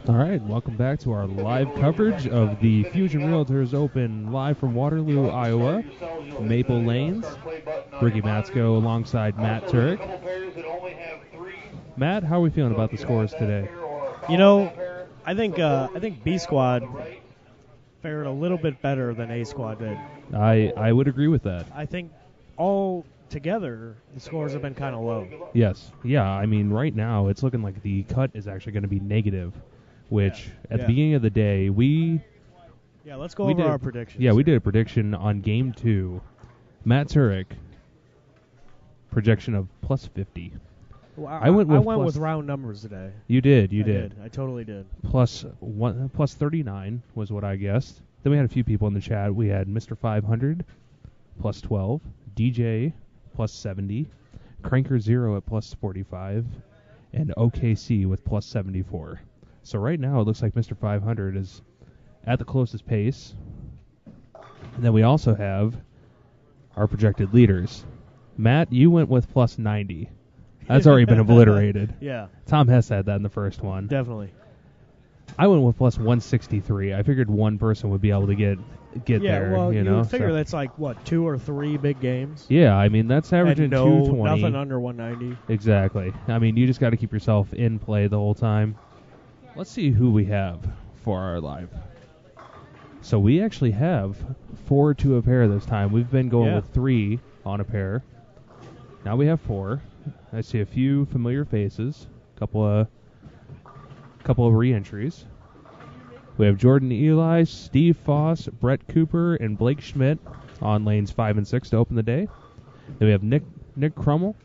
All right, welcome back to our live coverage of the Fusion Realtors Open live from Waterloo, Iowa, Maple Lanes. Ricky Matsko alongside Matt Turek. Matt, how are we feeling about the scores today? You know, I think B Squad fared a little bit better than A Squad did. I would agree with that. I think all together the scores have been kind of low. Yes. Yeah, I mean, right now it's looking like the cut is actually going to be negative, which at the beginning of the day let's go over our predictions. Yeah, we did a prediction on Game 2. Matt Turek, projection of plus 50. Well, I went with round numbers today. You did. You did. I totally did. Plus 39 was what I guessed. Then we had a few people in the chat. We had Mr. 500, plus 12. DJ, plus 70. Cranker 0 at plus 45. And OKC with plus 74. So right now it looks like Mr. 500 is at the closest pace. And then we also have our projected leaders. Matt, you went with plus 90. That's already been obliterated. Yeah. Tom Hess had that in the first one. Definitely. I went with plus 163. I figured one person would be able to get there. Well, you know, figure that's like, what, 2 or 3 big games? Yeah, I mean, that's averaging 220. Nothing under 190. Exactly. I mean, you just got to keep yourself in play the whole time. Let's see who we have for our live. So we actually have 4 to a pair this time. We've been going with 3 on a pair. Now we have 4. I see a few familiar faces. Couple of re-entries. We have Jordan Eli, Steve Foss, Brett Cooper, and Blake Schmidt on lanes 5 and 6 to open the day. Then we have Nick Crummell,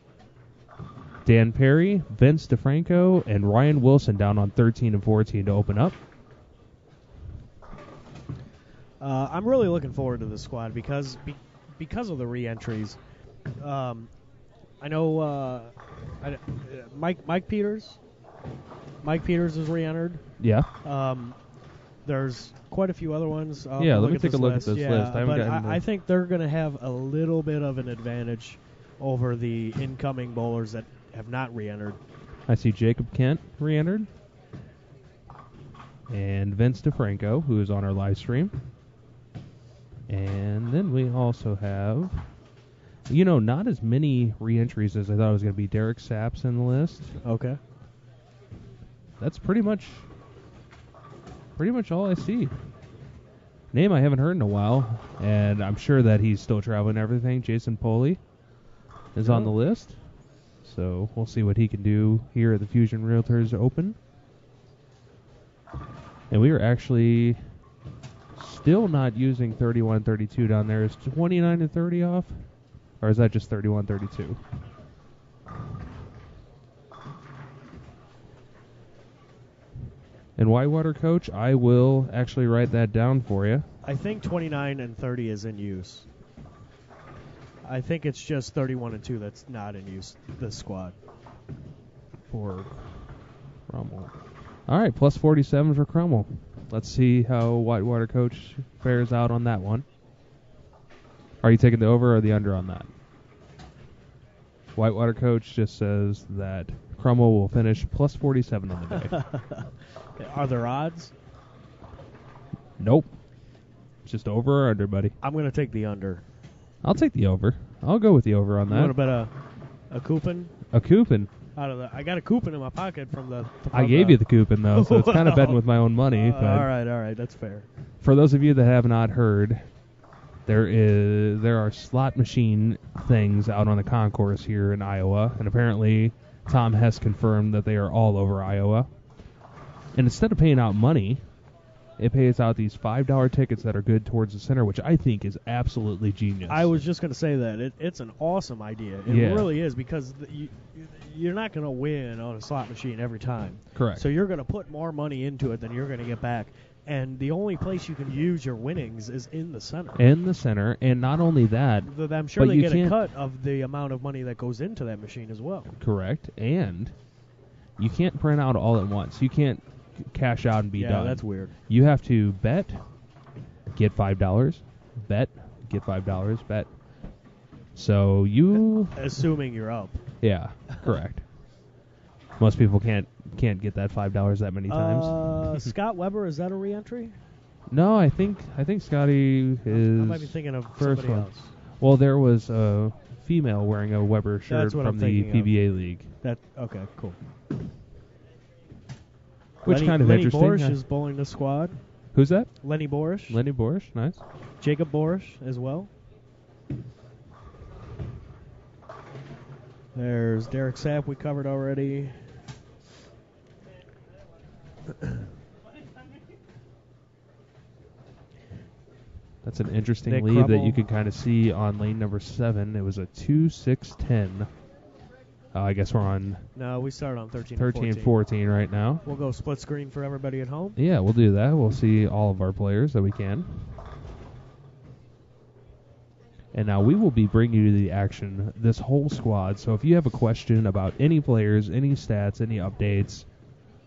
Dan Perry, Vince DeFranco, and Ryan Wilson down on 13 and 14 to open up. I'm really looking forward to this squad because of the re-entries. I know Mike Peters. Mike Peters is re-entered. Yeah. There's quite a few other ones. Let me take a look at this list. I think they're going to have a little bit of an advantage over the incoming bowlers that have not re-entered. I see Jacob Kent re-entered. And Vince DeFranco, who is on our live stream. And then we also have, not as many re-entries as I thought it was going to be. Derrick Sapp's in the list. Okay. That's pretty much all I see. Name I haven't heard in a while, and I'm sure that he's still traveling and everything. Jason Poley is on the list. So we'll see what he can do here at the Fusion Realtors Open. And we are actually still not using 31-32 down there. Is 29 and 30 off? Or is that just 31-32? And Whitewater Coach, I will actually write that down for you. I think 29 and 30 is in use. I think it's just 31 and 2 that's not in use, this squad. For Crummell. All right, plus 47 for Crummell. Let's see how Whitewater Coach fares out on that one. Are you taking the over or the under on that? Whitewater Coach just says that Crummell will finish plus 47 on the day. Are there odds? Nope. It's just over or under, buddy. I'm going to take the under. I'll take the over. I'll go with the over on that. You want to bet a coupon? A coupon? I got a coupon in my pocket from the... I gave you the coupon, though, so it's kind of betting with my own money. But all right, that's fair. For those of you that have not heard, there are slot machine things out on the concourse here in Iowa, and apparently Tom Hess confirmed that they are all over Iowa. And instead of paying out money, it pays out these $5 tickets that are good towards the center, which I think is absolutely genius. I was just going to say that. It's an awesome idea. It really is, because you're not going to win on a slot machine every time. Correct. So you're going to put more money into it than you're going to get back. And the only place you can use your winnings is in the center. In the center, and not only that, I'm sure they get a cut of the amount of money that goes into that machine as well. Correct. And you can't print out all at once. You can't cash out and be done. Yeah, that's weird. You have to bet, get $5, bet, get $5, bet. So you... Assuming you're up. Yeah, correct. Most people can't can't get that $5 that many times. Scott Weber, is that a re-entry? No, I think Scotty is. I might be thinking of first somebody one. else. Well, there was a female wearing a Weber shirt from the PBA league. Okay, cool. Which kind of Lenny interesting. Borsch is bowling the squad. Who's that? Lenny Borsch. Lenny Borsch, nice. Jacob Borsch as well. There's Derrick Sapp, we covered already. That's an interesting Nick lead that Crumble. you can kind of see on lane number 7. It was a 2-6-10. I guess we're on No, we started on 13 13 14 right now. We'll go split screen for everybody at home. Yeah, we'll do that. We'll see all of our players that we can. And now we will be bringing you the action, this whole squad. So if you have a question about any players, any stats, any updates,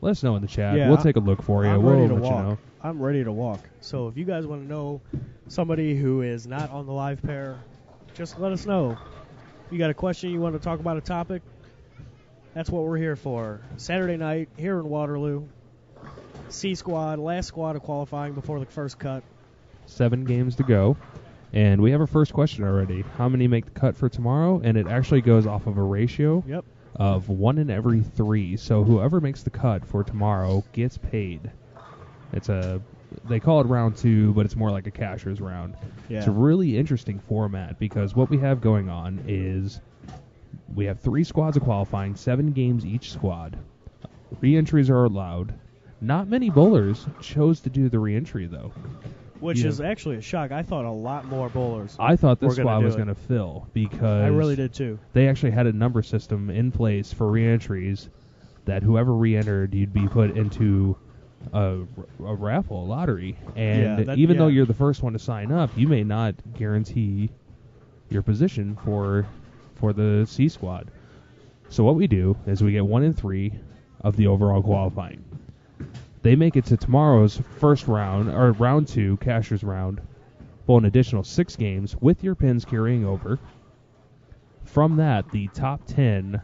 let us know in the chat. Yeah, we'll take a look for you. I'm We'll ready to let you walk. know. I'm ready to walk. So if you guys want to know somebody who is not on the live pair, just let us know. If you got a question, you want to talk about a topic, that's what we're here for. Saturday night here in Waterloo. C squad, last squad of qualifying before the first cut. 7 games to go. And we have our first question already. How many make the cut for tomorrow? And it actually goes off of a ratio of 1 in every 3. So whoever makes the cut for tomorrow gets paid. They call it round 2, but it's more like a casher's round. Yeah. It's a really interesting format because what we have going on is we have 3 squads of qualifying, 7 games each squad. Re-entries are allowed. Not many bowlers chose to do the re-entry, though. Which is actually a shock. I thought a lot more bowlers. I thought this were squad was do it. going to fill because I really did too. They actually had a number system in place for re-entries that whoever re-entered, you'd be put into a raffle, a lottery. And even though you're the first one to sign up, you may not guarantee your position for the C squad. So what we do is we get 1 in 3 of the overall qualifying. They make it to tomorrow's first round, or round 2, casher's round, bowl an additional 6 games with your pins carrying over. From that, the top 10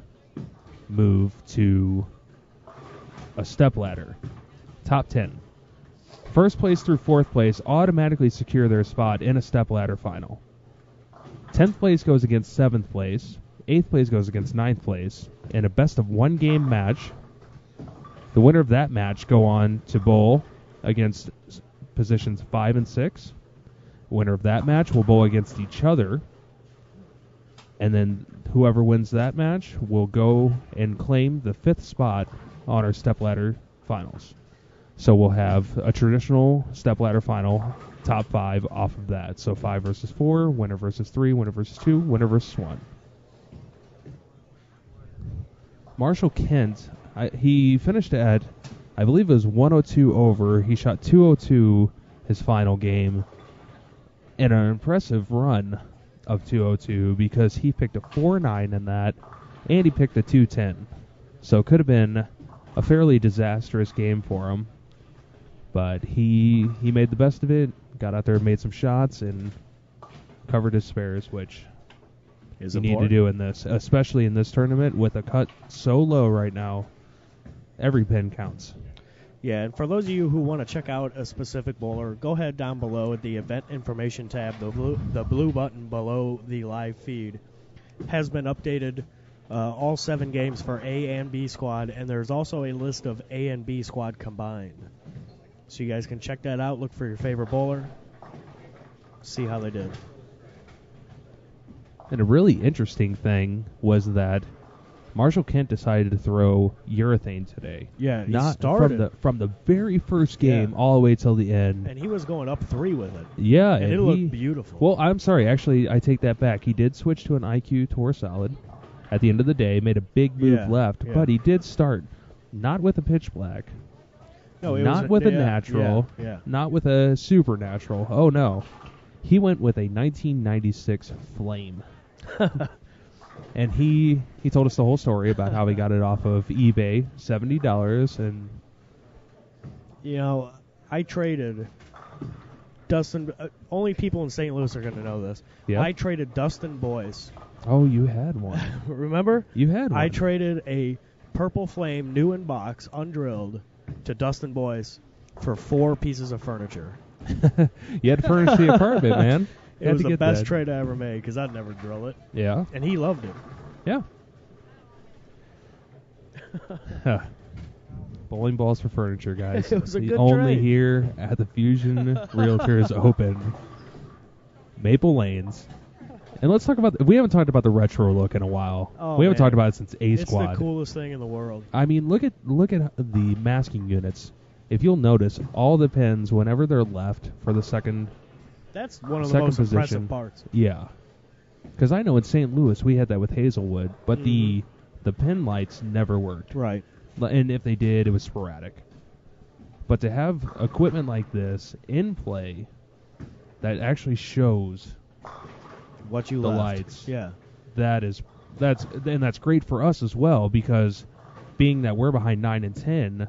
move to a stepladder. Top 10. First place through 4th place automatically secure their spot in a stepladder final. 10th place goes against 7th place. 8th place goes against 9th place. In a best of 1 game match, the winner of that match go on to bowl against positions 5 and 6. Winner of that match will bowl against each other. And then whoever wins that match will go and claim the 5th spot on our stepladder finals. So we'll have a traditional stepladder final, top 5 off of that. So 5 versus 4, winner versus 3, winner versus 2, winner versus 1. Marshall Kent, he finished at, I believe it was 102 over. He shot 202 his final game in an impressive run of 202 because he picked a 4-9 in that, and he picked a 210. So it could have been a fairly disastrous game for him. But he made the best of it, got out there, made some shots, and covered his spares, which you need to do in this, especially in this tournament with a cut so low right now. Every pin counts. Yeah, and for those of you who want to check out a specific bowler, go ahead down below at the event information tab. The blue button below the live feed has been updated. All 7 games for A and B squad, and there's also a list of A and B squad combined. So you guys can check that out, look for your favorite bowler, see how they did. And a really interesting thing was that Marshall Kent decided to throw urethane today. Yeah, he Not started from the very first game all the way till the end. And he was going up 3 with it. Yeah, and it looked beautiful. Well, I'm sorry. Actually, I take that back. He did switch to an IQ Tour Solid at the end of the day, made a big move left, but he did start not with a pitch black, not with a natural, not with a supernatural. Oh, no. He went with a 1996 Flame. And he told us the whole story about how he got it off of eBay, $70, and you know, I traded Dustin. Only people in St. Louis are going to know this. Yeah. I traded Dustin Boyce. Oh, you had one. Remember? You had one. I traded a Purple Flame, new in box, undrilled, to Dustin Boyce for 4 pieces of furniture. You had to furnish the apartment, man. It was the best trade I ever made because I'd never drill it. Yeah. And he loved it. Yeah. Bowling balls for furniture, guys. It was a good only trade. here at the Fusion Realtors Open, Maple Lanes. And let's talk about. We haven't talked about the retro look in a while. Oh, we haven't man. talked about it since A Squad. It's the coolest thing in the world. I mean, look at the masking units. If you'll notice, all the pins, whenever they're left for the second. That's one of the second most position, impressive parts. Yeah. Because I know in St. Louis we had that with Hazelwood, but Mhm. the pin lights never worked. Right. And if they did, it was sporadic. But to have equipment like this in play that actually shows What you the left. lights, Yeah. that's great for us as well, because being that we're behind 9 and 10,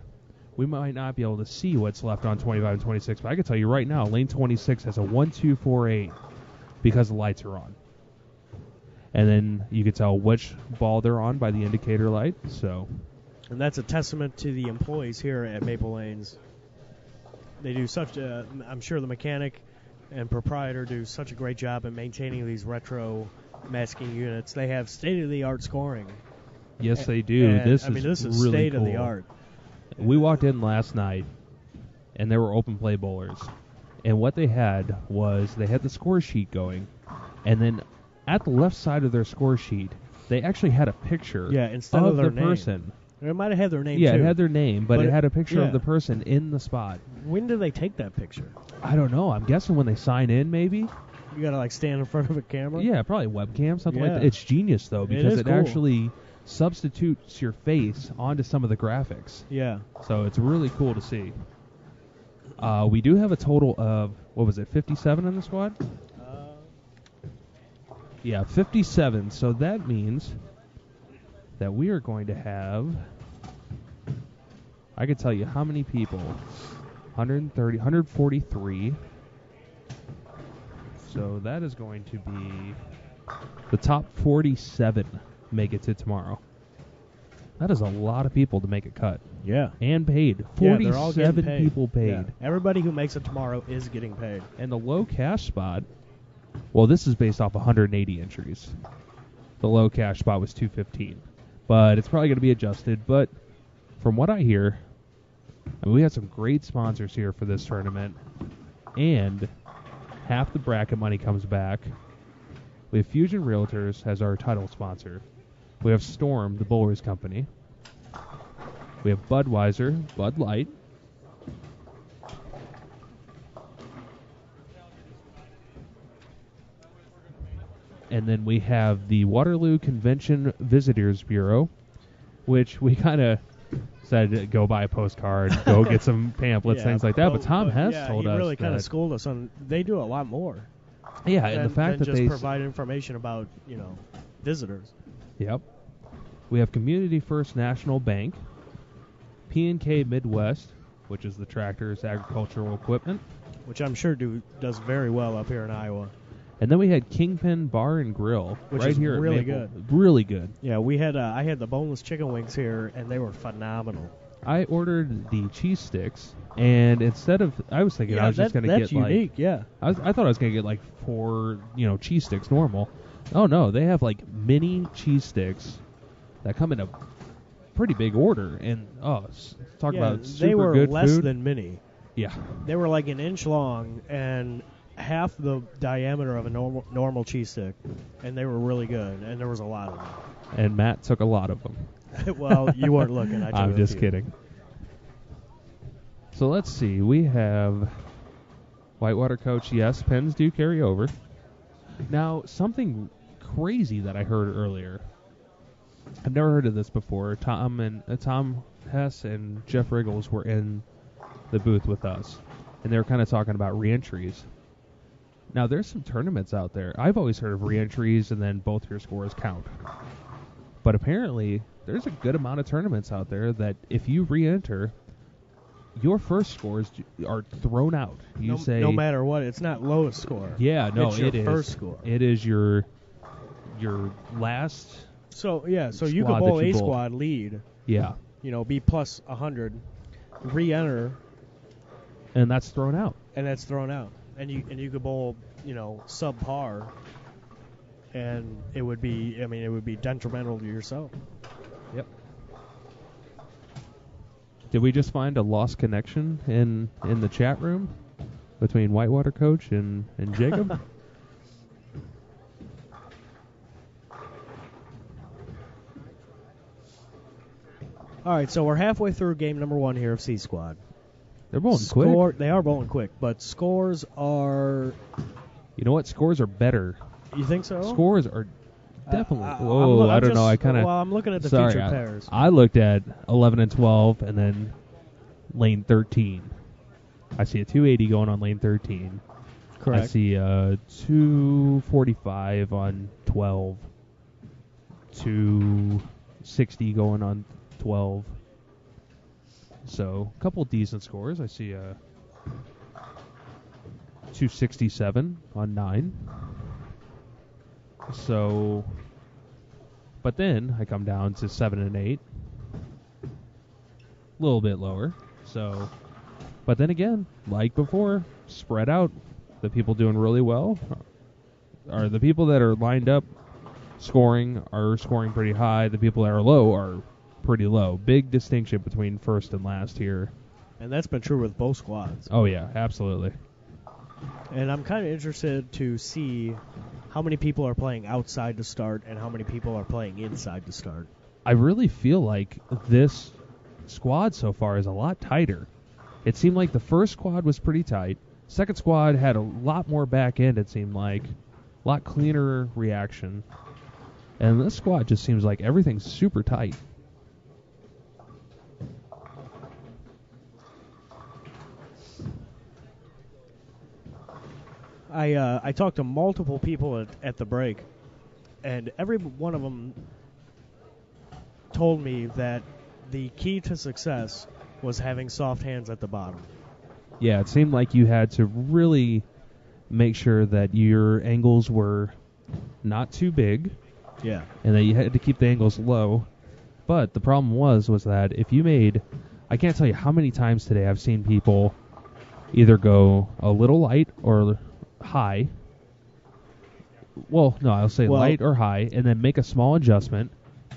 we might not be able to see what's left on 25 and 26. But I can tell you right now, lane 26 has a 1, 2, 4, 8 because the lights are on. And then you can tell which ball they're on by the indicator light. So. And that's a testament to the employees here at Maple Lanes. They do such a, I'm sure the mechanic and proprietor do such a great job in maintaining these retro masking units. They have state-of-the-art scoring. Yes, they do. And, This is really state-of-the-art. Cool. We walked in last night, and there were open play bowlers. And what they had was they had the score sheet going, and then at the left side of their score sheet, they actually had a picture instead of their the name. person. It might have had their name, Yeah, too. it had their name, but it had a picture yeah. of the person in the spot. When do they take that picture? I don't know. I'm guessing when they sign in, maybe. You got to, like, stand in front of a camera? Yeah, probably webcam, something like Yeah. that. It's genius, though, because is it cool. actually substitutes your face onto some of the graphics. Yeah. So it's really cool to see. We do have a total of, 57 in the squad? Yeah, 57. So that means that we are going to have, I can tell you how many people, 130, 143. So that is going to be the top 47 make it to tomorrow. That is a lot of people to make a cut. Yeah. And paid. Yeah, they're all getting 47 paid. people paid. Yeah. Everybody who makes it tomorrow is getting paid. And the low cash spot, well, this is based off 180 entries. The low cash spot was 215. But it's probably going to be adjusted. But from what I hear, I mean, we have some great sponsors here for this tournament. And half the bracket money comes back. We have Fusion Realtors as our title sponsor. We have Storm, the Bowlers Company. We have Budweiser, Bud Light. And then we have the Waterloo Convention Visitors Bureau, which we kind of said go buy a postcard, go get some pamphlets, things like that. But Tom has told us he really kind of that, schooled us on. They do a lot more. yeah, and the fact than that just they provide information about visitors. Yep. We have Community First National Bank, P&K Midwest, which is the tractors, agricultural equipment. Which I'm sure does very well up here in Iowa. And then we had Kingpin Bar and Grill, Which right is here really at Maple. good. Really good. Yeah, we had I had the boneless chicken wings here, and they were phenomenal. I ordered the cheese sticks, and instead of, I was thinking I was just going to get that's unique. Yeah, I thought I was going to get like 4, cheese sticks normal. Oh no, they have like mini cheese sticks that come in a pretty big order, and talk about super they were good less food. than mini. Yeah. They were like an inch long and half the diameter of a normal cheese stick, and they were really good. And there was a lot of them. And Matt took a lot of them. Well, you weren't looking. I took I'm a just few. kidding. So let's see. We have Whitewater Coach. Yes, pens do carry over. Now, something crazy that I heard earlier. I've never heard of this before. Tom Hess and Jeff Riggles were in the booth with us, and they were kind of talking about reentries. Now, there's some tournaments out there. I've always heard of reentries and then both your scores count. But apparently, there's a good amount of tournaments out there that if you reenter, your first scores are thrown out. You say no matter what, it's not lowest score. Yeah, no, it's your it is first score. It is your last. So you squad could bowl that you a bowl. squad lead, Yeah. Be plus 100, re-enter, And that's thrown out. and that's thrown out. And you could bowl, subpar, and it would be detrimental to yourself. Yep. Did we just find a lost connection in the chat room between Whitewater Coach and Jacob? All right, so we're halfway through game number 1 here of C Squad. They're bowling quick. They are bowling quick, but scores are... You know what? Scores are better. You think so? Scores are definitely... I don't know. I kind of... Well, I'm looking at the featured pairs. I looked at 11 and 12 and then lane 13. I see a 280 going on lane 13. Correct. I see a 245 on 12. 260 going on 12. So, a couple decent scores. I see a 267 on 9. So, but then I come down to 7 and 8. A little bit lower. So, but then again, like before, spread out. The people doing really well are the people that are lined up are scoring pretty high. The people that are low are pretty low. Big distinction between first and last here. And that's been true with both squads. Oh, yeah, absolutely. And I'm kind of interested to see how many people are playing outside to start and how many people are playing inside to start. I really feel like this squad so far is a lot tighter. It seemed like the first squad was pretty tight. Second squad had a lot more back end, it seemed like. A lot cleaner reaction. And this squad just seems like everything's super tight. I talked to multiple people at the break, and every one of them told me that the key to success was having soft hands at the bottom. Yeah, it seemed like you had to really make sure that your angles were not too big. Yeah. And that you had to keep the angles low. But the problem was that if you made... I can't tell you how many times today I've seen people either go a little light or high. Well, no, I'll say light or high, and then make a small adjustment.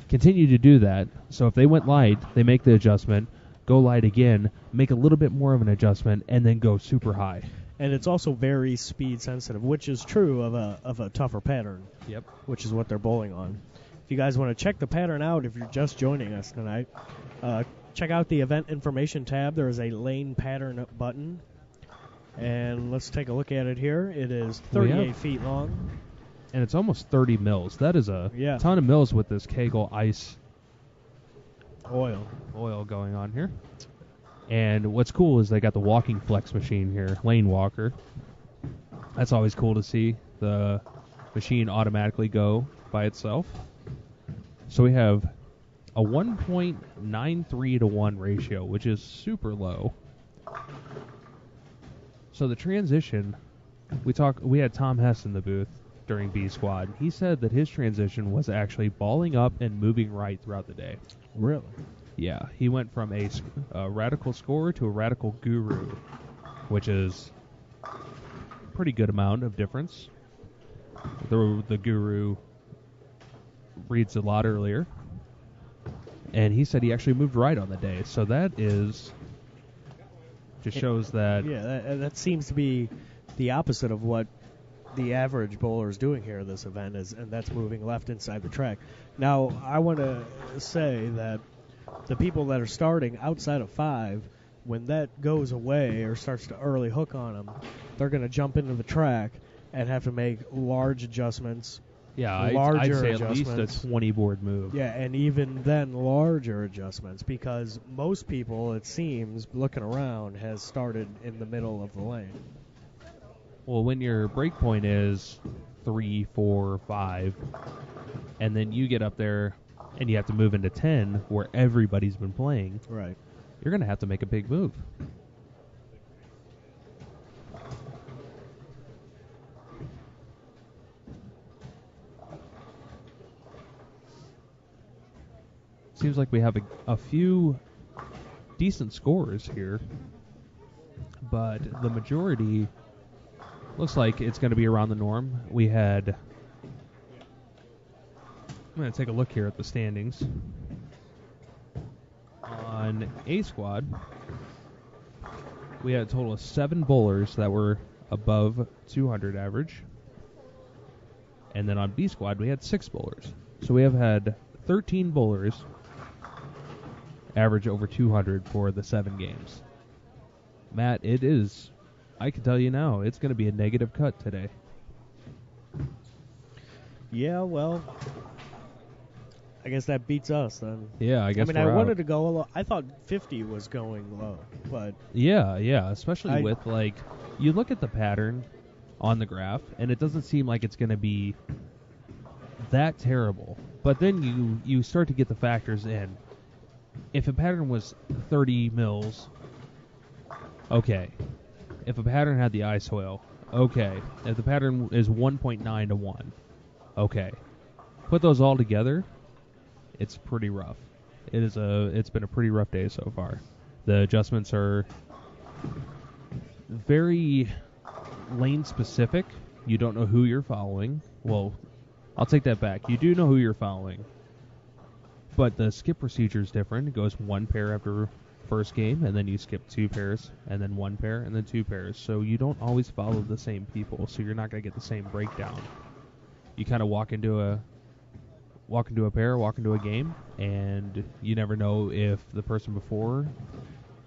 Continue to do that. So if they went light, they make the adjustment, go light again, make a little bit more of an adjustment, and then go super high. And it's also very speed sensitive, which is true of a tougher pattern. Yep. Which is what they're bowling on. If you guys want to check the pattern out, if you're just joining us tonight, check out the event information tab. There is a lane pattern button. And let's take a look at it here. It is 38 feet long. And it's almost 30 mils. That is a ton of mils with this Kegel ice oil going on here. And what's cool is they got the walking flex machine here, lane walker. That's always cool to see the machine automatically go by itself. So we have a 1.93 to 1 ratio, which is super low. So the transition, we had Tom Hess in the booth during B Squad. He said that his transition was actually balling up and moving right throughout the day. Really? Yeah, he went from a radical scorer to a radical guru, which is a pretty good amount of difference. The guru reads a lot earlier, and he said he actually moved right on the day. So that just shows that... Yeah, that seems to be the opposite of what the average bowler is doing here at this event, and that's moving left inside the track. Now, I want to say that the people that are starting outside of 5, when that goes away or starts to early hook on them, they're going to jump into the track and have to make large adjustments. Yeah, I'd say at least a 20-board move. Yeah, and even then larger adjustments, because most people, it seems, looking around, has started in the middle of the lane. Well, when your break point is 3, 4, 5, and then you get up there and you have to move into 10 where everybody's been playing, right, you're going to have to make a big move. seems like we have a few decent scores here, but the majority looks like it's going to be around the norm. We had... I'm going to take a look here at the standings. On A squad, we had a total of 7 bowlers that were above 200 average. And then on B squad, we had 6 bowlers. So we have had 13 bowlers average over 200 for the 7 games. Matt, it is, I can tell you now, it's going to be a negative cut today. Yeah, well, I guess that beats us then. Yeah, I guess I wanted to go low. I thought 50 was going low, but... Yeah, especially with, like, you look at the pattern on the graph, and it doesn't seem like it's going to be that terrible. But then you start to get the factors in. If a pattern was 30 mils, okay. If a pattern had the ice oil, okay. If the pattern is 1.9 to 1, okay. Put those all together, it's pretty rough. It's been a pretty rough day so far. The adjustments are very lane specific. You don't know who you're following. Well, I'll take that back. You do know who you're following. But the skip procedure is different. It goes 1 pair after first game, and then you skip 2 pairs, and then 1 pair, and then 2 pairs. So you don't always follow the same people, so you're not going to get the same breakdown. You kind of walk into a pair, walk into a game, and you never know if the person before...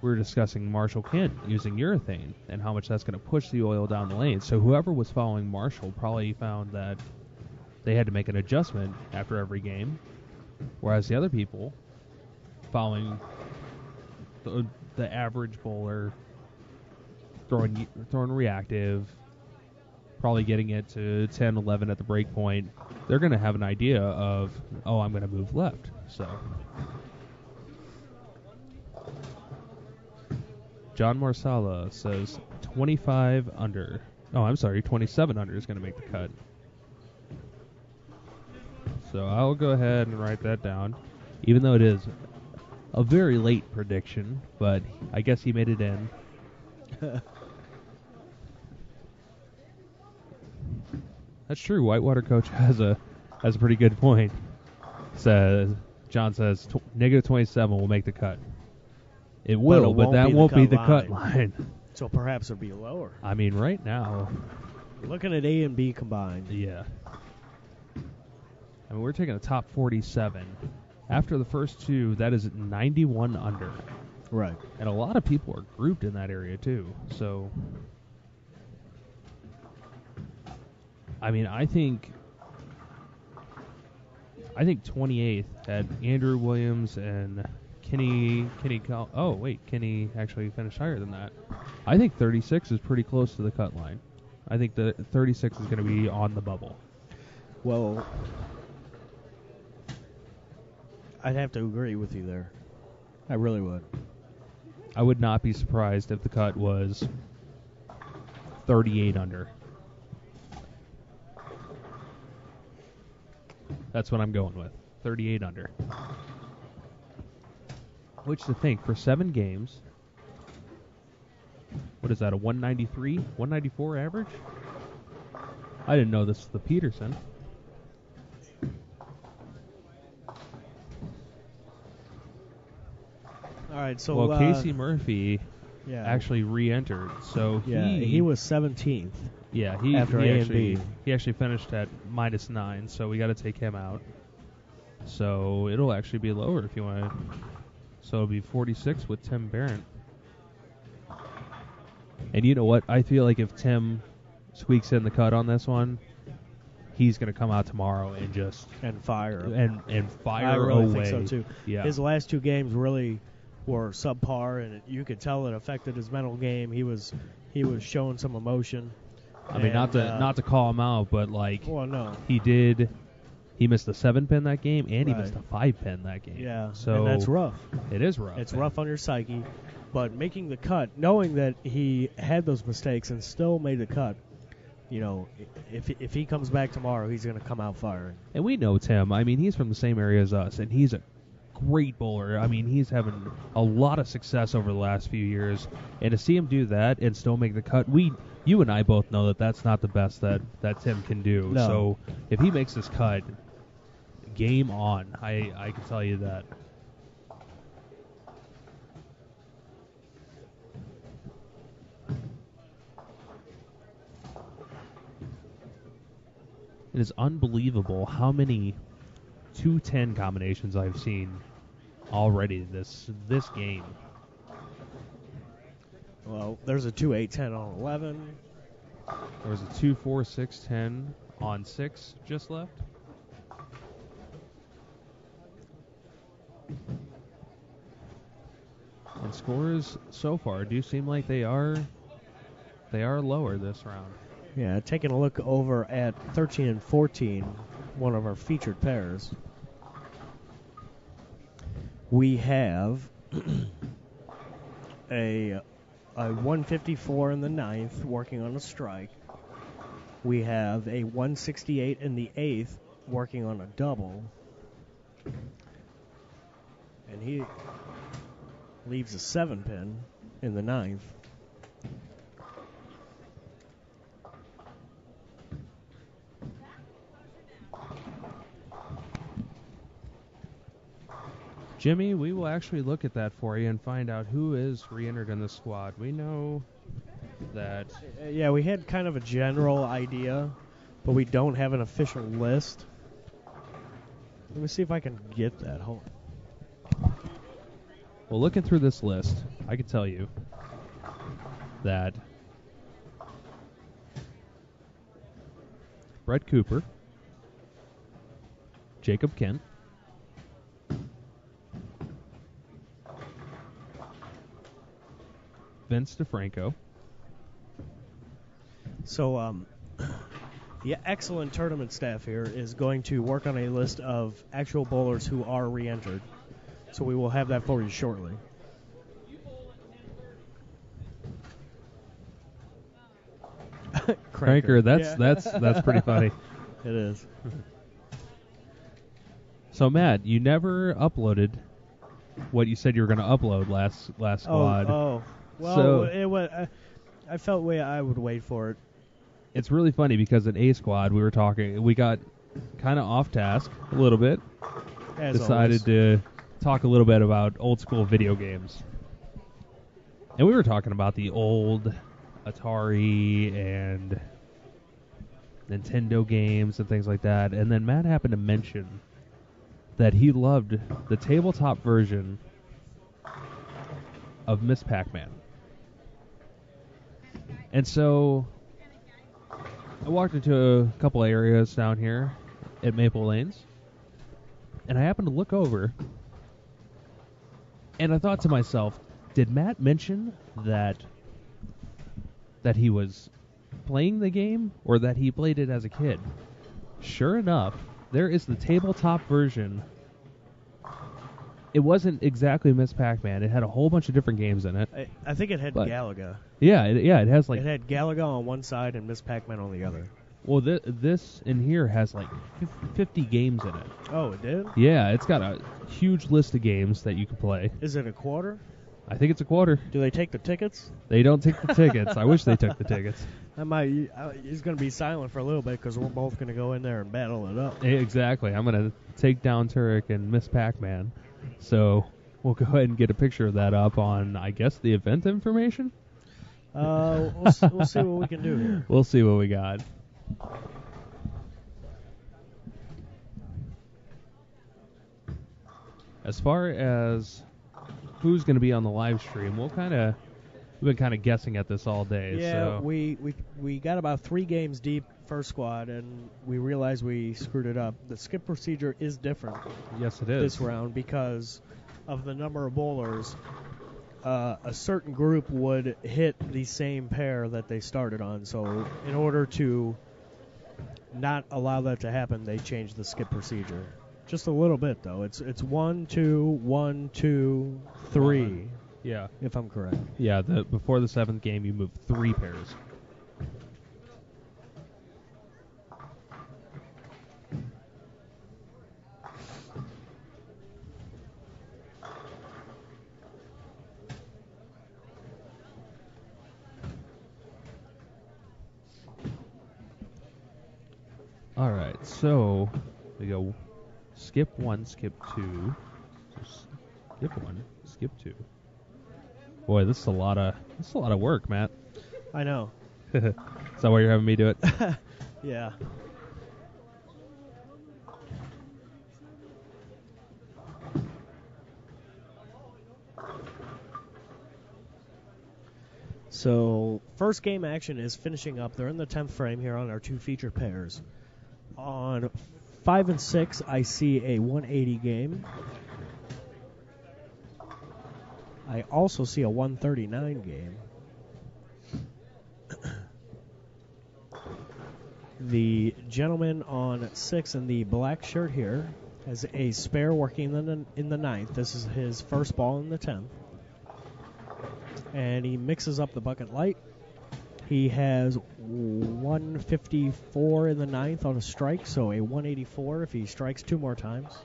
We were discussing Marshall Kent using urethane and how much that's going to push the oil down the lane. So whoever was following Marshall probably found that they had to make an adjustment after every game, whereas the other people following the average bowler throwing reactive, probably getting it to 10, 11 at the break point, they're going to have an idea of, oh, I'm going to move left. So... John Marsala says 25 under. Oh, I'm sorry, 27 under is going to make the cut. So I'll go ahead and write that down, even though it is a very late prediction, but I guess he made it in. That's true. Whitewater coach has a pretty good point. John says negative 27 will make the cut. It will, but that won't be the cut line. So perhaps it'll be lower. I mean, right now... You're looking at A and B combined. Yeah. I mean, we're taking a top 47. After the first 2, that is 91 under. Right. And a lot of people are grouped in that area, too. So... I mean, I think 28th had Andrew Williams and... Kenny actually finished higher than that. I think 36 is pretty close to the cut line. I think the 36 is going to be on the bubble. Well, I'd have to agree with you there. I really would. I would not be surprised if the cut was 38 under. That's what I'm going with. 38 under. Which to think, for 7 games, what is that, a 193, 194 average? I didn't know this was the Peterson. All right, so... Well, Casey Murphy actually re-entered, so he was 17th. Yeah, he actually finished at -9, so we got to take him out. So it'll actually be lower if you want to... So it'll be 46 with Tim Barrett. And you know what? I feel like if Tim squeaks in the cut on this one, he's going to come out tomorrow and just... And fire. And fire away. I really think so, too. Yeah. His last 2 games really were subpar, and you could tell it affected his mental game. He was showing some emotion. I mean, not to call him out, but, like... Well, no. He missed a 7-pin that game, and he missed a 5-pin that game. Yeah, so and that's rough. It is rough. It's rough on your psyche. But making the cut, knowing that he had those mistakes and still made the cut, you know, if he comes back tomorrow, he's going to come out firing. And we know Tim. I mean, he's from the same area as us, and he's a great bowler. I mean, he's having a lot of success over the last few years, and to see him do that and still make the cut, you and I both know that that's not the best that Tim can do. No. So if he makes this cut, game on. I can tell you that. It is unbelievable how many 210 combinations I've seen already this game. Well, there's a 2-8-10 on 11. There was a 2-4-6-10 on 6 just left. And scores so far do seem like they are lower this round. Yeah, taking a look over at 13 and 14, one of our featured pairs. We have a 154 in the 9th working on a strike. We have a 168 in the 8th working on a double. And he leaves a 7-pin in the 9th. Jimmy, we will actually look at that for you and find out who is re-entered in the squad. We know that... Yeah, we had kind of a general idea, but we don't have an official list. Let me see if I can get that. Hold on. Well, looking through this list, I can tell you that Brett Cooper, Jacob Kent, Vince DeFranco. So, the excellent tournament staff here is going to work on a list of actual bowlers who are re-entered. So we will have that for you shortly. Cranker, that's pretty funny. It is. So Matt, you never uploaded what you said you were going to upload last squad. Oh. Well, so, it was. I felt I would wait for it. It's really funny because in A squad we got kind of off task a little bit. Decided to talk a little bit about old school video games. And we were talking about the old Atari and Nintendo games and things like that. And then Matt happened to mention that he loved the tabletop version of Miss Pac-Man. And so I walked into a couple of areas down here at Maple Lanes, and I happened to look over, and I thought to myself, did Matt mention that he was playing the game or that he played it as a kid? Sure enough, there is the tabletop version. It wasn't exactly Miss Pac-Man. It had a whole bunch of different games in it. I think it had Galaga. Yeah, it has like... It had Galaga on one side and Miss Pac-Man on the other. Well, this in here has like 50 games in it. Oh, it did? Yeah, it's got a huge list of games that you can play. Is it a quarter? I think it's a quarter. Do they take the tickets? They don't take the tickets. I wish they took the tickets. He's going to be silent for a little bit because we're both going to go in there and battle it up. Exactly. I'm going to take down Turek and Miss Pac-Man. So we'll go ahead and get a picture of that up on, I guess, the event information? We'll see what we can do here. We'll see what we got. As far as who's going to be on the live stream, we've been kind of guessing at this all day. Yeah, so. we got about 3 games deep first squad, and we realized we screwed it up. The skip procedure is different. Yes, it is. This round because of the number of bowlers. A certain group would hit the same pair that they started on. So in order to not allow that to happen, they changed the skip procedure. Just a little bit, though. It's 1, 2, 1, 2, 3. Yeah. If I'm correct. Yeah, before the 7th game, you move 3 pairs. All right, so we go skip 1, skip 2. So skip 1, skip 2. Boy, this is a lot of work, Matt. I know. Is that why you're having me do it? Yeah. So, first game action is finishing up. They're in the 10th frame here on our two feature pairs. On 5 and 6, I see a 180 game. I also see a 139 game. The gentleman on 6 in the black shirt here has a spare working in the 9th. This is his first ball in the 10th. And he mixes up the bucket light. He has 154 in the 9th on a strike, so a 184 if he strikes 2 more times.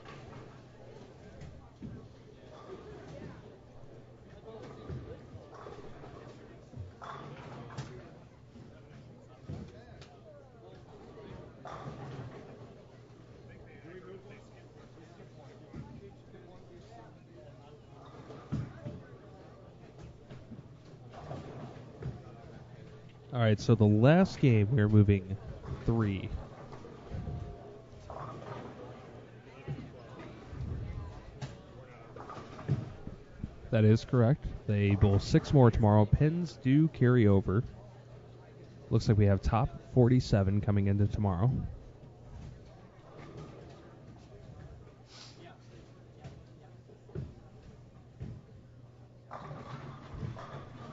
All right, so the last game we're moving 3. That is correct. They bowl 6 more tomorrow. Pins do carry over. Looks like we have top 47 coming into tomorrow.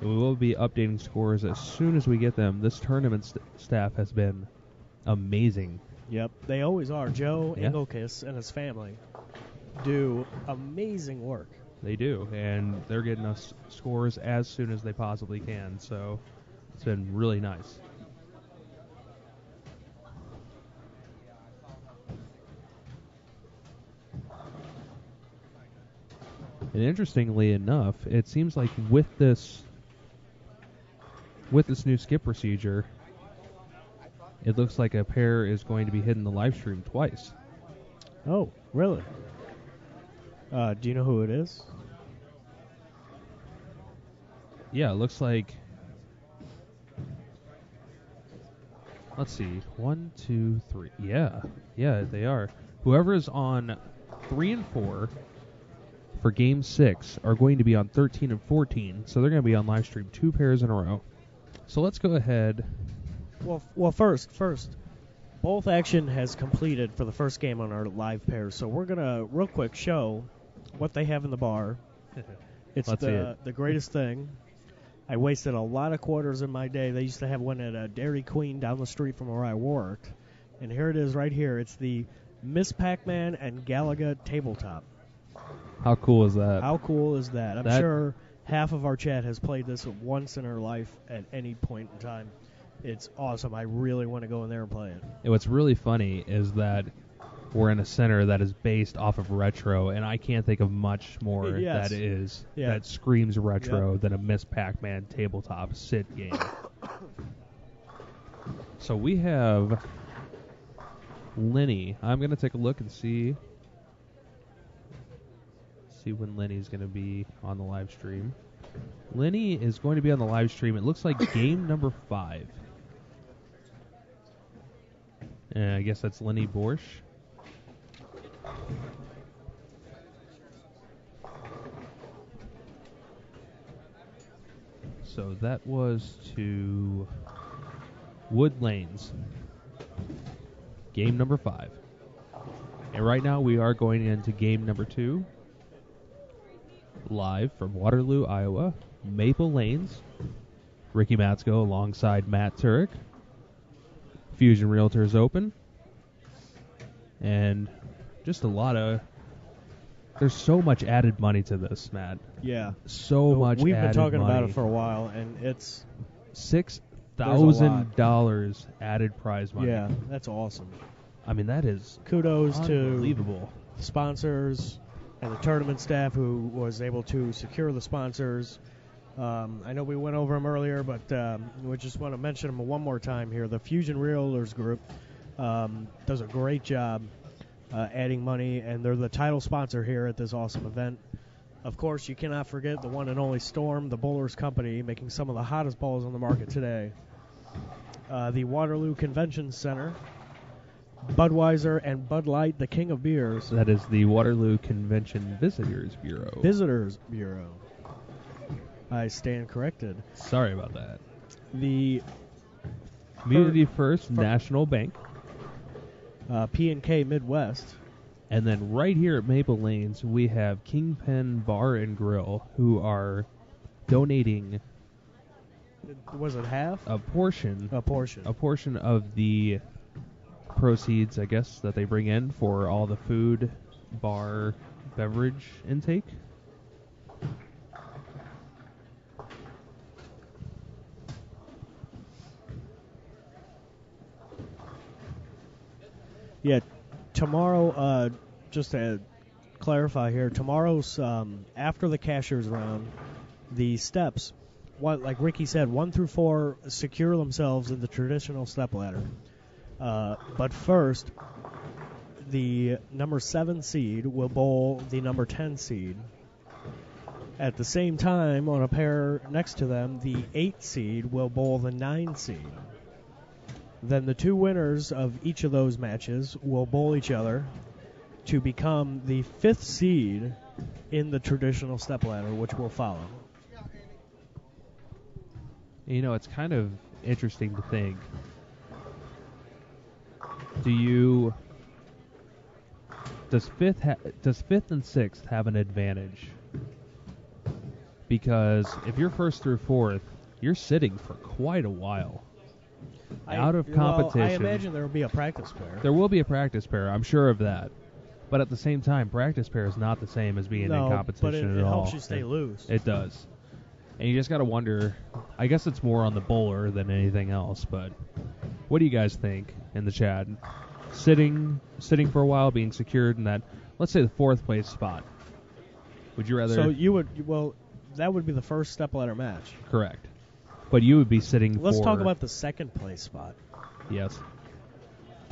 And we will be updating scores as soon as we get them. This tournament staff has been amazing. Yep, they always are. Joe Engelkiss and his family do amazing work. They do, and they're getting us scores as soon as they possibly can, so it's been really nice. And interestingly enough, it seems like with this new skip procedure, it looks like a pair is going to be hitting the live stream twice. Oh, really? Do you know who it is? Yeah, it looks like... Let's see. 1, 2, 3. Yeah, they are. Whoever is on 3 and 4 for Game 6 are going to be on 13 and 14, so they're going to be on live stream 2 pairs in a row. So let's go ahead. Well, first, both action has completed for the first game on our live pairs, so we're going to real quick show what they have in the bar. It's the greatest thing. I wasted a lot of quarters in my day. They used to have one at a Dairy Queen down the street from where I worked. And here it is right here. It's the Miss Pac-Man and Galaga Tabletop. How cool is that? How cool is that? I'm sure half of our chat has played this once in their life at any point in time. It's awesome. I really want to go in there and play it. And what's really funny is that we're in a center that is based off of retro, and I can't think of much more that screams retro than a Miss Pac-Man tabletop sit game. So we have Lenny. I'm going to take a look and see when Lenny's going to be on the live stream. Lenny is going to be on the live stream. It looks like game number 5. And I guess that's Lenny Borsch. So that was to Wood Lanes. Game number 5. And right now we are going into game number 2. Live from Waterloo, Iowa. Maple Lanes. Ricky Matsko alongside Matt Turek. Fusion Realtors Open. And just a lot of... There's so much added money to this, Matt. Yeah. So much added money. We've been talking about it for a while, and it's... $6,000 added prize money. Yeah, that's awesome. I mean, that is kudos unbelievable. To sponsors and the tournament staff who was able to secure the sponsors. I know we went over them earlier, but we just want to mention them one more time here. The Fusion Realtors Group, does a great job adding money, and they're the title sponsor here at this awesome event. Of course, you cannot forget the one and only Storm, the Bowlers Company, making some of the hottest balls on the market today. The Waterloo Convention Center, Budweiser and Bud Light, the king of beers. That is the Waterloo Convention Visitors Bureau. Visitors Bureau. I stand corrected. Sorry about that. The Community First National Bank. P&K Midwest. And then right here at Maple Lanes, we have Kingpin Bar and Grill, who are donating... Was it half? A portion. A portion. A portion of the proceeds, I guess, that they bring in for all the food, bar, beverage intake. Yeah, tomorrow, just to clarify here, tomorrow's after the cashier's round, the steps, like Ricky said, 1 through 4 secure themselves in the traditional step ladder. But first, the number 7 seed will bowl the number 10 seed. At the same time, on a pair next to them, the 8 seed will bowl the 9 seed. Then the 2 winners of each of those matches will bowl each other to become the 5th seed in the traditional stepladder, which will follow. You know, it's kind of interesting to think. Does fifth and 6th have an advantage? Because if you're 1st through 4th, you're sitting for quite a while. Out of competition. Well, I imagine there will be a practice pair. There will be a practice pair. I'm sure of that. But at the same time, practice pair is not the same as being in competition but at all. It helps you stay loose. It does. And you just got to wonder, I guess it's more on the bowler than anything else, but what do you guys think in the chat? Sitting for a while, being secured in that, let's say the 4th place spot. Would you rather... So you would, well, that would be the first stepladder match. Correct. But you would be sitting Let's talk about the 2nd place spot. Yes.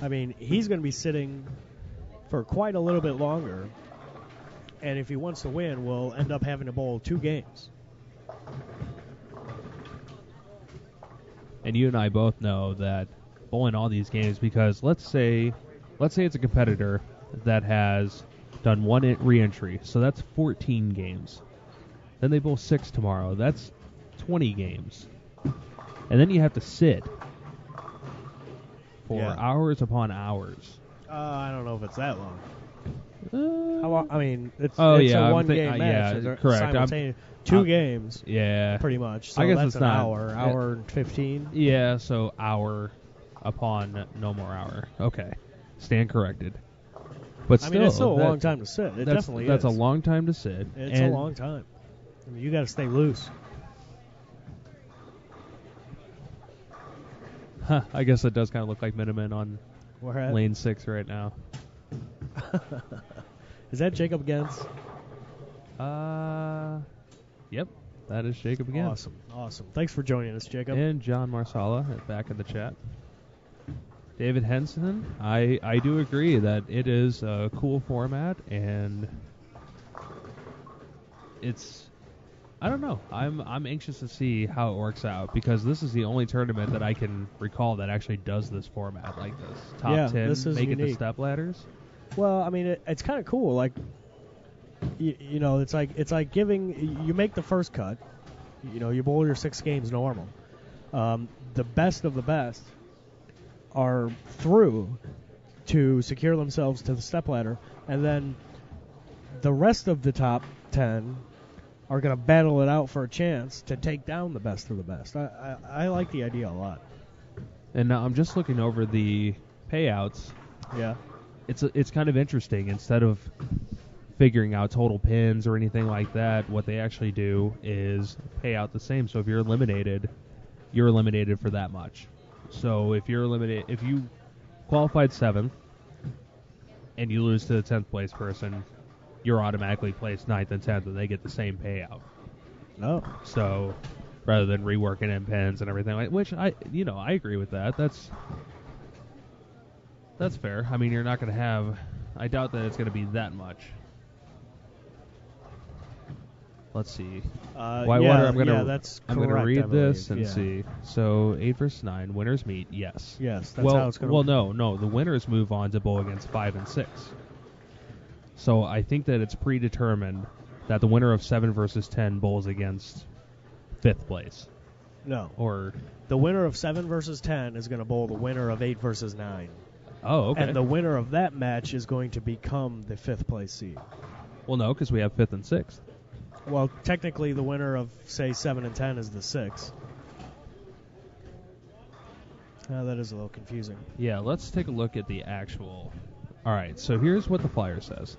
I mean, he's going to be sitting for quite a little bit longer, and if he wants to win, we'll end up having to bowl 2 games. And you and I both know that bowling all these games, because let's say it's a competitor that has done 1 re-entry, so that's 14 games. Then they bowl 6 tomorrow. That's 20 games. And then you have to sit for hours upon hours. I don't know if it's that long. How long? I mean, it's a one-game match. Yeah, correct. 2 games. Yeah. Pretty much. So I guess that's it's an not, hour and 15. Yeah, so hour upon no more hour. Okay. Stand corrected. But still, I mean, it's still a long time to sit. It definitely is. That's a long time to sit. It's a long time. I mean, you got to stay loose. Huh, I guess it does kind of look like Miniman on lane 6 right now. Is that Jacob Gens? Yep, that is Jacob again. Awesome. Thanks for joining us, Jacob. And John Marsala back in the chat. David Henson, I do agree that it is a cool format, and it's, I don't know. I'm anxious to see how it works out, because this is the only tournament that I can recall that actually does this format like this. Top 10, this is make unique. it to step ladders. Well, I mean, it's kind of cool. Like, you know, it's like giving, you make the first cut. You know, you bowl your 6 games normal. The best of the best are through to secure themselves to the stepladder, and then the rest of the top 10 are going to battle it out for a chance to take down the best of the best. I like the idea a lot. And now I'm just looking over the payouts. Yeah. It's kind of interesting. Instead of figuring out total pins or anything like that, what they actually do is pay out the same. So if you're eliminated for that much. So if you qualified 7th and you lose to the 10th place person, you're automatically placed 9th and 10th, and they get the same payout. Oh. So rather than reworking in pins and everything, which I agree with that. That's fair. I mean, you're not going to have... I doubt that it's going to be that much. Let's see. Whitewater, I'm going to read this and see. So 8 versus 9, winners meet. Yes. Yes, that's how it's going to Well, no. The winners move on to bowl against 5 and 6. So I think that it's predetermined that the winner of 7 versus 10 bowls against 5th place. No. Or the winner of 7 versus 10 is going to bowl the winner of 8 versus 9. Oh, okay. And the winner of that match is going to become the 5th place seed. Well, no, because we have 5th and 6th. Well, technically, the winner of, say, 7 and 10 is the 6th. That is a little confusing. Yeah, let's take a look at the actual... All right, so here's what the flyer says.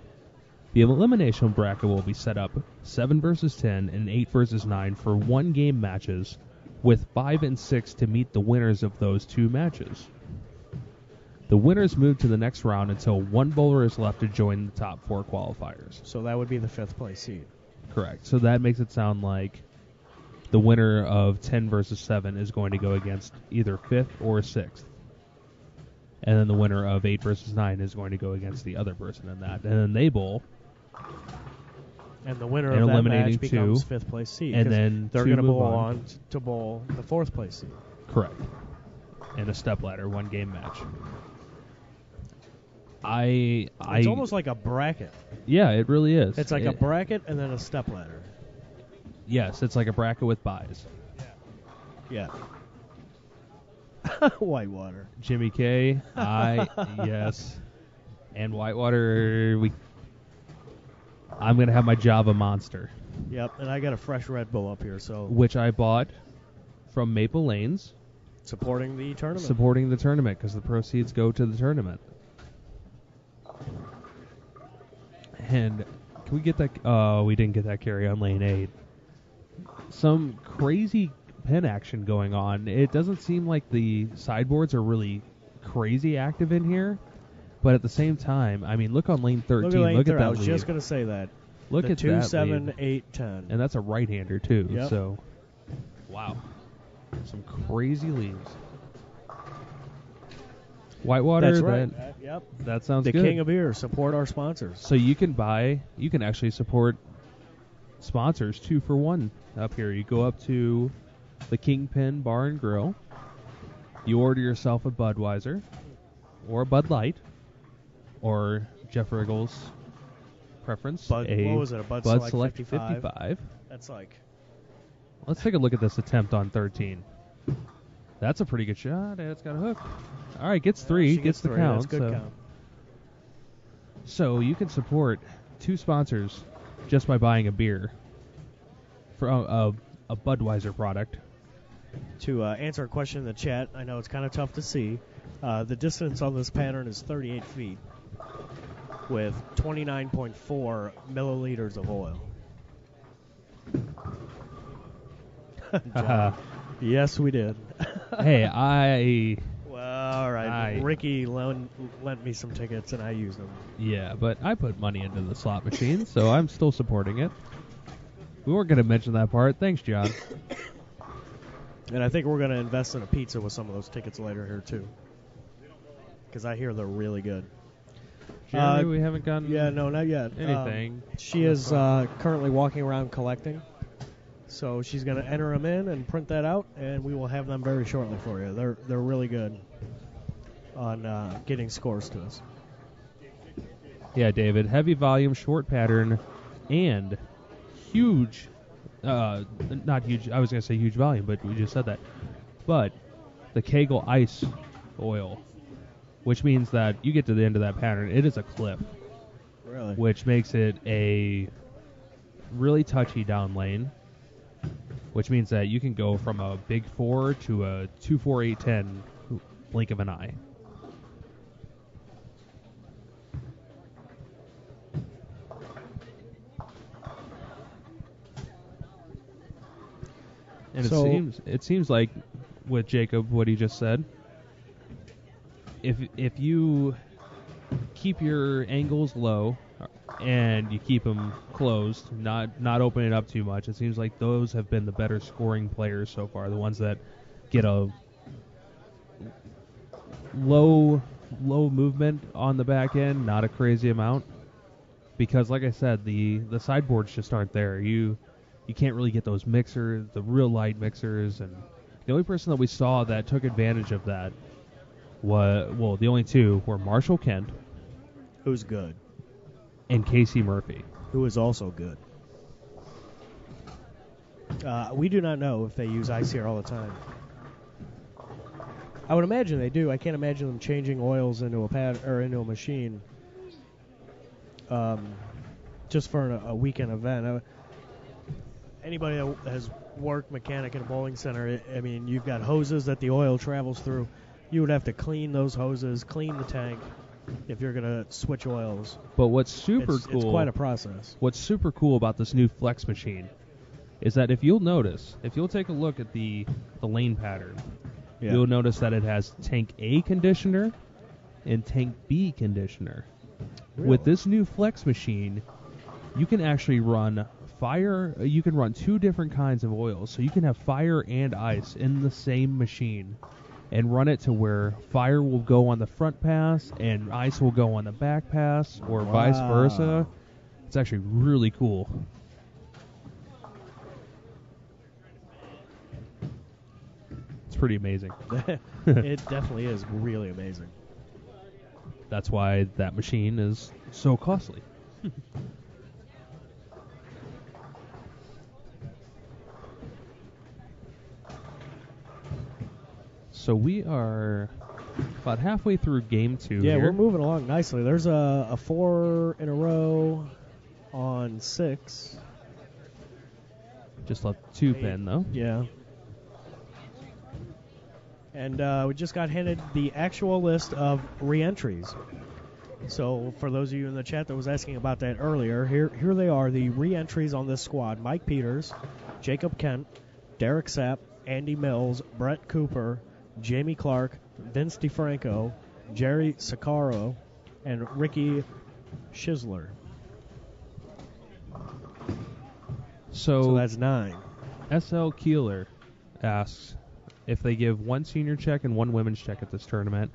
The elimination bracket will be set up 7 versus 10 and 8 versus 9 for one-game matches, with 5 and 6 to meet the winners of those 2 matches. The winners move to the next round until one bowler is left to join the top 4 qualifiers. So that would be the 5th place seed. Correct. So that makes it sound like the winner of 10 versus 7 is going to go against either 5th or 6th. And then the winner of 8 versus 9 is going to go against the other person in that. And then they bowl. And the winner of that match becomes 5th place seed. And then they're going to bowl on to bowl the 4th place seed. Correct. And a stepladder, one-game match. It's almost like a bracket. Yeah, it really is. It's like a bracket and then a stepladder. Yes, it's like a bracket with buys. Yeah. Whitewater. Jimmy K, yes. And Whitewater, I'm going to have my Java Monster. Yep, and I got a fresh Red Bull up here, so... Which I bought from Maple Lanes. Supporting the tournament. Supporting the tournament, because the proceeds go to the tournament. And can we get that... Oh, we didn't get that carry on lane 8. Some crazy pin action going on. It doesn't seem like the sideboards are really crazy active in here. But at the same time, I mean, look on lane 13. Look at that lead. I was just going to say that. Look at 2, that 7, lead. 8, 10. And that's a right-hander, too. Yep. So, wow. Some crazy leads. Whitewater, that's right. Yep. That sounds good. good. The King of Beer. Support our sponsors. So you can actually support sponsors 2 for 1 up here. You go up to the Kingpin Bar and Grill. You order yourself a Budweiser or a Bud Light or Jeff Riggle's preference. What was it? A Bud Select 55. That's like... Let's take a look at this attempt on 13. That's a pretty good shot. It's got a hook. All right, gets 3. Gets the 3. count. That's good count. So you can support 2 sponsors just by buying a beer from a Budweiser product. To answer a question in the chat, I know it's kind of tough to see. The distance on this pattern is 38 feet with 29.4 milliliters of oil. Yes, we did. Hey, Well, all right. Ricky lent me some tickets, and I used them. Yeah, but I put money into the slot machine, so I'm still supporting it. We weren't going to mention that part. Thanks, John. And I think we're going to invest in a pizza with some of those tickets later here, too. Because I hear they're really good. Jeremy, we haven't gotten not yet. Anything. She is currently walking around collecting. So she's going to enter them in and print that out, and we will have them very shortly for you. They're really good on getting scores to us. Yeah, David. Heavy volume, short pattern, and huge. Not huge. I was going to say huge volume, but we just said that. But the Kegel ice oil, which means that you get to the end of that pattern, it is a cliff. Really? Which makes it a really touchy down lane. Which means that you can go from a big 4 to a 2, 4, 8, 10 blink of an eye. And it seems like with Jacob, what he just said, if you keep your angles low and you keep them closed, not opening it up too much, it seems like those have been the better scoring players so far. The ones that get a low low movement on the back end, not a crazy amount. Because, like I said, the sideboards just aren't there. You can't really get those mixers, the real light mixers, and the only person that we saw that took advantage of that the only two were Marshall Kent, who's good, and Casey Murphy, who is also good. We do not know if they use ice here all the time. I would imagine they do. I can't imagine them changing oils into a pad or into a machine just for a weekend event. Anybody that has worked mechanic in a bowling center, I mean, you've got hoses that the oil travels through. You would have to clean those hoses, clean the tank if you're going to switch oils. But what's super cool... It's quite a process. What's super cool about this new flex machine is that if you'll take a look at the lane pattern, you'll notice that it has tank A conditioner and tank B conditioner. Really? With this new flex machine, you can actually run you can run two different kinds of oils. So you can have fire and ice in the same machine and run it to where fire will go on the front pass and ice will go on the back pass, or vice versa. It's actually really cool. It's pretty amazing. It definitely is really amazing. That's why that machine is so costly. So we are about halfway through game 2 Yeah, here. we're moving along nicely. There's a 4 in a row on 6. Just left 2 pin, though. Yeah. And we just got handed the actual list of re-entries. So for those of you in the chat that was asking about that earlier, here they are, the re-entries on this squad. Mike Peters, Jacob Kent, Derrick Sapp, Andy Mills, Brett Cooper, Jamie Clark, Vince DeFranco, Jerry Sicaro, and Ricky Schisler. So that's 9. SL Keeler asks if they give one senior check and one women's check at this tournament.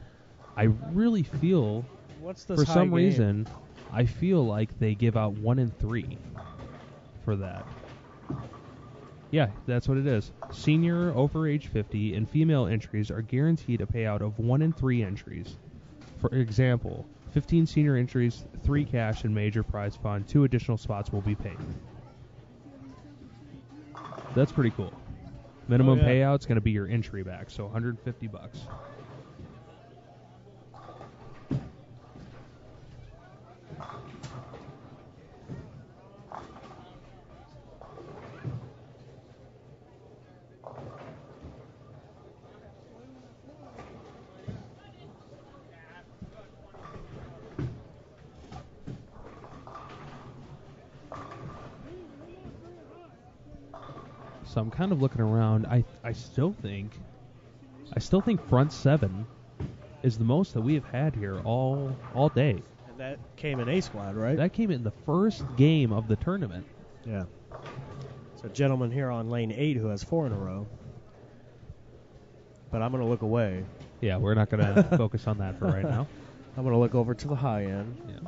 I really feel, for some reason, I feel like they give out 1 and 3 for that. Yeah, that's what it is. Senior over age 50 and female entries are guaranteed a payout of 1 in 3 entries. For example, 15 senior entries, 3 cash and major prize fund, 2 additional spots will be paid. That's pretty cool. Minimum payout's going to be your entry back, so $150. So I'm kind of looking around. I still think front 7 is the most that we have had here all day. And that came in A squad, right? That came in the first game of the tournament. Yeah. So a gentleman here on lane 8 who has 4 in a row. But I'm going to look away. Yeah, we're not going to focus on that for right now. I'm going to look over to the high end. Yeah.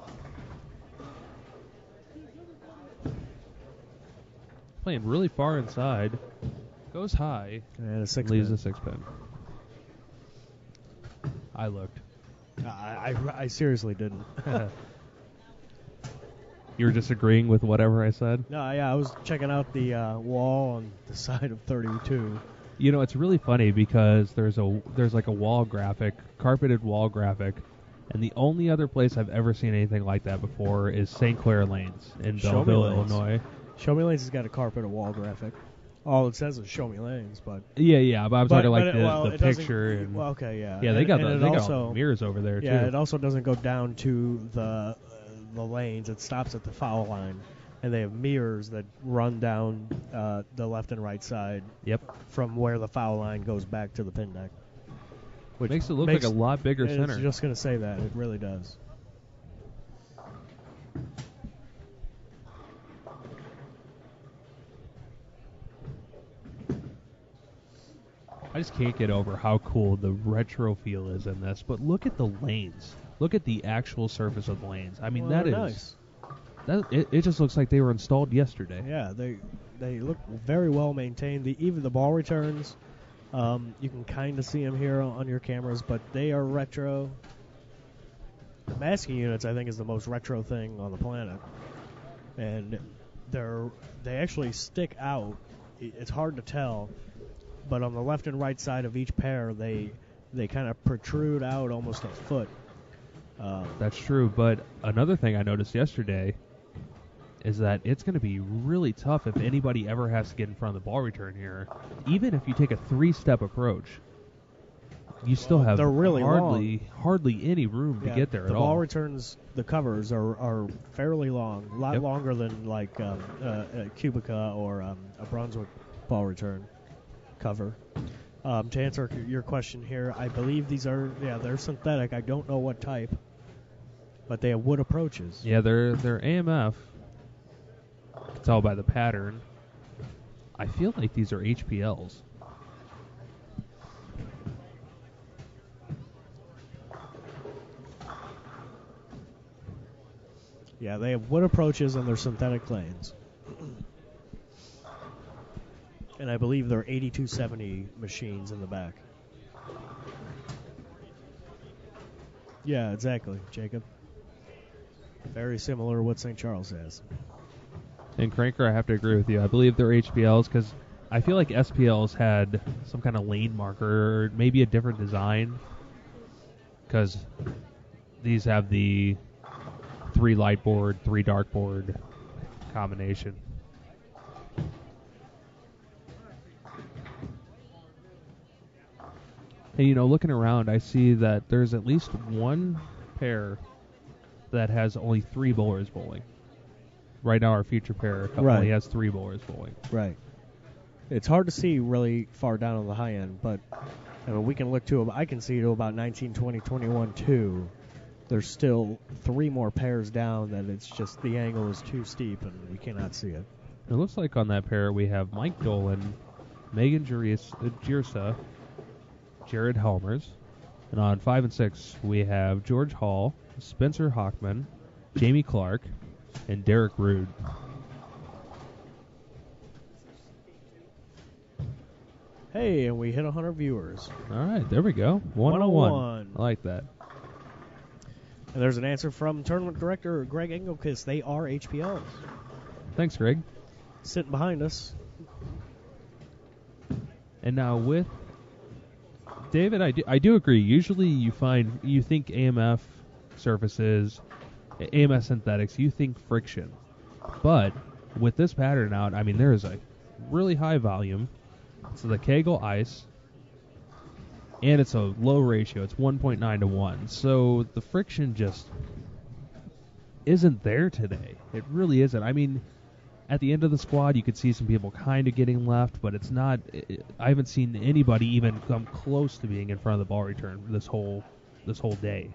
Playing really far inside. Goes high. And a 6 leaves pin. a 6 pin. I looked. I seriously didn't. You were just agreeing with whatever I said? No, yeah, I was checking out the wall on the side of 32. You know, it's really funny because there's like a wall graphic, carpeted wall graphic, and the only other place I've ever seen anything like that before is St. Clair Lanes in Belleville, Illinois. Show Me Lanes has got a carpeted wall graphic. All it says is Show Me Lanes, but... Yeah, but I'm talking like the picture. And well, okay, yeah. Yeah, they got all mirrors over there, too. Yeah, it also doesn't go down to the lanes. It stops at the foul line. And they have mirrors that run down the left and right side. Yep. From where the foul line goes back to the pin deck. Which makes it look like a lot bigger center. I was just going to say that. It really does. I just can't get over how cool the retro feel is in this. But look at the lanes. Look at the actual surface of the lanes. I mean, Well, that is nice. It just looks like they were installed yesterday. Yeah, they look very well maintained. Even the ball returns, you can kind of see them here on your cameras, but they are retro. The masking units, I think, is the most retro thing on the planet, and they actually stick out. It's hard to tell, but on the left and right side of each pair, they kind of protrude out almost a foot. That's true, but another thing I noticed yesterday is that it's going to be really tough if anybody ever has to get in front of the ball return here. Even if you take a 3-step approach, you still have they're really hardly any room to get there at all. The ball returns, the covers are fairly long, a lot longer than like a Cubica or a Brunswick ball return cover. To answer your question here, I believe these are they're synthetic. I don't know what type, but they have wood approaches. Yeah, they're AMF. You can tell by the pattern. I feel like these are HPLs. Yeah, they have wood approaches and they're synthetic lanes. And I believe they're 8270 machines in the back. Yeah, exactly, Jacob. Very similar to what St. Charles has. And Cranker, I have to agree with you. I believe they're HPLs because I feel like SPLs had some kind of lane marker or maybe a different design because these have the 3 light board, 3 dark board combination. And, looking around, I see that there's at least one pair that has only 3 bowlers bowling. Right now, our feature pair only has 3 bowlers bowling. Right. It's hard to see really far down on the high end, but we can look to. I can see to about 19, 20, 21, 2. There's still 3 more pairs down that it's just the angle is too steep and we cannot see it. It looks like on that pair we have Mike Dolan, Megan Girsa, Jared Helmers, and on 5 and 6 we have George Hall, Spencer Hockman, Jamie Clark, and Derek Rude. Hey, and we hit 100 viewers. All right, there we go. 101. I like that. And there's an answer from tournament director Greg Engelkist. They are HPLs. Thanks, Greg. Sitting behind us. And now with David, I do agree. Usually you think AMF surfaces, AMF synthetics, you think friction. But with this pattern out, there is a really high volume. It's the Kegel ice, and it's a low ratio. It's 1.9 to 1. So the friction just isn't there today. It really isn't. At the end of the squad, you could see some people kind of getting left, but it's not. I haven't seen anybody even come close to being in front of the ball return this whole day.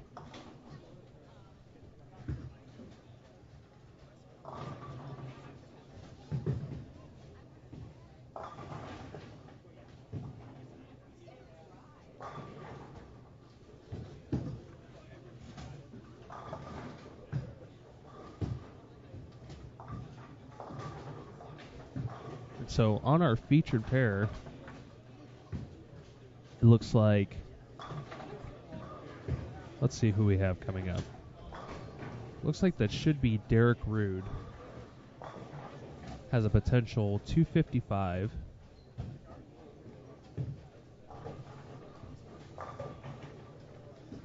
So on our featured pair, it looks like, let's see who we have coming up. Looks like that should be Derek Rude. Has a potential 255.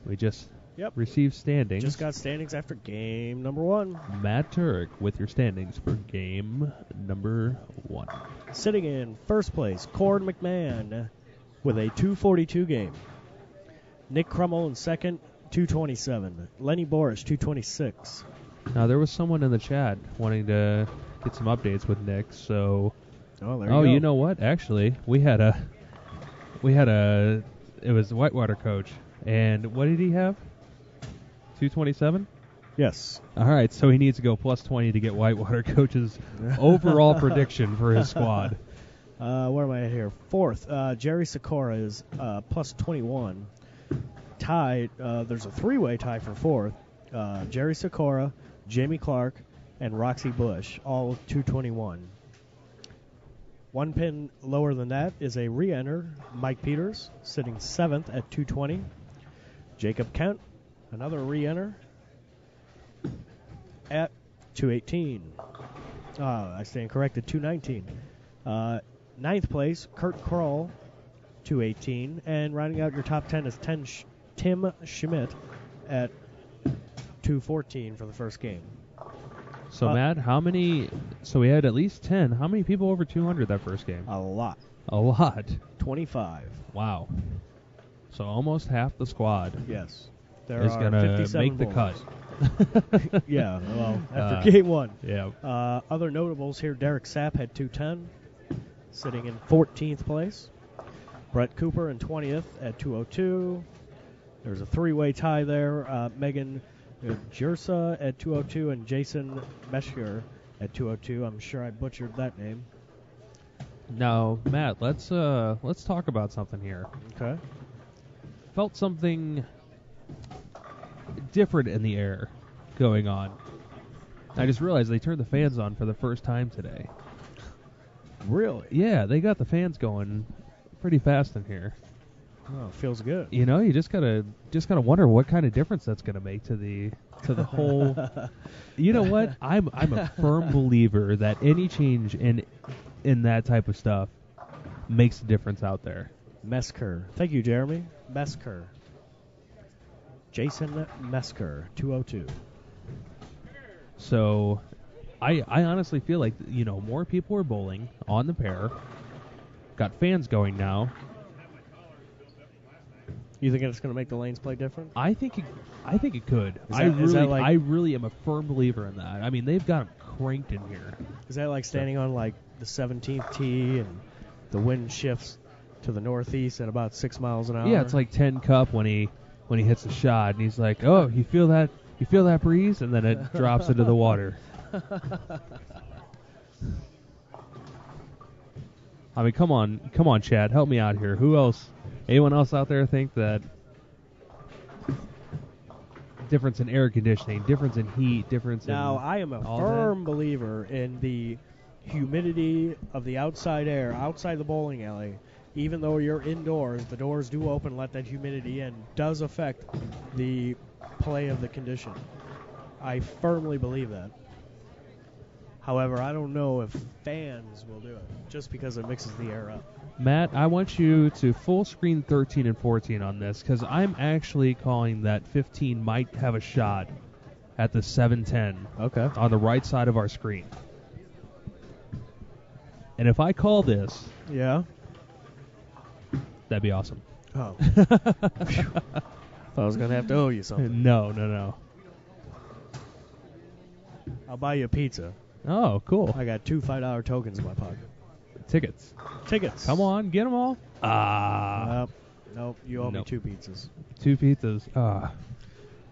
We just received standings. Just got standings after game number 1. Matt Turek with your standings for game number 1. Sitting in first place, Cord McMahon with a 242 game. Nick Crummel in second, 227. Lenny Borsch, 226. Now, there was someone in the chat wanting to get some updates with Nick, so... Oh, there you go. You know what? Actually, it was the Whitewater coach. And what did he have? 227? Yes. All right, so he needs to go plus 20 to get Whitewater coach's overall prediction for his squad. Where am I at here? Fourth, Jerry Sikora is plus 21. Tied, there's a three-way tie for fourth. Jerry Sikora, Jamie Clark, and Roxy Bush, all with 221. One pin lower than that is a re-enter, Mike Peters, sitting 7th at 220. Jacob Kent, another re-enter, at 218. I stand corrected, 219. Ninth place, Kurt Kroll, 218. And rounding out your top 10 is Tim Schmidt at 214 for the first game. So, Matt, how many... So we had at least 10. How many people over 200 that first game? A lot. A lot. 25. Wow. So almost half the squad Yes. There is going to make the cut. Yeah, well, after game one. Yeah. Other notables here, Derrick Sapp had 210, sitting in 14th place. Brett Cooper in 20th at 202. There's a three-way tie there. Megan Jersa at 202 and Jason Meschker at 202. I'm sure I butchered that name. Now, Matt, let's talk about something here. Okay. Felt something different in the air going on. I just realized they turned the fans on for the first time today. Really? Yeah, they got the fans going pretty fast in here. Oh, feels good. You know, you just gotta wonder what kind of difference that's gonna make to the whole. You know what? I'm a firm believer that any change in that type of stuff makes a difference out there. Mesker. Thank you, Jeremy. Mesker. Jason Mesker, 202. So, I honestly feel like, you know, more people are bowling on the pair. Got fans going now. You think it's going to make the lanes play different? I think it could. I really am a firm believer in that. I mean, they've got them cranked in here. Is that like standing on like the 17th tee and the wind shifts to the northeast at about 6 miles an hour? Yeah, it's like 10 Cup when he hits a shot and he's like, "Oh, you feel that breeze?" and then it drops into the water. I mean, come on, Chad, help me out here. Who else? Anyone else out there think that difference in air conditioning, difference in heat, difference Now, in... I am a firm believer in the humidity of the outside air, outside the bowling alley. Even though you're indoors, the doors do open, let that humidity in, does affect the play of the condition. I firmly believe that. However, I don't know if fans will do it, just because it mixes the air up. Matt, I want you to full screen 13 and 14 on this, because I'm actually calling that 15 might have a shot at the 710 on the right side of our screen. And if I call this... Yeah? That'd be awesome. Oh. Thought I was going to have to owe you something. No. I'll buy you a pizza. Oh, cool. I got 2 $5 tokens in my pocket. Tickets. Come on, get them all. Nope, you owe me 2 pizzas. 2 pizzas.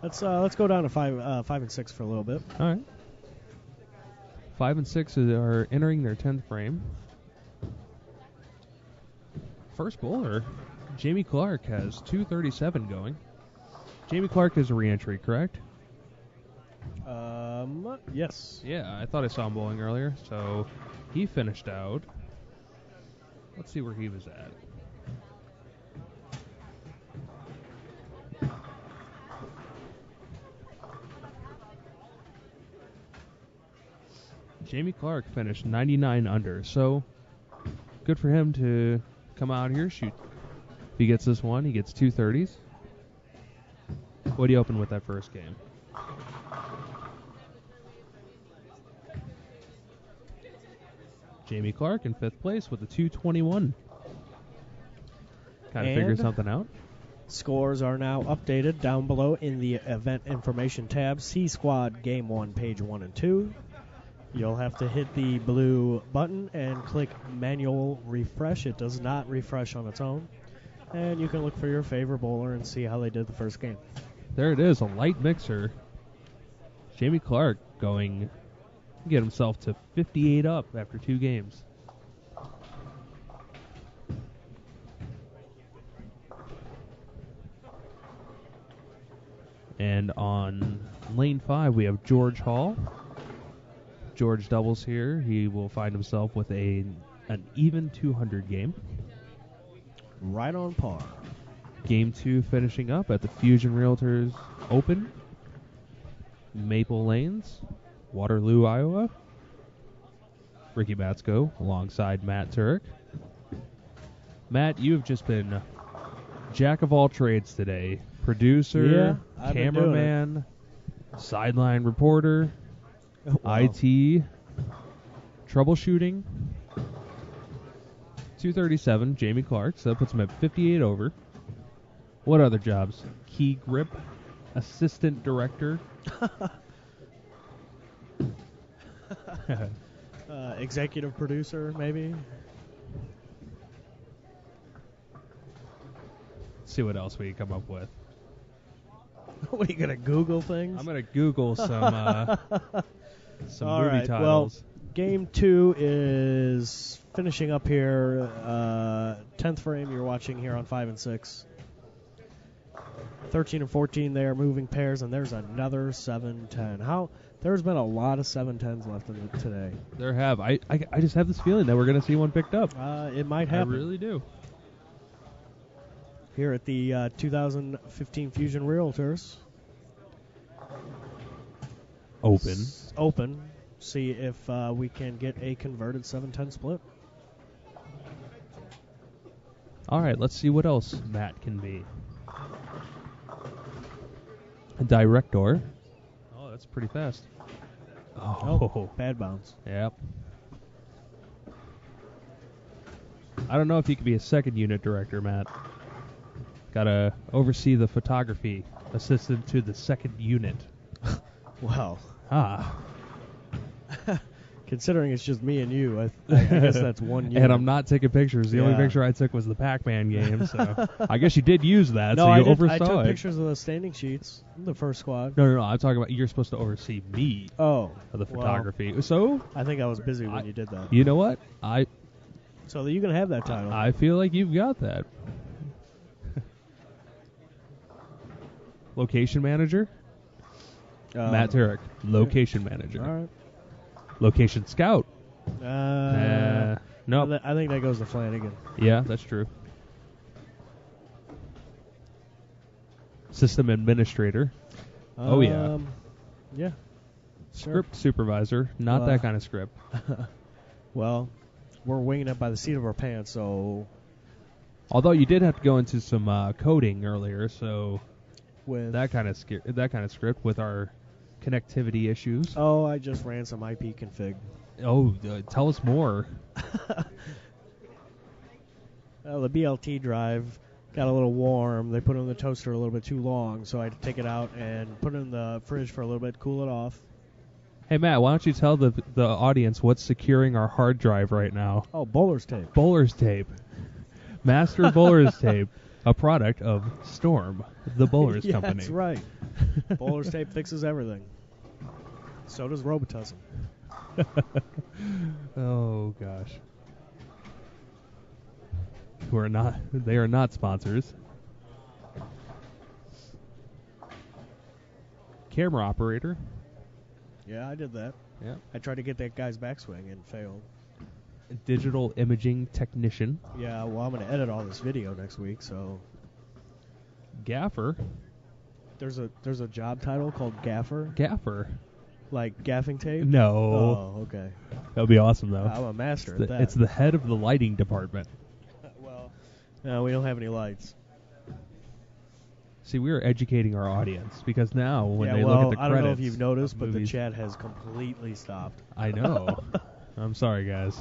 Let's go down to 5 and 6 for a little bit. All right. 5 and 6 are entering their 10th frame. First bowler, Jamie Clark, has 237 going. Jamie Clark is a re-entry, correct? Yes. Yeah, I thought I saw him bowling earlier, so he finished out. Let's see where he was at. Jamie Clark finished 99 under, so good for him to come out here, shoot. If he gets this one, he gets 230s. What do you open with that first game? Jamie Clark in 5th place with a 221. Kind of figure something out. Scores are now updated down below in the event information tab. C Squad Game 1, page 1 and 2. You'll have to hit the blue button and click manual refresh. It does not refresh on its own. And you can look for your favorite bowler and see how they did the first game. There it is, a light mixer. Jamie Clark going... get himself to 58 up after 2 games. And on lane 5, we have George Hall. George doubles here. He will find himself with an even 200 game. Right on par. Game 2 finishing up at the Fusion Realtors Open. Maple Lanes, Waterloo, Iowa. Ricky Batsko alongside Matt Turek. Matt, you have just been jack of all trades today. Producer, I've been cameraman, sideline reporter, Wow. IT, troubleshooting. 237, Jamie Clark, so that puts him at 58 over. What other jobs? Key grip, assistant director. Executive producer, maybe. See what else we can come up with. What, are you gonna Google things? I'm gonna Google some All movie right, titles. Well, game 2 is finishing up here. 10th frame you're watching here on 5 and 6. 13 and 14 they are moving pairs, and there's another 7-10. There's been a lot of 7-10s left in it today. There have. I just have this feeling that we're gonna see one picked up. It might happen. I really do. Here at the 2015 Fusion Realtors. Open. See if we can get a converted 7-10 split. All right, let's see what else Matt can be. A director. Oh, that's pretty fast. Oh, bad bounce. Yep. I don't know if you could be a second unit director, Matt. Gotta oversee the photography, assistant to the second unit. Wow. Ah. Considering it's just me and you, I guess that's one unit. And I'm not taking pictures. The only Yeah. picture I took was the Pac-Man game, so I guess you did use that, No, so you I oversaw took it. pictures of the standing sheets, the first squad. No, I'm talking about you're supposed to oversee me Oh. of the well, photography. So, I think I was busy when you did that. you know what? So you can have that title. I feel like you've got that. Location manager? Matt Turek, location manager. All right. Location scout? Nope. I think that goes to Flanagan. Yeah, that's true. System administrator. Oh, yeah. Yeah. Script supervisor. Not that kind of script. Well, we're winging it by the seat of our pants, so... Although you did have to go into some coding earlier, so... With that kind of script with our connectivity issues. Oh, I just ran some IP config. Oh, tell us more. Well, the BLT drive got a little warm. They put it in the toaster a little bit too long, so I had to take it out and put it in the fridge for a little bit, cool it off. Hey, Matt, why don't you tell the audience what's securing our hard drive right now? Oh, bowler's tape. Bowler's tape. Master Bowler's tape. A product of Storm, the Bowlers Yeah, company. That's right. Bowler's tape fixes everything. So does Robitussin. Oh gosh. They are not sponsors. Camera operator. Yeah, I did that. Yeah. I tried to get that guy's backswing and failed. Digital imaging technician. Yeah, well, I'm going to edit all this video next week, so... Gaffer. There's a job title called Gaffer? Gaffer. Like gaffing tape? No. Oh, okay. That would be awesome, though. I'm a master at that. It's the head of the lighting department. Well, no, we don't have any lights. See, we are educating our audience because now when they well, look at the credits... I don't know if you've noticed, but movies, the chat has completely stopped. I know. I'm sorry, guys.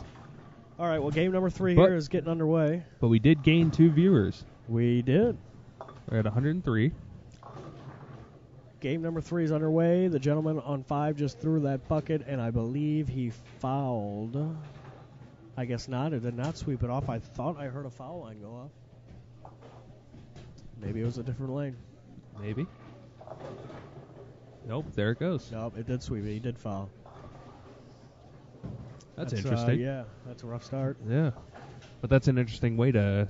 All right, well, game number 3 here is getting underway. But we did gain 2 viewers. We did. We're at 103. Game number 3 is underway. The gentleman on 5 just threw that bucket, and I believe he fouled. I guess not. It did not sweep it off. I thought I heard a foul line go off. Maybe it was a different lane. Maybe. Nope, there it goes. Nope, it did sweep it. He did foul. That's interesting. Yeah, that's a rough start. Yeah. But that's an interesting way to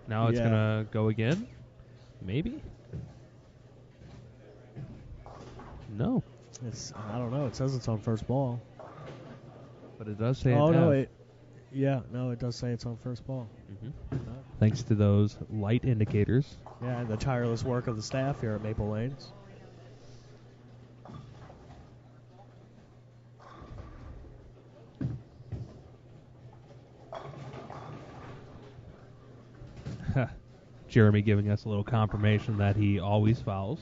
now it's Yeah. going to go again? Maybe? No, I don't know. It says it's on first ball. but it does say. Oh an no, F. it does say it's on first ball. Thanks to those light indicators. Yeah, and the tireless work of the staff here at Maple Lanes. Jeremy giving us a little confirmation that he always fouls.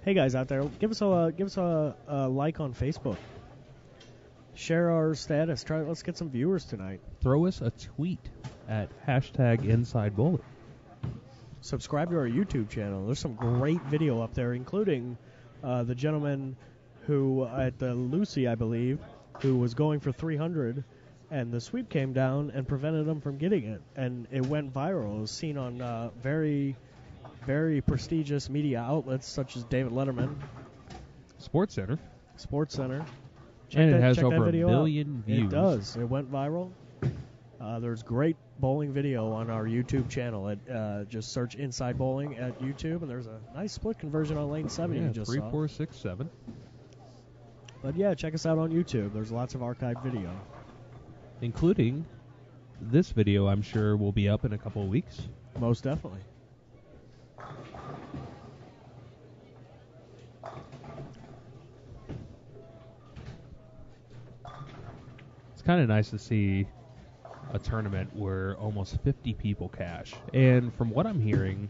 Hey guys out there, give us a like on Facebook. Share our status. Let's get some viewers tonight. Throw us a tweet at #InsideBowling. Subscribe to our YouTube channel. There's some great video up there, including the gentleman who at the Lucy, I believe, who was going for 300, and the sweep came down and prevented him from getting it, and it went viral. It was seen on very, very prestigious media outlets such as David Letterman, Sports Center. And it has over 1 million views. It does. It went viral. There's great bowling video on our YouTube channel. Just search Inside Bowling at YouTube, and there's a nice split conversion on lane 7 you just 3, saw. 4, 6, 7. But yeah, check us out on YouTube. There's lots of archived video. Including this video, I'm sure will be up in a couple of weeks. Most definitely. It's kind of nice to see a tournament where almost 50 people cash. And from what I'm hearing,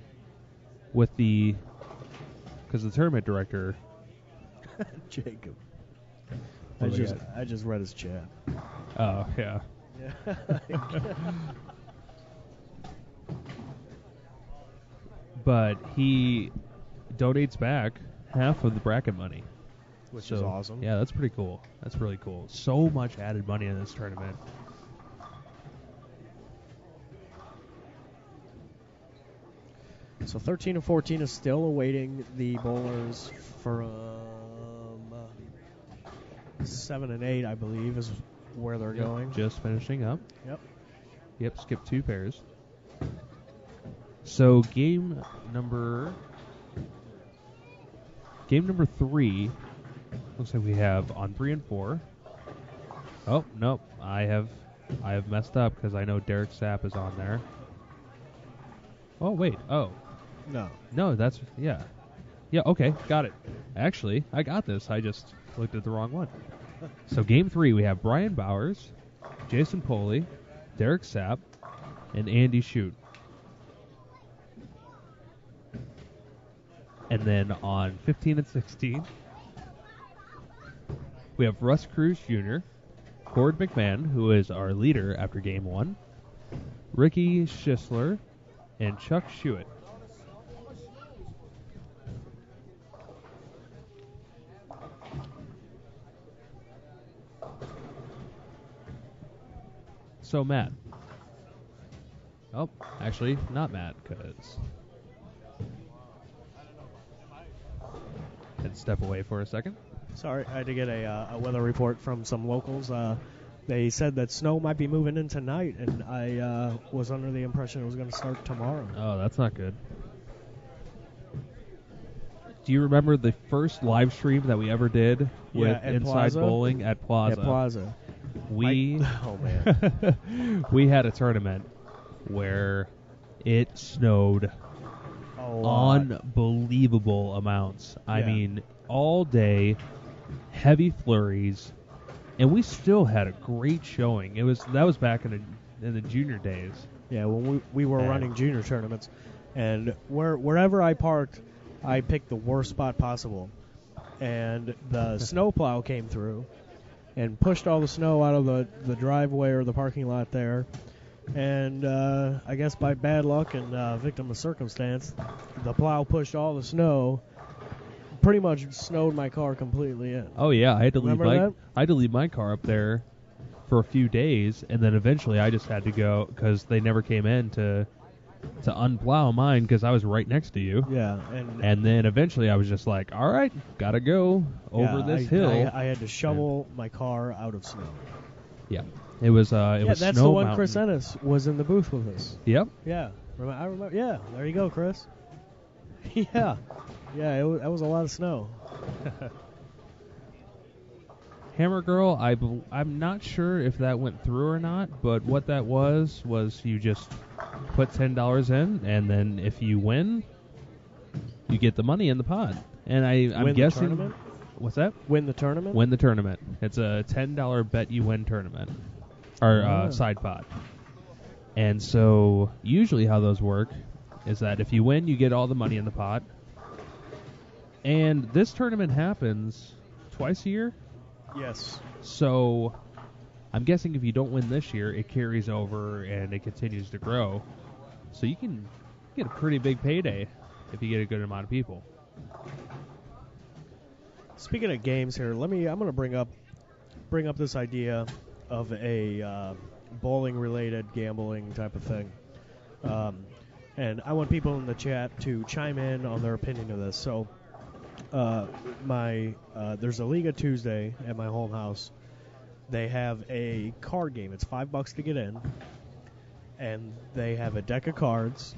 because the tournament director, Jacob. What do we I just read his chat. oh yeah, but he donates back half of the bracket money, Which is awesome. Yeah, that's pretty cool. That's really cool. So much added money in this tournament. So 13 and 14 is still awaiting the bowlers from 7 and 8, I believe, is where they're going. Just finishing up. Yep. Skip 2 pairs. So game number 3 looks like we have on 3 and 4. Oh nope, I have messed up because I know Derrick Sapp is on there. Oh wait, no, that's yeah, okay, got it. Actually, I got this. I just looked at the wrong one. So game 3 we have Brian Bowers, Jason Poley, Derrick Sapp, and Andy Shute. And then on 15 and 16, we have Russ Cruz Jr., Cord McMahon, who is our leader after game 1, Ricky Schisler, and Chuck Schuett. So Matt. Oh, actually, not Matt, because had to step away for a second. Sorry, I had to get a weather report from some locals. They said that snow might be moving in tonight, and I was under the impression it was going to start tomorrow. Oh, that's not good. Do you remember the first live stream that we ever did with Inside Plaza? Bowling at Plaza? At Plaza. Oh, man. We had a tournament where it snowed unbelievable amounts. I mean, all day, heavy flurries, and we still had a great showing. That was back in the junior days. Yeah, when we were running junior tournaments, and wherever I parked, I picked the worst spot possible, and the snowplow came through and pushed all the snow out of the driveway or the parking lot there. And I guess by bad luck and victim of circumstance, the plow pushed all the snow, pretty much snowed my car completely in. Oh yeah, I had to leave my car up there for a few days, and then eventually I just had to go because they never came in to unplow mine because I was right next to you. Yeah, and then eventually I was just like, all right, gotta go over this hill. I had to shovel my car out of snow. Yeah, it was that's snow the one. mountain. Chris Ennis was in the booth with us. Yep. Yeah, I remember. Yeah, there you go, Chris. Yeah. Yeah, that was a lot of snow. Hammer Girl, I'm not sure if that went through or not, but what that was you just put $10 in, and then if you win, you get the money in the pot. And I'm Win guessing. the tournament? What's that? Win the tournament? Win the tournament. It's a $10 bet you win tournament, or side pot. And so usually how those work is that if you win, you get all the money in the pot. And this tournament happens twice a year. Yes. So I'm guessing if you don't win this year, it carries over and it continues to grow. So you can get a pretty big payday if you get a good amount of people. Speaking of games here, I'm going to bring up this idea of a bowling related gambling type of thing. And I want people in the chat to chime in on their opinion of this. So there's a Liga Tuesday at my home house. They have a card game. It's $5 to get in, and they have a deck of cards.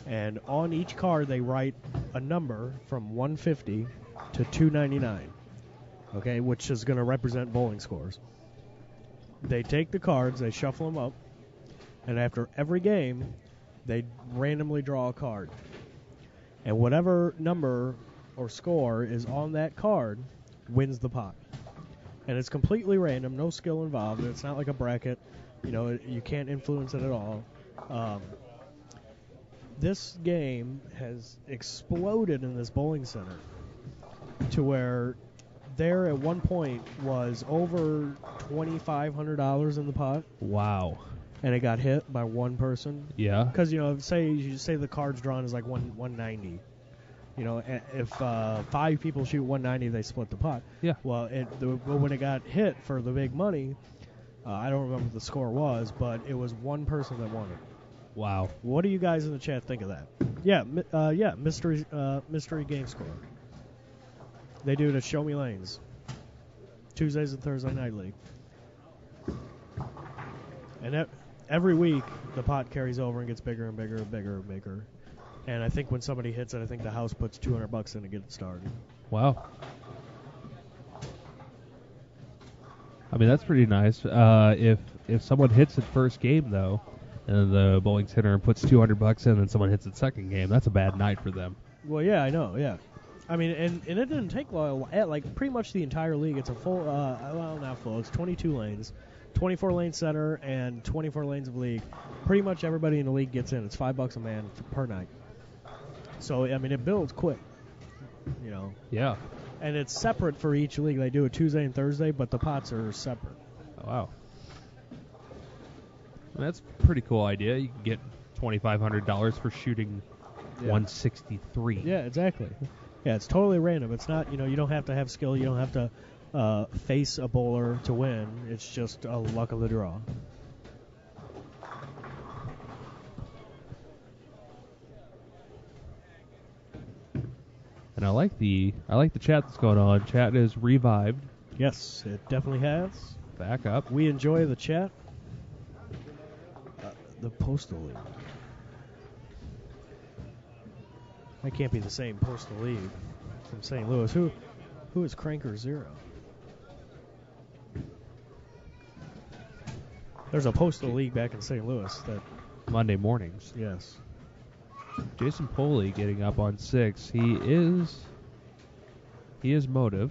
And on each card, they write a number from 150 to 299. Okay, which is going to represent bowling scores. They take the cards, they shuffle them up, and after every game, they randomly draw a card. And whatever number or score is on that card wins the pot. And it's completely random, no skill involved. It's not like a bracket. You can't influence it at all. This game has exploded in this bowling center to where there at one point was over $2,500 in the pot. Wow. And it got hit by one person. Yeah. Because, say the cards drawn is like 190. If 5 people shoot 190, they split the pot. Yeah. Well, when it got hit for the big money, I don't remember what the score was, but it was one person that won it. Wow. What do you guys in the chat think of that? Yeah, mystery game score. They do it at Show Me Lanes. Tuesdays and Thursday Night League. And every week, the pot carries over and gets bigger and bigger and bigger and bigger. And I think when somebody hits it, I think the house puts $200 in to get it started. Wow. I mean, that's pretty nice. If someone hits it first game, though, and the bowling center puts $200 in, and someone hits it second game, that's a bad night for them. Well, yeah, I know, yeah. I mean, and it didn't take long. Like, pretty much the entire league, it's a full, well, not full, it's 22 lanes. 24 lane center and 24 lanes of league. Pretty much everybody in the league gets in. It's $5 a man per night. So, I mean, it builds quick, Yeah. And it's separate for each league. They do it Tuesday and Thursday, but the pots are separate. Oh, wow. That's a pretty cool idea. You can get $2,500 for shooting 163. Yeah, exactly. Yeah, it's totally random. It's not, you don't have to have skill. You don't have to face a bowler to win. It's just a luck of the draw. And I like the chat that's going on. Chat is revived. Yes, it definitely has. Back up. We enjoy the chat. The Postal League. That can't be the same Postal League from St. Louis. Who is Cranker Zero? There's a Postal League back in St. Louis that Monday mornings. Yes. Jason Poley getting up on 6. He is motive.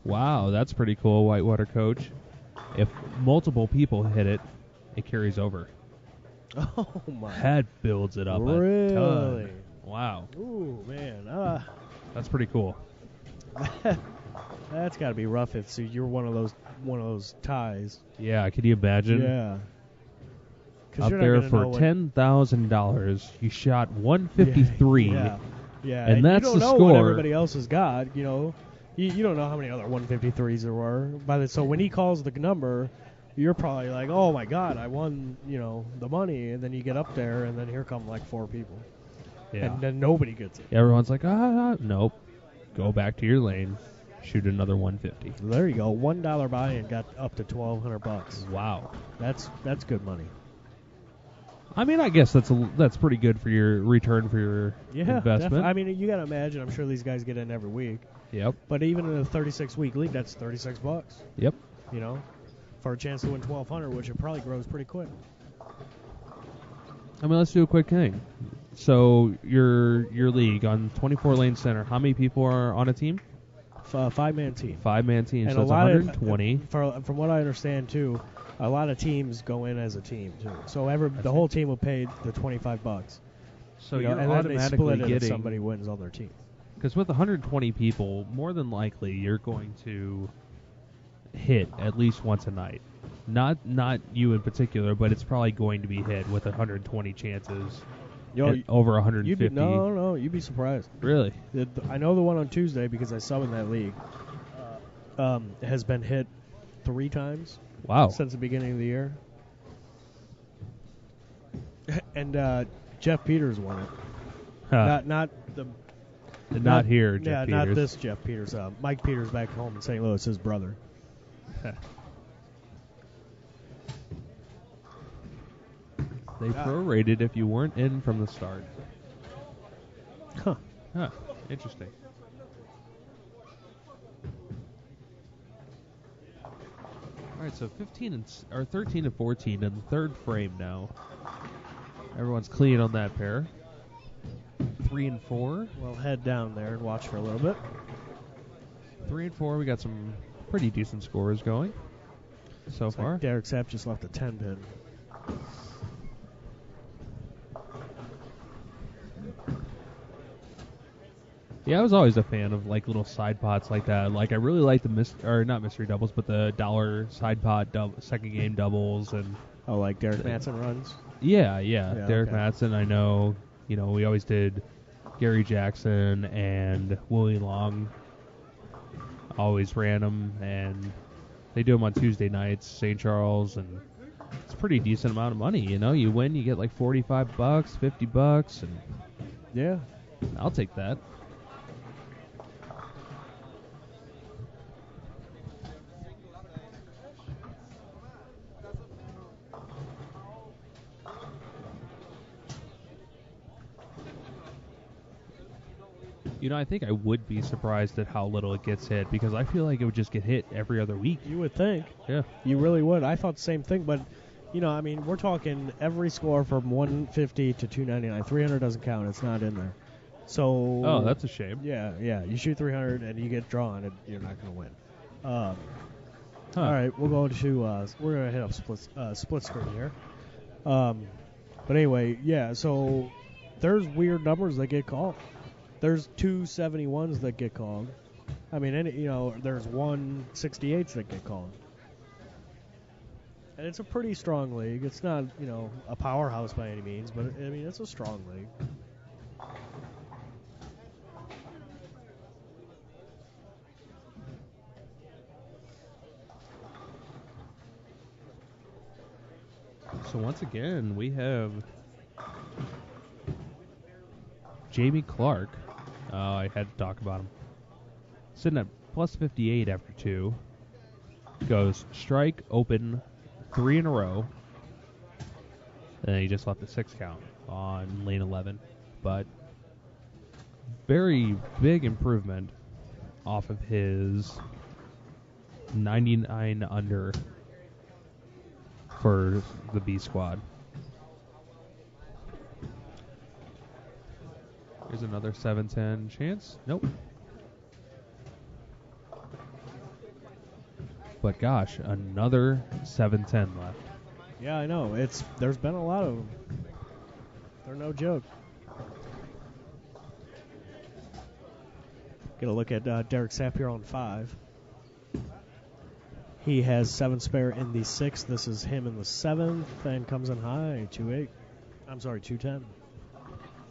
Wow, that's pretty cool, Whitewater Coach. If multiple people hit it, it carries over. Oh my! That builds it up really? a ton. Wow. Ooh, man. That's pretty cool. That's got to be rough if you're one of those ties. Yeah, can you imagine? Yeah. Up there for $10,000, you shot 153. Yeah. And that's you the don't know score. what everybody else has got. You don't know how many other 153s there were. So when he calls the number, you're probably like, oh my God, I won. The money, and then you get up there, and then here come like 4 people. Yeah. And then nobody gets it. Everyone's like, nope. Go back to your lane. shoot another 150. There you go. $1 buy-in got up to $1,200. Wow. That's good money. I mean, I guess that's pretty good for your return for your investment. I mean, you got to imagine. I'm sure these guys get in every week. Yep. But even in a 36-week league, that's $36. Yep. You know, for a chance to win $1,200, which it probably grows pretty quick. I mean, let's do a quick thing. So your league on 24 Lane Center, how many people are on a team? 5-man team. 5-man team. And so a it's lot 120. From what I understand too, a lot of teams go in as a team too. So the whole team will pay the $25. So you're and automatically then they split it if getting, somebody wins on their team. Because with 120 people, more than likely you're going to hit at least once a night. Not you in particular, but it's probably going to be hit with 120 chances. Over 150. No, you'd be surprised. Really? I know the one on Tuesday because I sub in that league has been hit 3 times. Wow. Since the beginning of the year. And Jeff Peters won it. Huh. Not here, Jeff Peters. Not this Jeff Peters. Mike Peters back home in St. Louis, his brother. They prorated if you weren't in from the start. Huh. Interesting. All right, so 13 and 14 in the third frame now. Everyone's clean on that pair. 3 and 4. We'll head down there and watch for a little bit. 3 and 4. We got some pretty decent scores going so far. Like Derrick Sapp just left a 10 pin. Yeah, I was always a fan of like little side pots like that. Like I really like the not mystery doubles, but the dollar side pot second game doubles and. Oh, like Derek Mattson runs. Yeah. Derek okay. Mattson. I know. You know, we always did Gary Jackson and Willie Long. Always ran them, and they do them on Tuesday nights, St. Charles, and it's a pretty decent amount of money. You know, you win, you get like $45, $50, and yeah, I'll take that. You know, I think I would be surprised at how little it gets hit because I feel like it would just get hit every other week. You would think. Yeah. You really would. I thought the same thing, but, you know, I mean, we're talking every score from 150 to 299. 300 doesn't count. It's not in there. So. Oh, that's a shame. Yeah. You shoot 300 and you get drawn, and you're not going to win. All right, we'll go to we're going to hit up split screen here. But anyway, yeah, so there's weird numbers that get called. There's 271s that get called. I mean, there's 168s that get called. And it's a pretty strong league. It's not, a powerhouse by any means, but, I mean, it's a strong league. So once again, we have Jamie Clark. I had to talk about him. Sitting at plus 58 after 2. Goes strike, open, 3 in a row. And he just left a 6 count on lane 11. But very big improvement off of his 99 under for the B squad. Here's another 7-10 chance. Nope. But gosh, another 7-10 left. Yeah, I know. There's been a lot of them. They're no joke. Get a look at Derrick Sapp here on 5. He has 7 spare in the 6th. This is him in the 7th and comes in high, 2-8. I'm sorry, 2-10.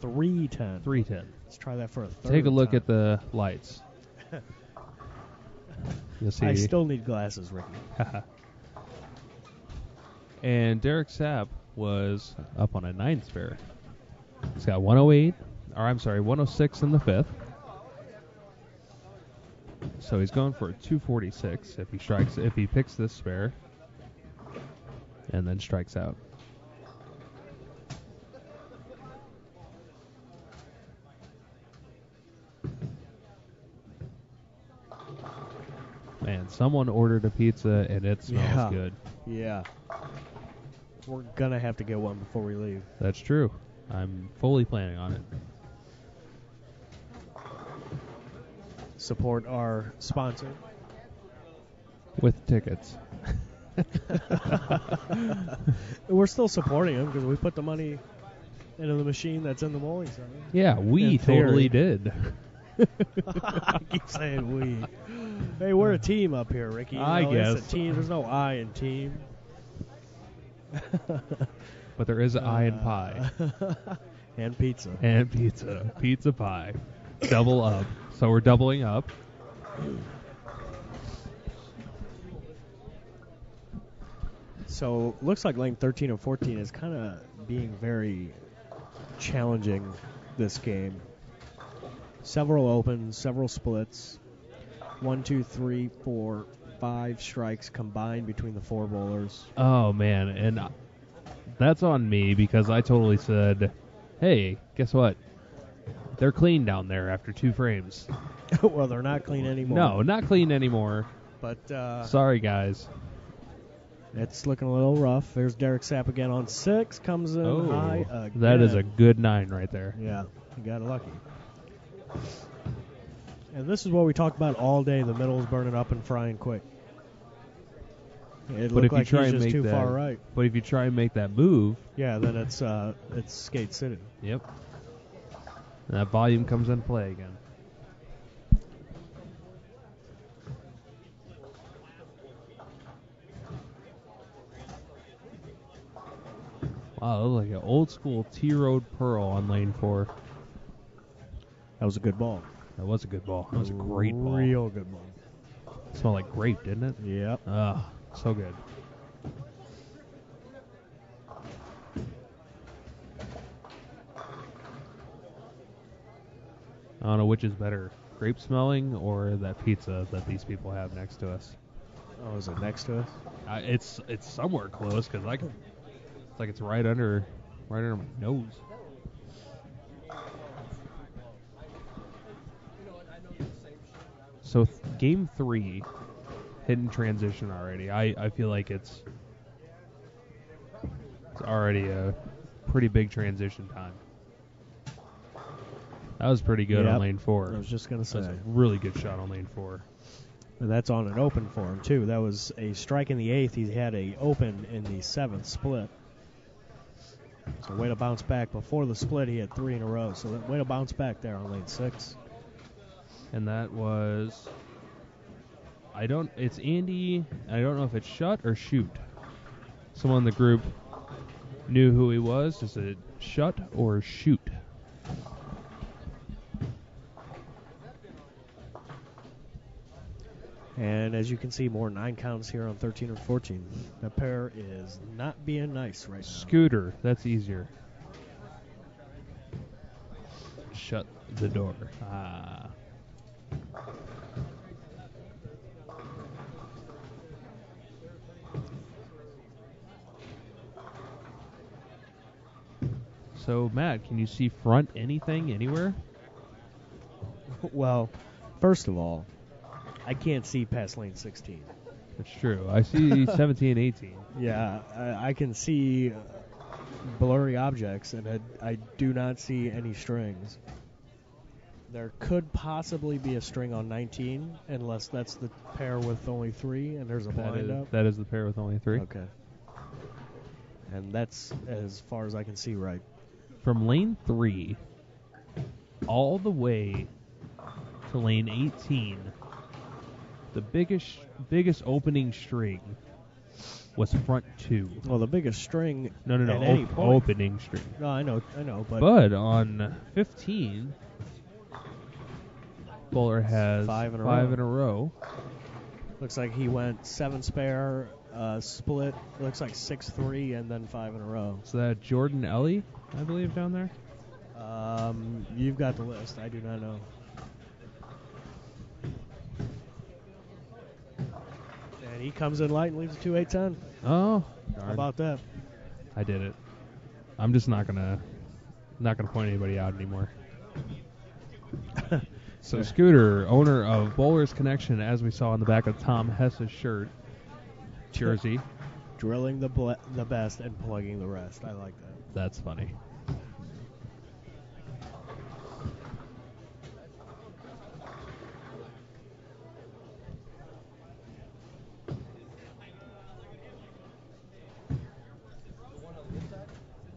3-10. 3-10. Let's try that for a third Take a look time. at the lights. You'll see. I still need glasses, Ricky. And Derrick Sapp was up on a 9 spare. He's got 106 in the 5th. So he's going for a 246 if he picks this spare and then strikes out. Man, someone ordered a pizza and it smells good. Yeah. We're going to have to get one before we leave. That's true. I'm fully planning on it. Support our sponsor. With tickets. We're still supporting him because we put the money into the machine that's in the bowling center. Yeah, we totally did. I keep saying we. Hey, we're a team up here, Ricky. I guess. It's a team. There's no I in team. But there is an I in pie. And pizza. And pizza. Pizza pie. Double up. So we're doubling up. So looks like lane 13 and 14 is kind of being very challenging this game. Several opens, several splits. 1, 2, 3, 4, 5 strikes combined between the 4 bowlers. Oh, man. And that's on me because I totally said, hey, guess what? They're clean down there after 2 frames. Well, they're not clean anymore. No, not clean anymore. But sorry, guys. It's looking a little rough. There's Derrick Sapp again on 6. Comes in high again. That is a good 9 right there. Yeah, he got lucky. And this is what we talked about all day. The middle's burning up and frying quick. It looked like he's just too far right. But if you try and make that move... Yeah, then it's skate sitting. Yep. And that volume comes into play again. Wow, that was like an old school T-Road Pearl on lane 4. That was a good ball. That was a good ball. That was a great ball. Real good ball. It smelled like grape, didn't it? Yep. Ah, so good. I don't know which is better, grape smelling or that pizza that these people have next to us. Oh, is it next to us? It's somewhere close because it's like it's right under my nose. So game 3, hidden transition already. I feel like it's already a pretty big transition time. That was pretty good on lane 4. I was just going to say. That was a really good shot on lane 4. And that's on an open for him, too. That was a strike in the 8th. He had a open in the 7th split. So way to bounce back. Before the split, he had 3 in a row. So way to bounce back there on lane 6. And that was... It's Andy. I don't know if it's shut or shoot. Someone in the group knew who he was. Is it shut or shoot? And as you can see, more 9 counts here on 13 and 14. That pair is not being nice right now. Scooter. That's easier. Shut the door. Ah. So, Matt, can you see front anything anywhere? Well, first of all, I can't see past lane 16. That's true. I see 17, 18. Yeah, I can see blurry objects, and I do not see any strings. There could possibly be a string on 19, unless that's the pair with only 3, and there's a blind up. That is the pair with only 3. Okay. And that's as far as I can see right. From lane 3 all the way to lane 18, the biggest opening string was front 2. Well, the biggest string. No. At any point. Opening string. No, I know, But on 15, bowler has 5 in a row. Looks like he went 7 spare, split. Looks like 6-3, and then 5 in a row. So that Jordan Ellie, I believe, down there. You've got the list. I do not know. And he comes in light and leaves a 2-8-10. Oh, How darn. about that? I did it. I'm just not gonna point anybody out anymore. So Scooter, owner of Bowlers Connection, as we saw on the back of Tom Hess's shirt, jersey. Drilling the best and plugging the rest. I like that. That's funny.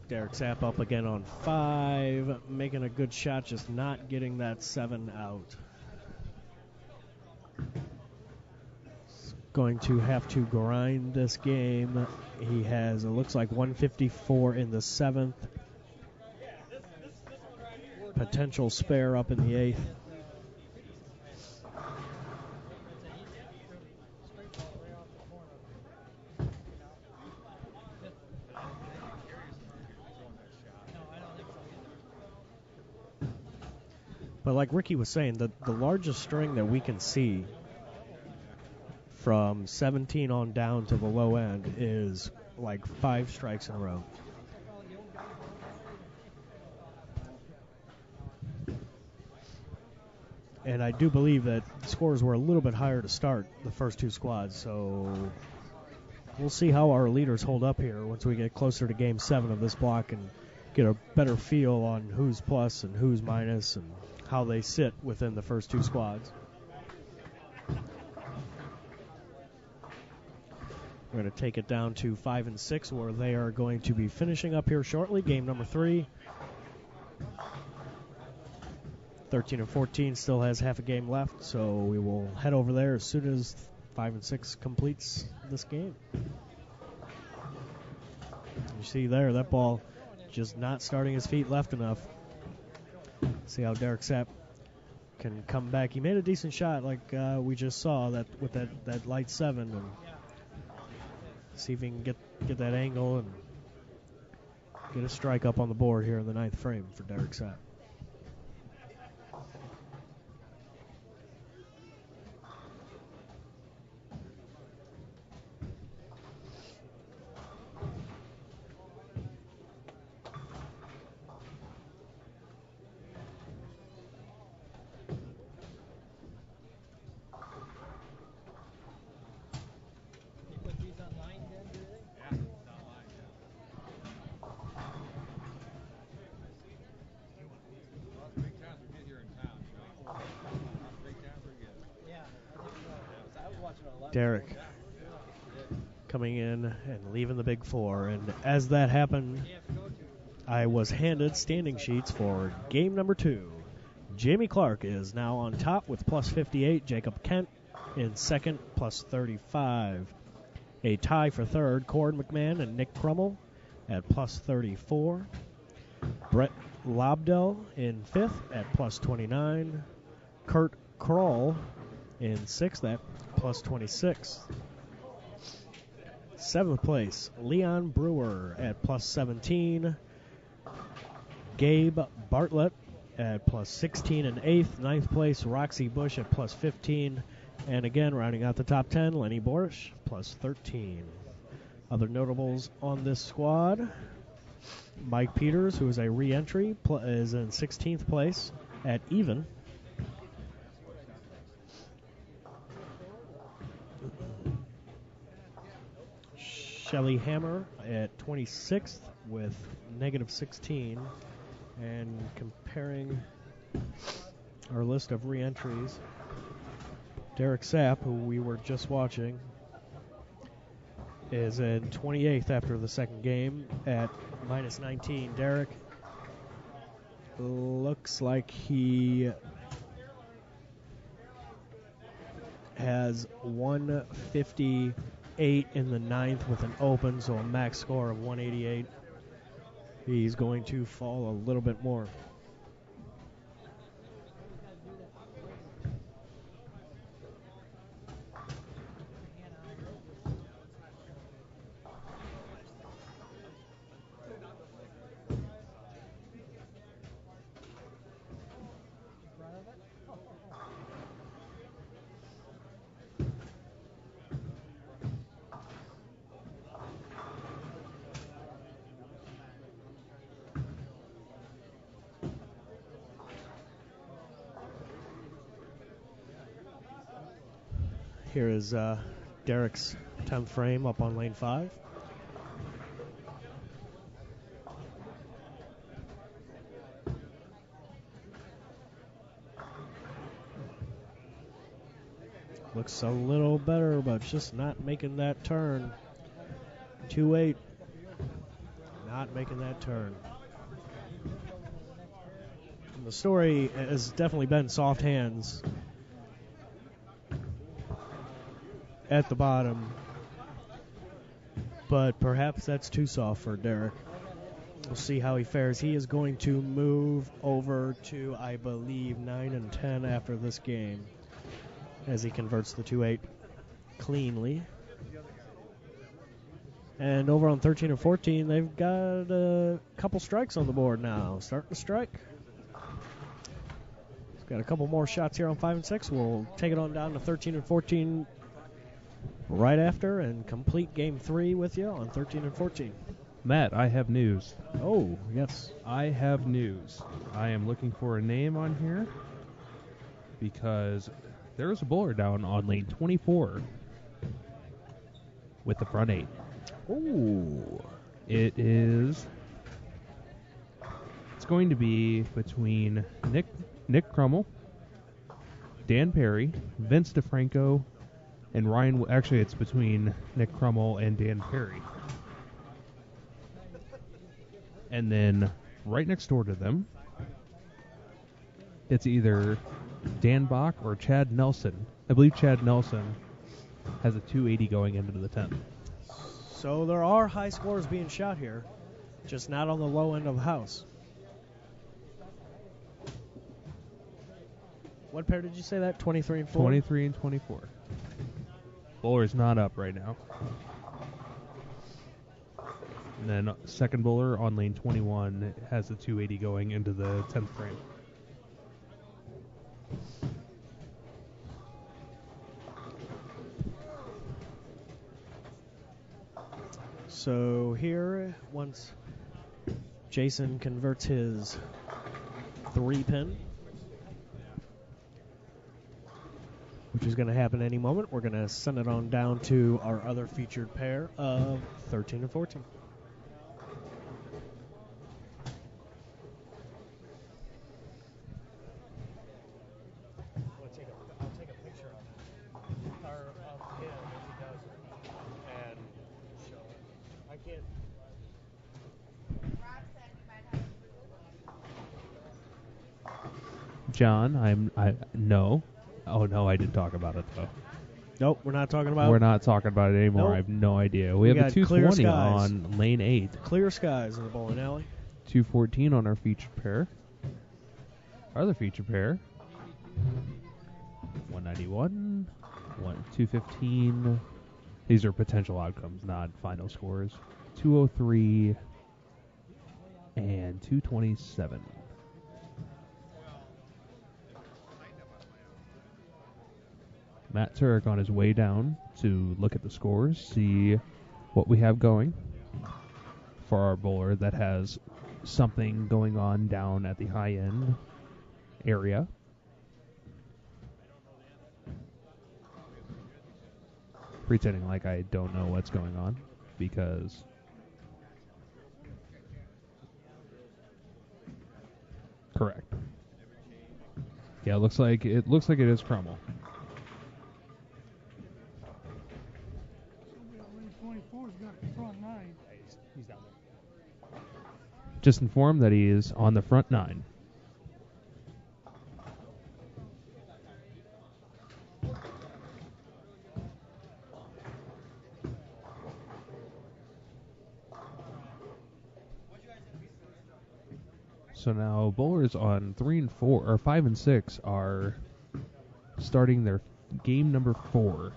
Derrick Sapp up again on 5, making a good shot, just not getting that 7 out. Going to have to grind this game. He has, it looks like 154 in the 7th. Potential spare up in the 8th. But like Ricky was saying, the largest string that we can see from 17 on down to the low end is like 5 strikes in a row. And I do believe that scores were a little bit higher to start the first 2 squads, so we'll see how our leaders hold up here once we get closer to Game 7 of this block and get a better feel on who's plus and who's minus and how they sit within the first 2 squads. We're going to take it down to 5 and 6, where they are going to be finishing up here shortly. Game number 3. 13 and 14 still has half a game left, so we will head over there as soon as 5 and 6 completes this game. You see there, that ball just not starting his feet left enough. See how Derrick Sapp can come back. He made a decent shot like we just saw that with that light 7, and see if he can get that angle and get a strike up on the board here in the 9th frame for Derrick Sapp. Derrick coming in and leaving the big 4. And as that happened, I was handed standing sheets for game number 2. Jamie Clark is now on top with plus 58. Jacob Kent in second, plus 35. A tie for third, Cord McMahon and Nick Crummell at plus 34. Brett Lobdell in fifth at plus 29. Kurt Kroll in sixth at plus 26. Seventh place, Leon Brewer at plus 17. Gabe Bartlett at plus 16 in eighth. Ninth place, Roxy Bush at plus 15. And again, rounding out the top 10, Lenny Borsch, plus 13. Other notables on this squad, Mike Peters, who is a re-entry, is in 16th place at even. Shelly Hammer at 26th with negative 16. And comparing our list of re-entries, Derrick Sapp, who we were just watching, is in 28th after the second game at minus 19. Derrick looks like he has 158 in the ninth with an open, so a max score of 188. He's going to fall a little bit more. Here is Derrick's 10th frame up on lane 5. Looks a little better, but just not making that turn. 2-8. Not making that turn. And the story has definitely been soft hands at the bottom, but perhaps that's too soft for Derrick. We'll see how he fares. He is going to move over to, I believe, 9 and 10 after this game, as he converts the 2-8 cleanly. And over on 13 and 14, they've got a couple strikes on the board now. Starting to strike. He's got a couple more shots here on 5 and 6. We'll take it on down to 13 and 14 right after and complete game 3 with you on 13 and 14. Matt, I have news. Oh, yes. I have news. I am looking for a name on here because there's a bowler down on lane 24 with the front 8. Ooh. It's going to be between Nick Crummell, Dan Perry, Vince DeFranco, and Ryan. Actually, it's between Nick Crummell and Dan Perry. And then right next door to them, it's either Dan Bach or Chad Nelson. I believe Chad Nelson has a 280 going into the 10th. So there are high scores being shot here, just not on the low end of the house. What pair did you say that? 23 and 4? 23 and 24. Bowler's not up right now. And then second bowler on lane 21 has a 280 going into the 10th frame. So here, once Jason converts his 3-pin, which is going to happen any moment, we're going to send it on down to our other featured pair of 13 and 14. I'll take a picture of him as he does it and show it. I can't. John, no. Oh no, I didn't talk about it though. Nope, we're not talking about. We're not talking about it anymore. Nope. I have no idea. We have a got clear 220 skies. on lane 8. Clear skies in the bowling alley. 214 on our featured pair. Our other featured pair. 191, 215. These are potential outcomes, not final scores. 203 and 227. Matt Turek on his way down to look at the scores, see what we have going for our bowler that has something going on down at the high end area. Pretending like I don't know what's going on because correct. Yeah, it looks like it is Crummell. He's down there. Just informed that he is on the front 9. So now bowlers on 3 and 4 or 5 and 6 are starting their game number 4.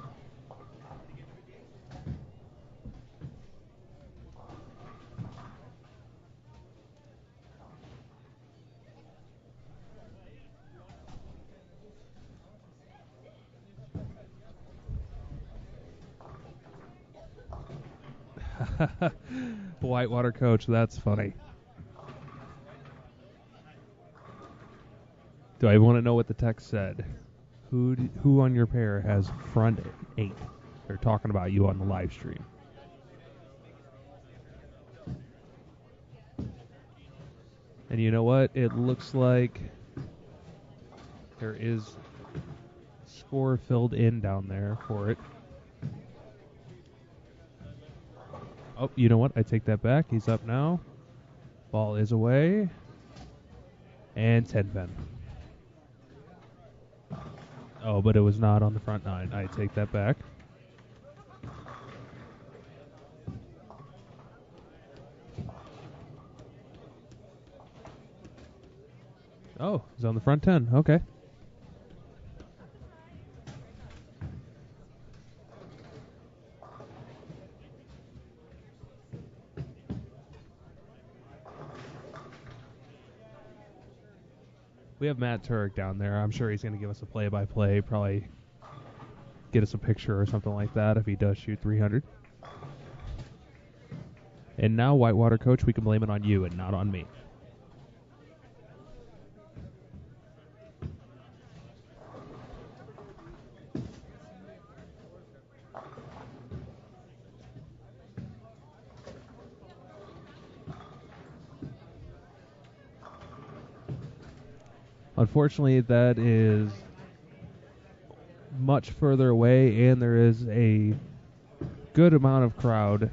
Whitewater coach, that's funny. Do I want to know what the text said? Who on your pair has front 8? They're talking about you on the live stream. And you know what? It looks like there is score filled in down there for it. Oh, you know what? I take that back. He's up now. Ball is away. And 10 pen. Oh, but it was not on the front 9. I take that back. Oh, he's on the front 10. Okay. We have Matt Turek down there. I'm sure he's going to give us a play-by-play, probably get us a picture or something like that if he does shoot 300. And now, Whitewater Coach, we can blame it on you and not on me. Unfortunately, that is much further away, and there is a good amount of crowd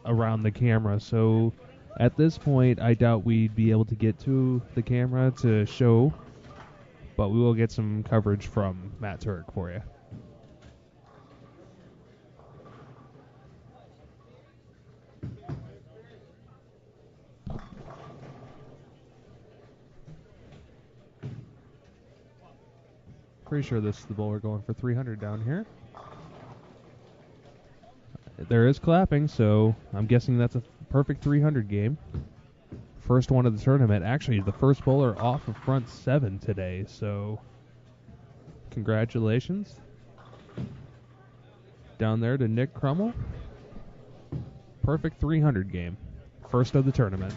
around the camera. So at this point, I doubt we'd be able to get to the camera to show, but we will get some coverage from Matt Turek for you. Pretty sure this is the bowler going for 300 down here. There is clapping, so I'm guessing that's a perfect 300 game. First one of the tournament. Actually, the first bowler off of front 7 today, so congratulations. Down there to Nick Crummell. Perfect 300 game. First of the tournament.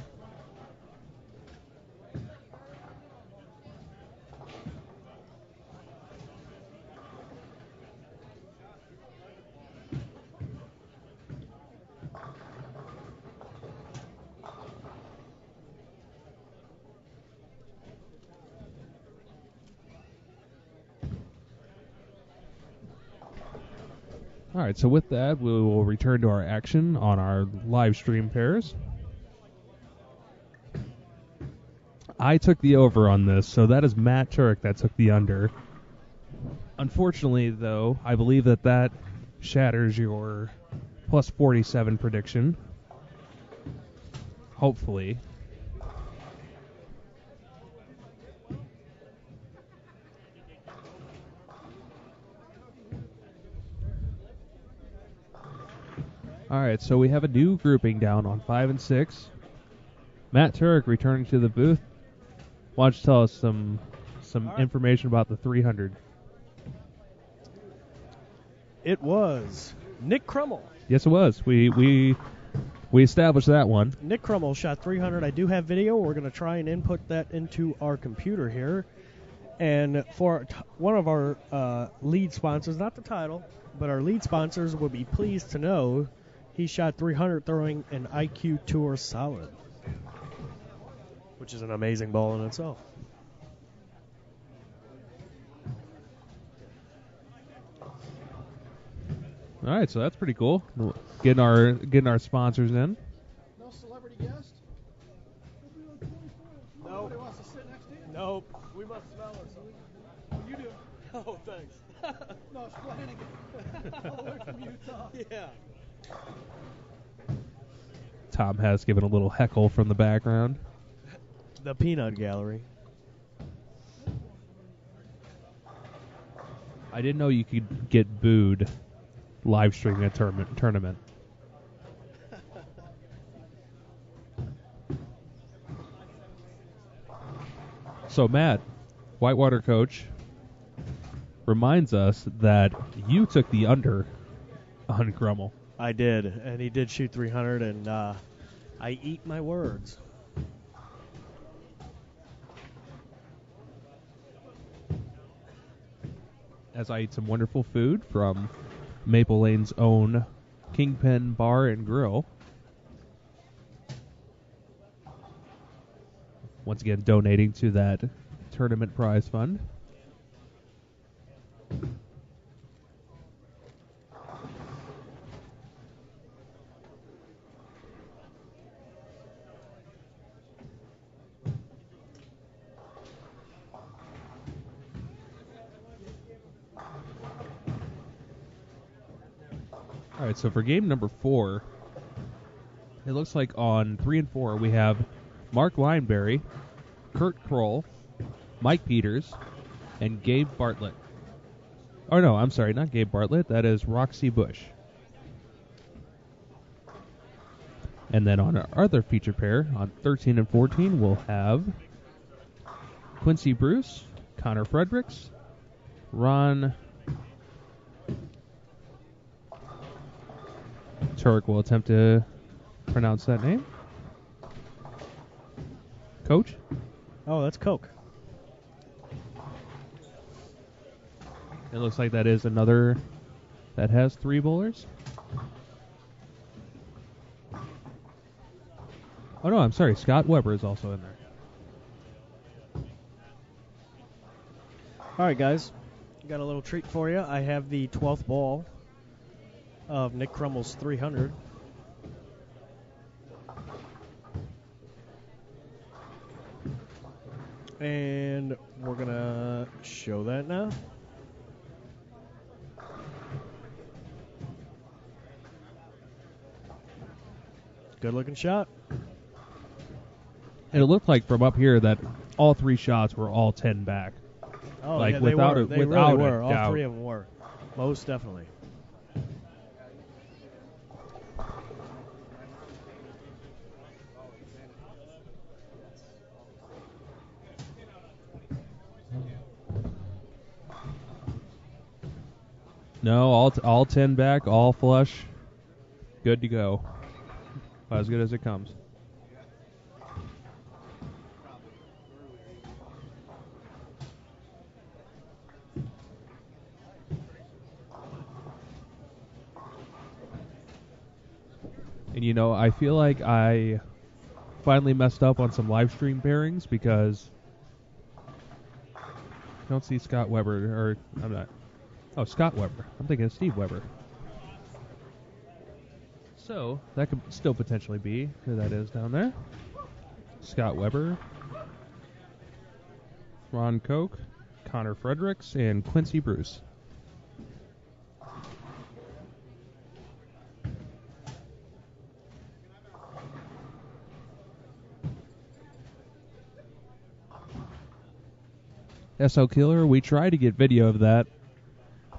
All right, so with that, we will return to our action on our live stream pairs. I took the over on this, so that is Matt Turek that took the under. Unfortunately, though, I believe that shatters your plus 47 prediction. Hopefully. All right, so we have a new grouping down on 5 and 6. Matt Turek returning to the booth. Why don't you tell us some information about the 300? It was Nick Crummell. Yes, it was. We established that one. Nick Crummell shot 300. I do have video. We're going to try and input that into our computer here. And for one of our lead sponsors, not the title, but our lead sponsors will be pleased to know he shot 300 throwing an IQ Tour Solid, which is an amazing ball in itself. All right, so that's pretty cool. Getting our sponsors in. No celebrity guest? Nope. Nobody wants to sit next to you? Nope. We must smell or something. Well, you do. Oh, thanks. No, it's Flanagan. All the way from Utah. Yeah. Tom has given a little heckle from the background. The Peanut Gallery. I didn't know you could get booed live streaming a tournament. So Matt, Whitewater Coach, reminds us that you took the under on Crummell. I did, and he did shoot 300, and I eat my words. as I eat some wonderful food from Maple Lane's own Kingpin Bar and Grill. Once again, donating to that tournament prize fund. All right, so for game number 4, it looks like on 3 and 4 we have Mark Lineberry, Kurt Kroll, Mike Peters, and Gabe Bartlett. Oh, no, I'm sorry, not Gabe Bartlett. That is Roxy Bush. And then on our other feature pair, on 13 and 14, we'll have Quincy Bruce, Connor Fredericks, Ron... Turek will attempt to pronounce that name. Coach? Oh, that's Coke. It looks like that is another that has 3 bowlers. Oh, no, I'm sorry. Scott Weber is also in there. All right, guys. Got a little treat for you. I have the 12th ball of Nick Krummel's 300. And we're going to show that now. Good looking shot. And it looked like from up here that all 3 shots were all 10 back. Oh, like yeah, without they a, without really a were. All doubt. 3 of them were. Most definitely. No, all 10 back, all flush. Good to go. About as good as it comes. And you know, I feel like I finally messed up on some live stream pairings because I don't see Scott Weber, or I'm not. Oh, Scott Weber. I'm thinking of Steve Weber. So, that could still potentially be who that is down there. Scott Weber, Ron Koch, Connor Fredericks, and Quincy Bruce. SL Killer, we tried to get video of that,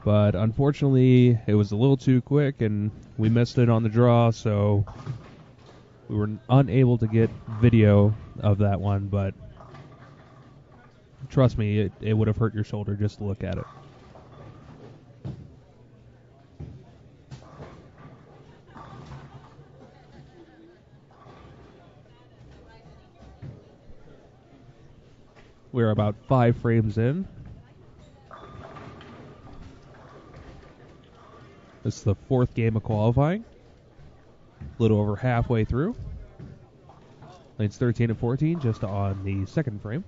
but unfortunately it was a little too quick and we missed it on the draw, so we were unable to get video of that one, but trust me, it would have hurt your shoulder just to look at it. We're about 5 frames in. This is the 4th game of qualifying. A little over halfway through. Lanes 13 and 14 just on the 2nd frame.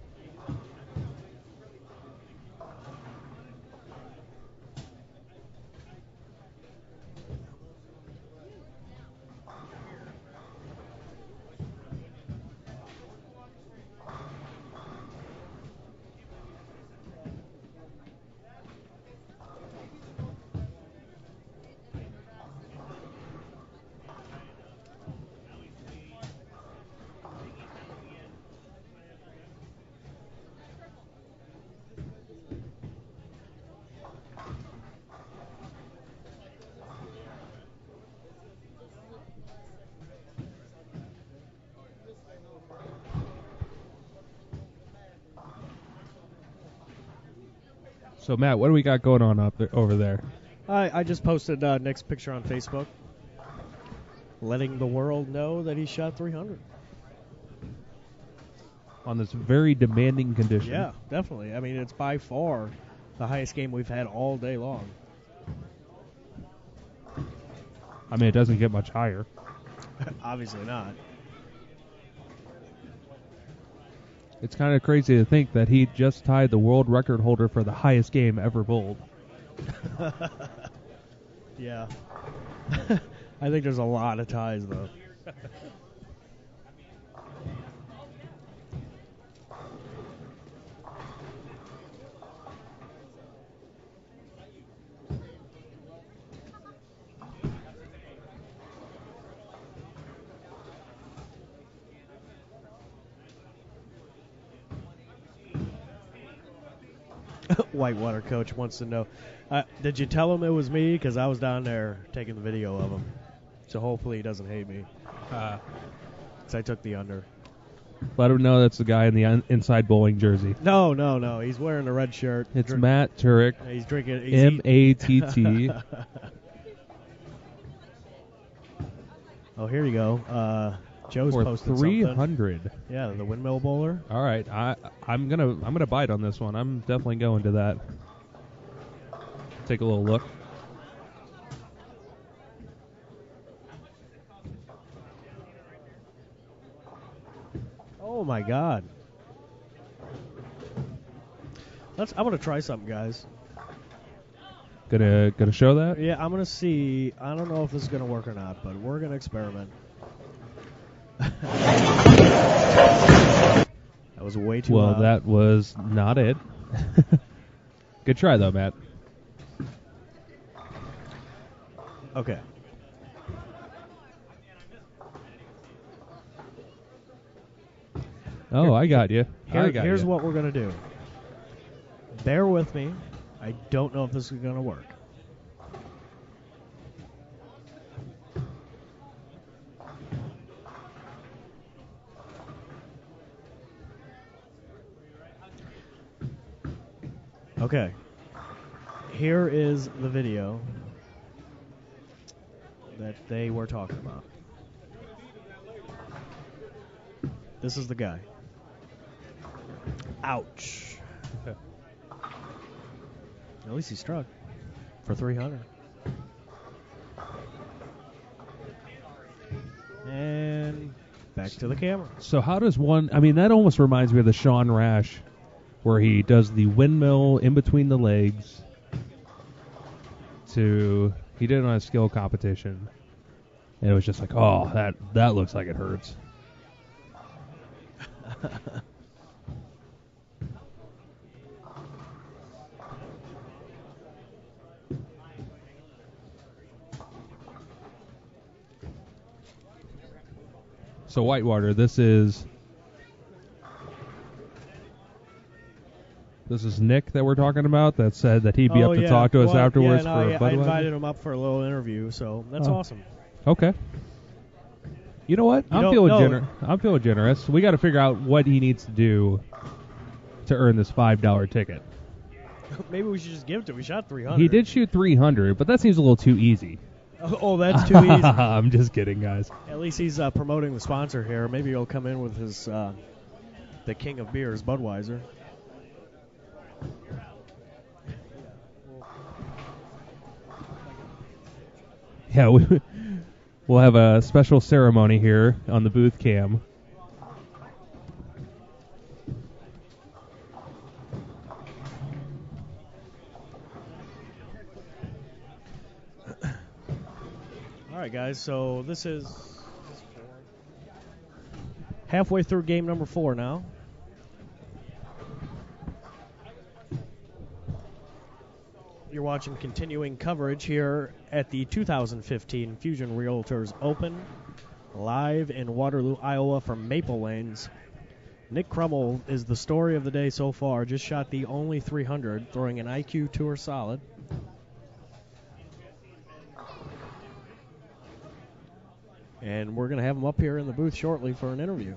So, Matt, what do we got going on over there? I just posted Nick's picture on Facebook, letting the world know that he shot 300. On this very demanding condition. Yeah, definitely. I mean, it's by far the highest game we've had all day long. I mean, it doesn't get much higher. Obviously not. It's kind of crazy to think that he just tied the world record holder for the highest game ever bowled. Yeah. I think there's a lot of ties, though. Whitewater coach wants to know, did you tell him it was me? Because I was down there taking the video of him. So hopefully he doesn't hate me. Because I took the under. Let him know that's the guy in the inside bowling jersey. No. He's wearing a red shirt. It's Matt Turek. He's drinking. M-A-T-T. Oh, here you go. Joe's For posted 300. something. Yeah, the windmill bowler. All right, I'm gonna bite on this one. I'm definitely going to that. Take a little look. Oh my God. I'm gonna try something, guys. Gonna show that? Yeah, I'm gonna see. I don't know if this is gonna work or not, but we're gonna experiment. That was way too loud. Well, that was not it. Good try, though, Matt. Okay. Oh, I got you. Here's what we're going to do. Bear with me. I don't know if this is going to work. Okay. Here is the video that they were talking about. This is the guy. Ouch. At least he struck for 300. And back to the camera. So how does one... I mean, that almost reminds me of the Sean Rash, where he does the windmill in between the legs. He did it on a skill competition. And it was just like, oh, that looks like it hurts. So Whitewater, this is Nick that we're talking about that said that he'd be up to talk to us afterwards for a Budweiser. I invited him up for a little interview, so that's awesome. Okay. You know what? I'm feeling generous. We got to figure out what he needs to do to earn this $5 ticket. Maybe we should just give it to him. We shot 300. He did shoot 300, but that seems a little too easy. Oh, that's too easy. I'm just kidding, guys. At least he's promoting the sponsor here. Maybe he'll come in with his the king of beers, Budweiser. Yeah, we'll have a special ceremony here on the booth cam. All right, guys, so this is halfway through game number 4 now. You're watching continuing coverage here at the 2015 Fusion Realtors Open, live in Waterloo, Iowa from Maple Lanes. Nick Crummell is the story of the day so far. Just shot the only 300, throwing an IQ Tour solid. And we're going to have him up here in the booth shortly for an interview.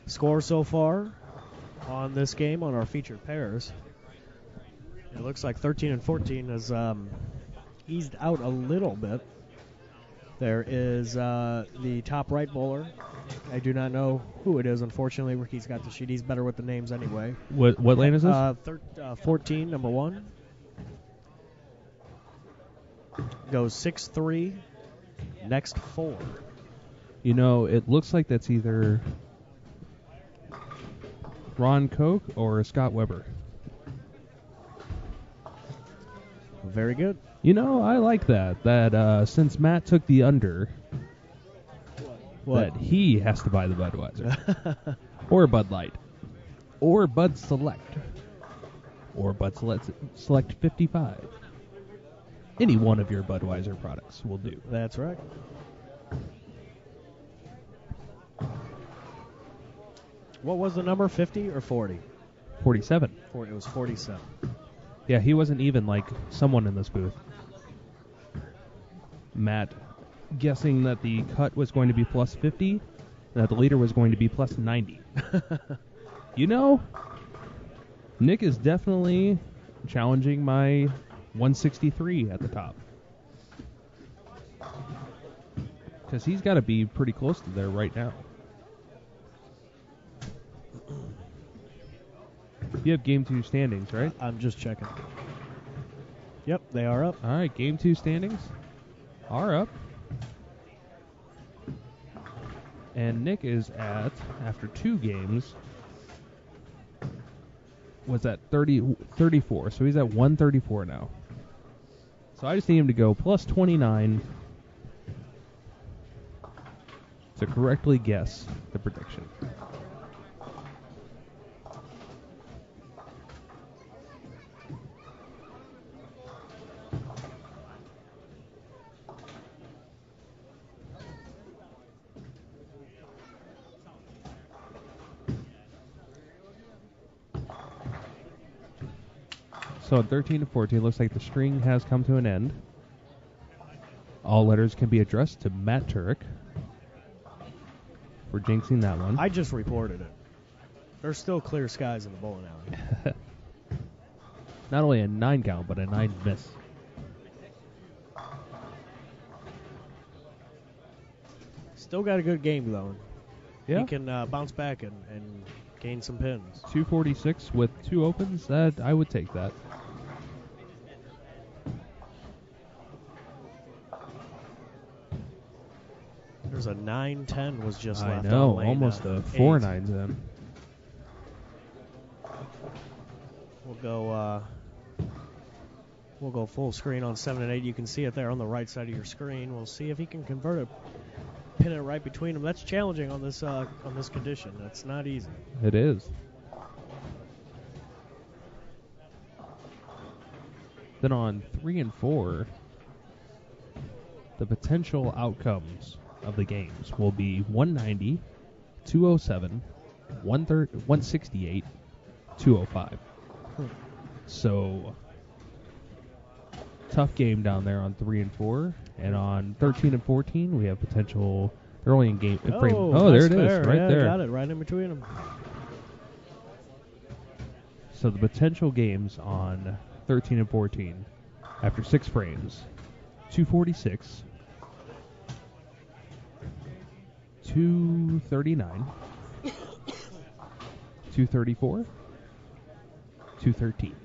Score so far on this game on our featured pairs. It looks like 13 and 14 has eased out a little bit. There is the top right bowler. I do not know who it is, unfortunately. Ricky's got the sheet. He's better with the names anyway. What lane is this? 14, number 1. Goes 6-3. Next 4. You know, it looks like that's either Ron Koch or Scott Weber. Very good. You know, I like that. That since Matt took the under, What? that he has to buy the Budweiser. Or Bud Light. Or Bud Select. Or Bud Select 55. Any one of your Budweiser products will do. That's right. What was the number, 50 or 40? 47. It was 47. Yeah, he wasn't even like someone in this booth. Matt guessing that the cut was going to be plus 50, and that the leader was going to be plus 90. You know, Nick is definitely challenging my 163 at the top. Because he's got to be pretty close to there right now. You have Game 2 standings, right? I'm just checking. Yep, they are up. All right, Game 2 standings are up. And Nick is at, after 2 games, was at 34. So he's at 134 now. So I just need him to go plus 29 to correctly guess the prediction. So at 13 to 14, looks like the string has come to an end. All letters can be addressed to Matt Turek for jinxing that one. I just reported it. There's still clear skies in the bowling alley. Not only a 9 count, but a 9 miss. Still got a good game going. Yeah. He can bounce back and gain some pins. 246 with 2 opens. That I would take that. There's a 9-10 was just I left. know, on lane, almost a 8. 4 9s in. We'll go full screen on 7 and 8. You can see it there on the right side of your screen. We'll see if he can convert it, pin it right between them. That's challenging on this condition. That's not easy. It is. Then on 3 and 4, the potential outcomes of the games will be 190, 207, 168, 205. So, tough game down there on 3 and 4. And on 13 and 14, we have potential. They're only in game frame. Oh, nice there it is, fair. right Yeah, there. Got it, right in between them. So the potential games on 13 and 14, after 6 frames, 246, 239, 234, 213.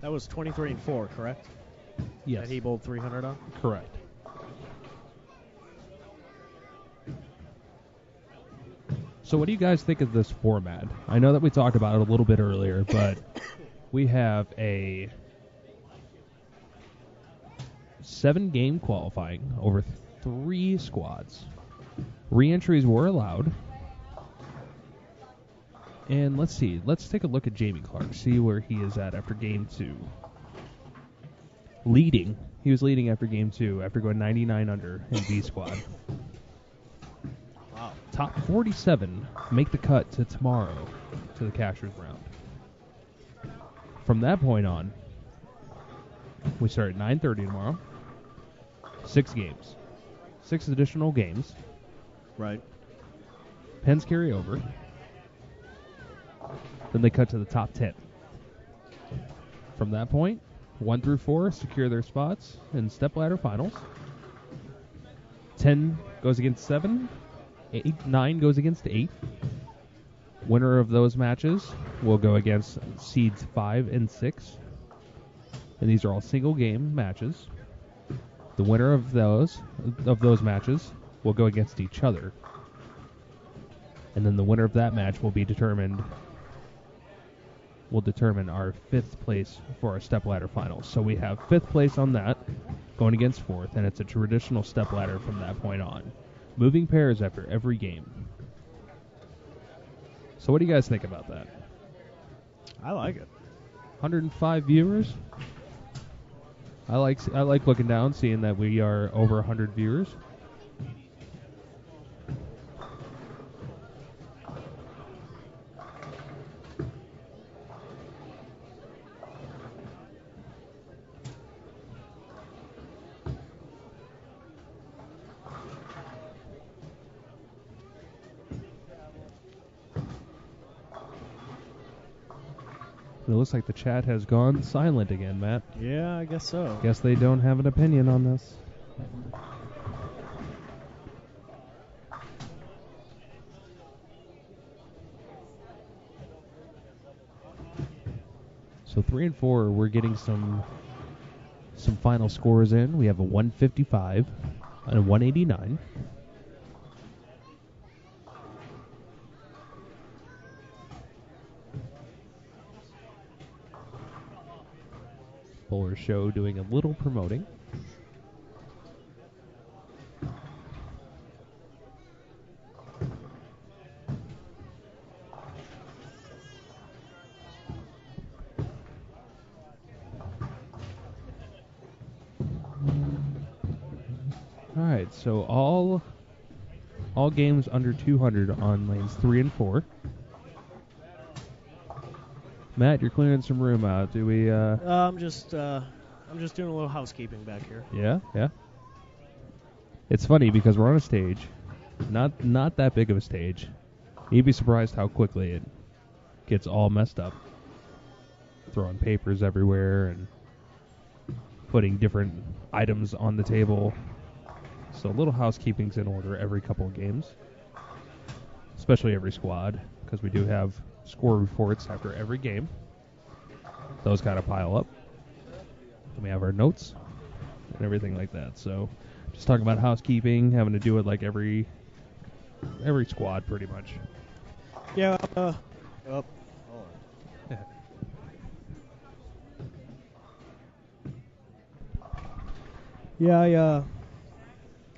That was 23 and 4, correct? Yes, That he bowled 300 on? correct. So what do you guys think of this format? I know that we talked about it a little bit earlier, but we have a 7-game qualifying over 3 squads. Re-entries were allowed. And let's see. Let's take a look at Jamie Clark, see where he is at after Game 2. Leading. He was leading after Game 2 after going 99 under in B Squad. Wow. Top 47 make the cut to tomorrow to the Cashers round. From that point on, we start at 9:30 tomorrow. 6 games. 6 additional games. Right. Pens carry over. Then they cut to the top 10. From that point, 1 through 4 secure their spots in stepladder finals. 10 goes against 7. 9 goes against 8. Winner of those matches will go against seeds 5 and 6. And these are all single game matches. The winner of those matches will go against each other. And then the winner of that match will determine our 5th place for our stepladder finals. So we have 5th place on that going against 4th, and it's a traditional stepladder from that point on. Moving pairs after every game. So what do you guys think about that? I like it. 105 viewers. I like looking down, seeing that we are over 100 viewers. It looks like the chat has gone silent again, Matt. Yeah, I guess so. Guess they don't have an opinion on this. So 3 and 4, we're getting some final scores in. We have a 155 and a 189. Bowler Show doing a little promoting. All right, so all games under 200 on lanes 3 and 4. Matt, you're clearing some room out. Do we? I'm just doing a little housekeeping back here. Yeah. It's funny because we're on a stage, not that big of a stage. You'd be surprised how quickly it gets all messed up. Throwing papers everywhere and putting different items on the table. So a little housekeeping's in order every couple of games, especially every squad, because we do have score reports after every game. Those kind of pile up. Then we have our notes and everything like that. So just talking about housekeeping, having to do it like every squad pretty much. Yeah. Hold on. Yeah,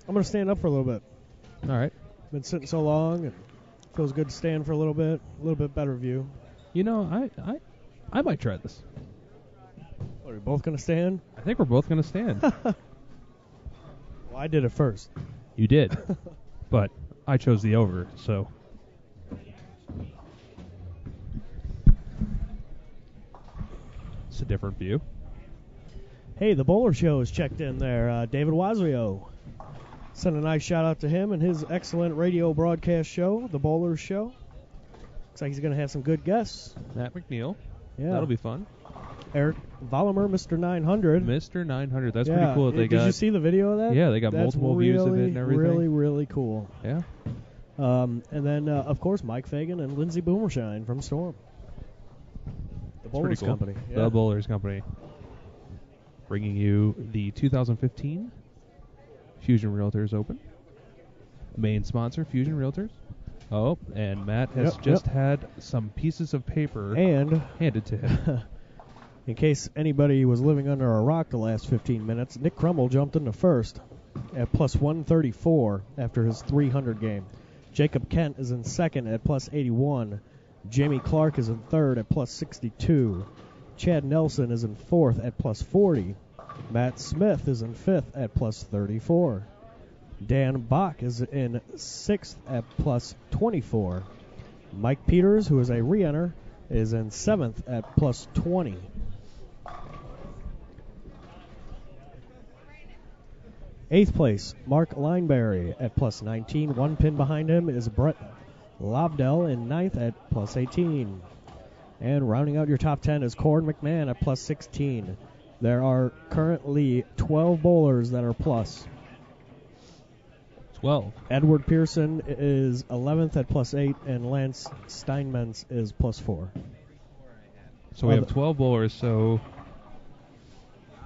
I'm going to stand up for a little bit. All right. Been sitting so long, and feels good to stand for a little bit better view. You know, I might try this. Are we both going to stand? I think we're both going to stand. Well, I did it first. You did. But I chose the over, so. It's a different view. Hey, the Bowler Show is checked in there. David Wazrio. Send a nice shout out to him and his excellent radio broadcast show, The Bowler Show. Looks like he's going to have some good guests. Matt McNeil. Yeah. That'll be fun. Eric Vollimer, Mr. 900. Mr. 900. That's pretty cool that they got. Did you see the video of that? Yeah, they got That's multiple views of it and everything. Really, really cool. Yeah. And then, of course, Mike Fagan and Lindsay Boomershine from Storm. The Bowlers cool. Company. Yeah. The Bowlers Company. Bringing you the 2015 Fusion Realtors Open. Main sponsor, Fusion Realtors. Oh, and Matt has just had some pieces of paper handed to him. In case anybody was living under a rock the last 15 minutes, Nick Crummell jumped into first at plus 134 after his 300 game. Jacob Kent is in second at plus 81. Jamie Clark is in third at plus 62. Chad Nelson is in fourth at plus 40. Matt Smith is in fifth at plus 34. Dan Bach is in sixth at plus 24. Mike Peters, who is a re-enter, is in seventh at plus 20. Eighth place, Mark Lineberry at plus 19. One pin behind him is Brett Lobdell in ninth at plus 18. And rounding out your top 10 is Cord McMahon at plus 16. There are currently 12 bowlers that are plus. 12. Edward Pearson is 11th at plus 8, and Lance Steinmetz is plus 4. So we have 12 bowlers, so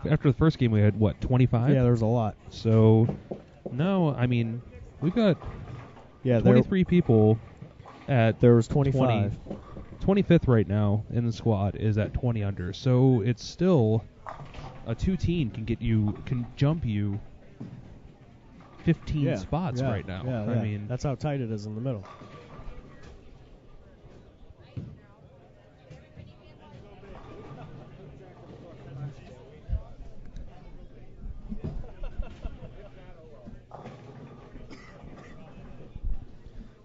after the first game we had, what, 25? Yeah, there's a lot. So, no, I mean, we've got 23 people at there was 25. 25th right now in the squad is at 20 under. So it's still a 2-team can jump you 15 spots right now. Yeah, I mean, that's how tight it is in the middle.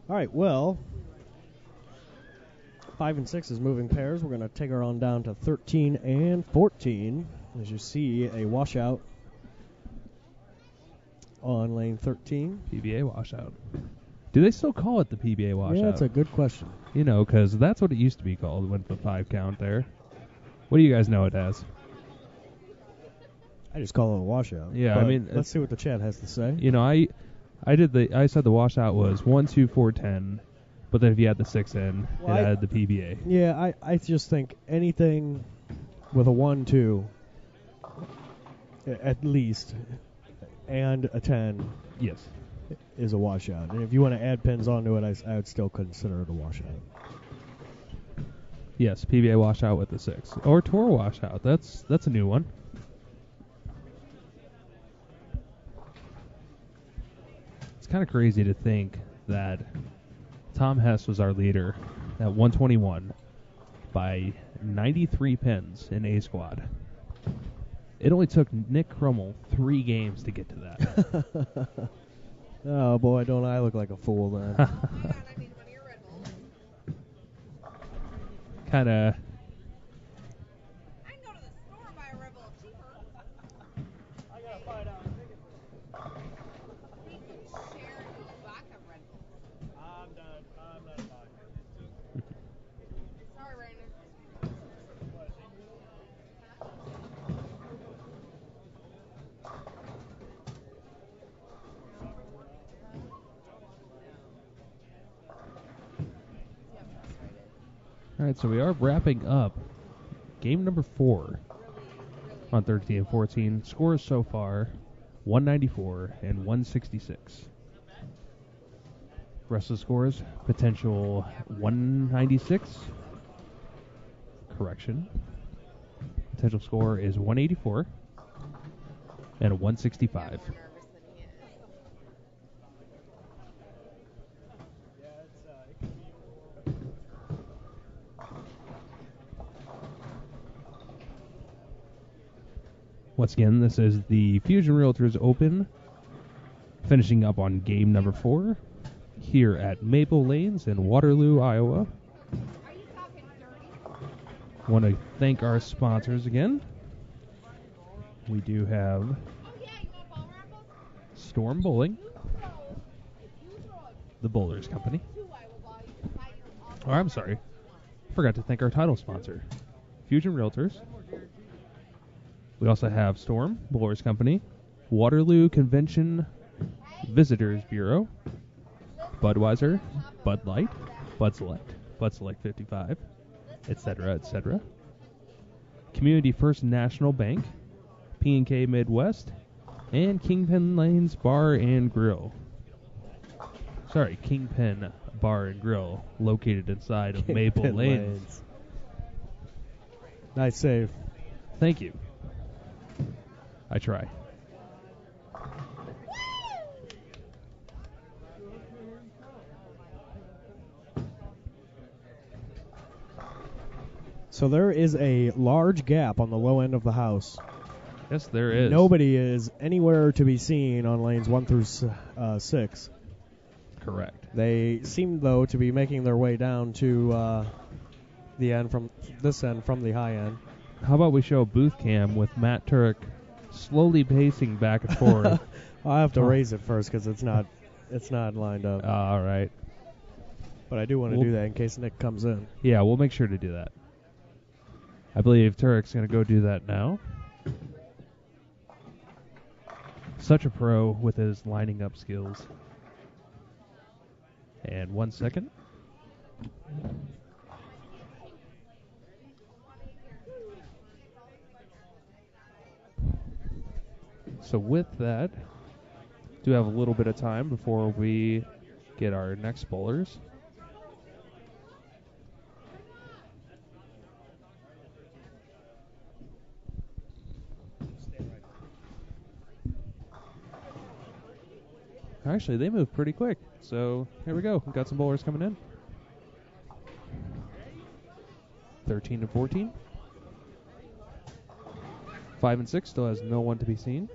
All right, well, 5 and 6 is moving pairs. We're going to take her on down to 13 and 14. As you see, a washout on lane 13. PBA washout. Do they still call it the PBA washout? Yeah, that's a good question. You know, because that's what it used to be called with the 5 count there. What do you guys know it as? I just call it a washout. Yeah, but I mean, let's see what the chat has to say. You know, I said the washout was 1, 2, 4, 10, but then if you add the 6 in, Well, it added the PBA. Yeah, I just think anything with a 1, 2, at least, and a 10 Yes. is a washout. And if you want to add pins onto it, I would still consider it a washout. Yes, PBA washout with the 6. Or tour washout. That's a new one. It's kind of crazy to think that Tom Hess was our leader at 121 by 93 pins in A squad. It only took Nick Krummel 3 games to get to that. Oh, boy, don't I look like a fool then. Kind of. I can go to the store and buy a Red Bull cheaper. I gotta find out. We can share a vodka Red Bull. I'm done. I'm not buying. Sorry, Rainer. All right, so we are wrapping up game number 4 on 13 and 14. Scores so far 194 and 166. Rest of the scores potential 196. Correction. Potential score is 184 and a 165. More nervous than he is. Yeah, it could be. Once again, this is the Fusion Realtors Open, finishing up on game number 4 here at Maple Lanes in Waterloo, Iowa. Are you talking dirty? Want to thank our sponsors again. We do have Oh, yeah, you want ball raffles? Storm Bowling, If you throw the Bowlers Company. 2, I will buy you all the Oh, I'm sorry. Forgot to thank our title sponsor, Fusion Realtors. We also have Storm, Bowlers Company, Waterloo Convention Visitors Bureau, Budweiser, Bud Light, Bud Select 55, etc., etc. Community First National Bank, P&K Midwest, and Kingpin Lanes Bar and Grill. Sorry, Kingpin Bar and Grill, located inside of Maple Kingpin Lanes. Nice save. Thank you. I try. So there is a large gap on the low end of the house. Yes, there is. Nobody is anywhere to be seen on lanes 1 through 6. Correct. They seem, though, to be making their way down to the end from this end from the high end. How about we show a booth cam with Matt Turek slowly pacing back and forth? I'll have to raise it first because it's not lined up. All right. But I do want to do that in case Nick comes in. Yeah, we'll make sure to do that. I believe Turek's going to go do that now. Such a pro with his lining up skills. And 1 second. So with that, do have a little bit of time before we get our next bowlers. Actually, they move pretty quick. So here we go. We've got some bowlers coming in. 13 and 14. 5 and 6 still has no one to be seen.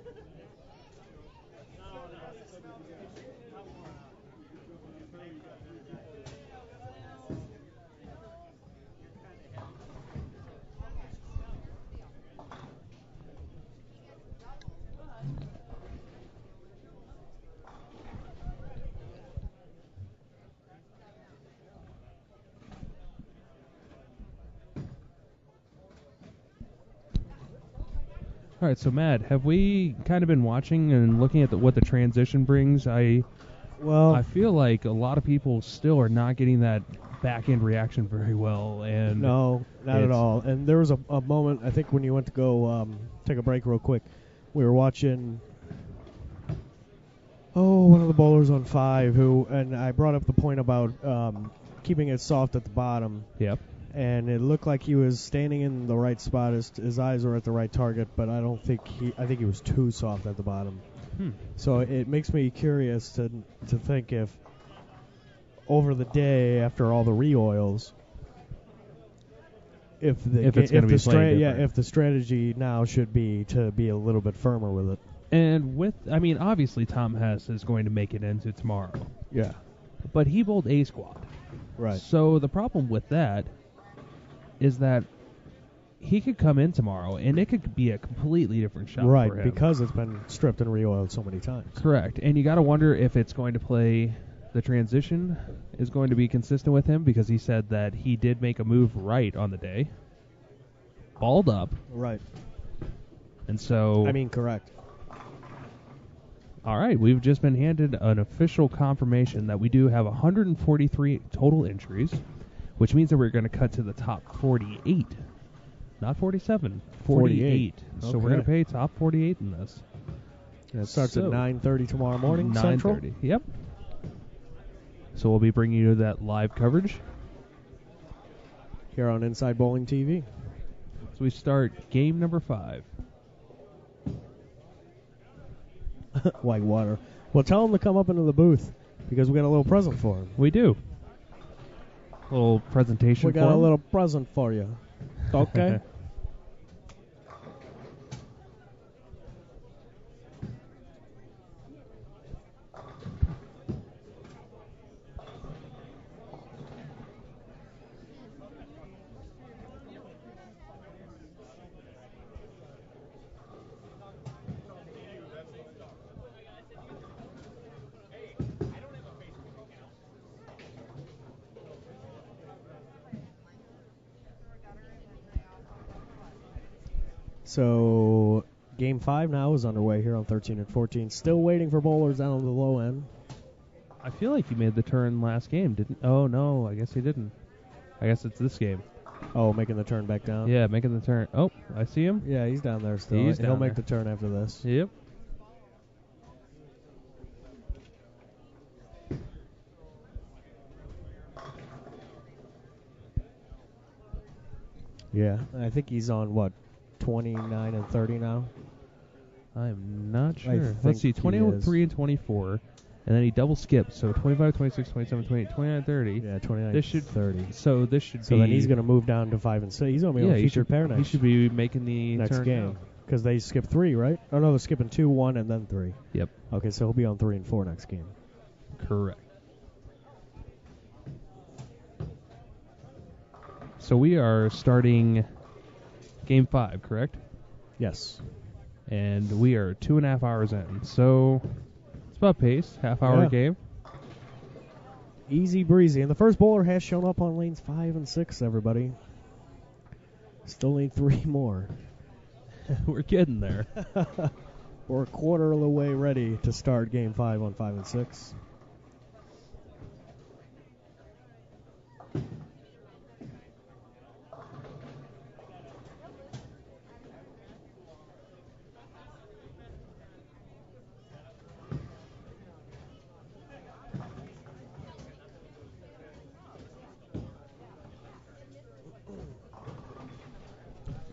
All right, so Matt, have we kind of been watching and looking at what the transition brings? I feel like a lot of people still are not getting that back end reaction very well, and no, not at all. And there was a moment I think when you went to go take a break real quick, we were watching. One of the bowlers on 5 and I brought up the point about keeping it soft at the bottom. Yep. And it looked like he was standing in the right spot. His eyes were at the right target, but I think he was too soft at the bottom. So it makes me curious to think if over the day after all the re-oils, if the strategy now should be to be a little bit firmer with it. And obviously Tom Hess is going to make it into tomorrow. Yeah. But he bowled A squad. Right. So the problem with that is that he could come in tomorrow and it could be a completely different shot for him. Right, because it's been stripped and re-oiled so many times. Correct. And you got to wonder if it's going to play, the transition is going to be consistent with him, because he said that he did make a move right on the day. Balled up. Right. And so... correct. All right, we've just been handed an official confirmation that we do have 143 total entries, which means that we're going to cut to the top 48. Not 47, 48. So we're going to pay top 48 in this. And it starts at 9:30 tomorrow morning, 9:30. Central? Yep. So we'll be bringing you that live coverage. Here on Inside Bowling TV. So we start game number 5. Whitewater. Well, tell him to come up into the booth, because we got a little present for him. We do. Little presentation We got a little present for you. Okay? So, Game 5 now is underway here on 13 and 14. Still waiting for bowlers down on the low end. I feel like he made the turn last game, didn't? Oh, no, I guess he didn't. I guess it's this game. Oh, making the turn back down? Yeah, making the turn. Oh, I see him. Yeah, he's down there still. He'll make the turn after this. Yep. Yeah, I think he's on, 29 and 30 now? I'm not sure. Let's see, think he 23 and 24. And then he double skips, so 25, 26, 27, 28, 29, 30. Yeah, 29, This should 30. So this should So be. then he's going to move down to 5 and 6. He's going to be on he featured should, pair he next. should be making the next turn game. now. Because they skip 3, right? Oh, no, they're skipping 2, 1, and then 3. Yep, Okay, so he'll be on 3 and 4 next game. correct. So we are starting game 5, correct? Yes. And we are 2.5 hours in. So it's about pace, half-hour Yeah. game. Easy breezy. And the first bowler has shown up on lanes 5 and 6, everybody. Still need 3 more. We're getting there. We're a quarter of the way ready to start game 5 on 5 and 6.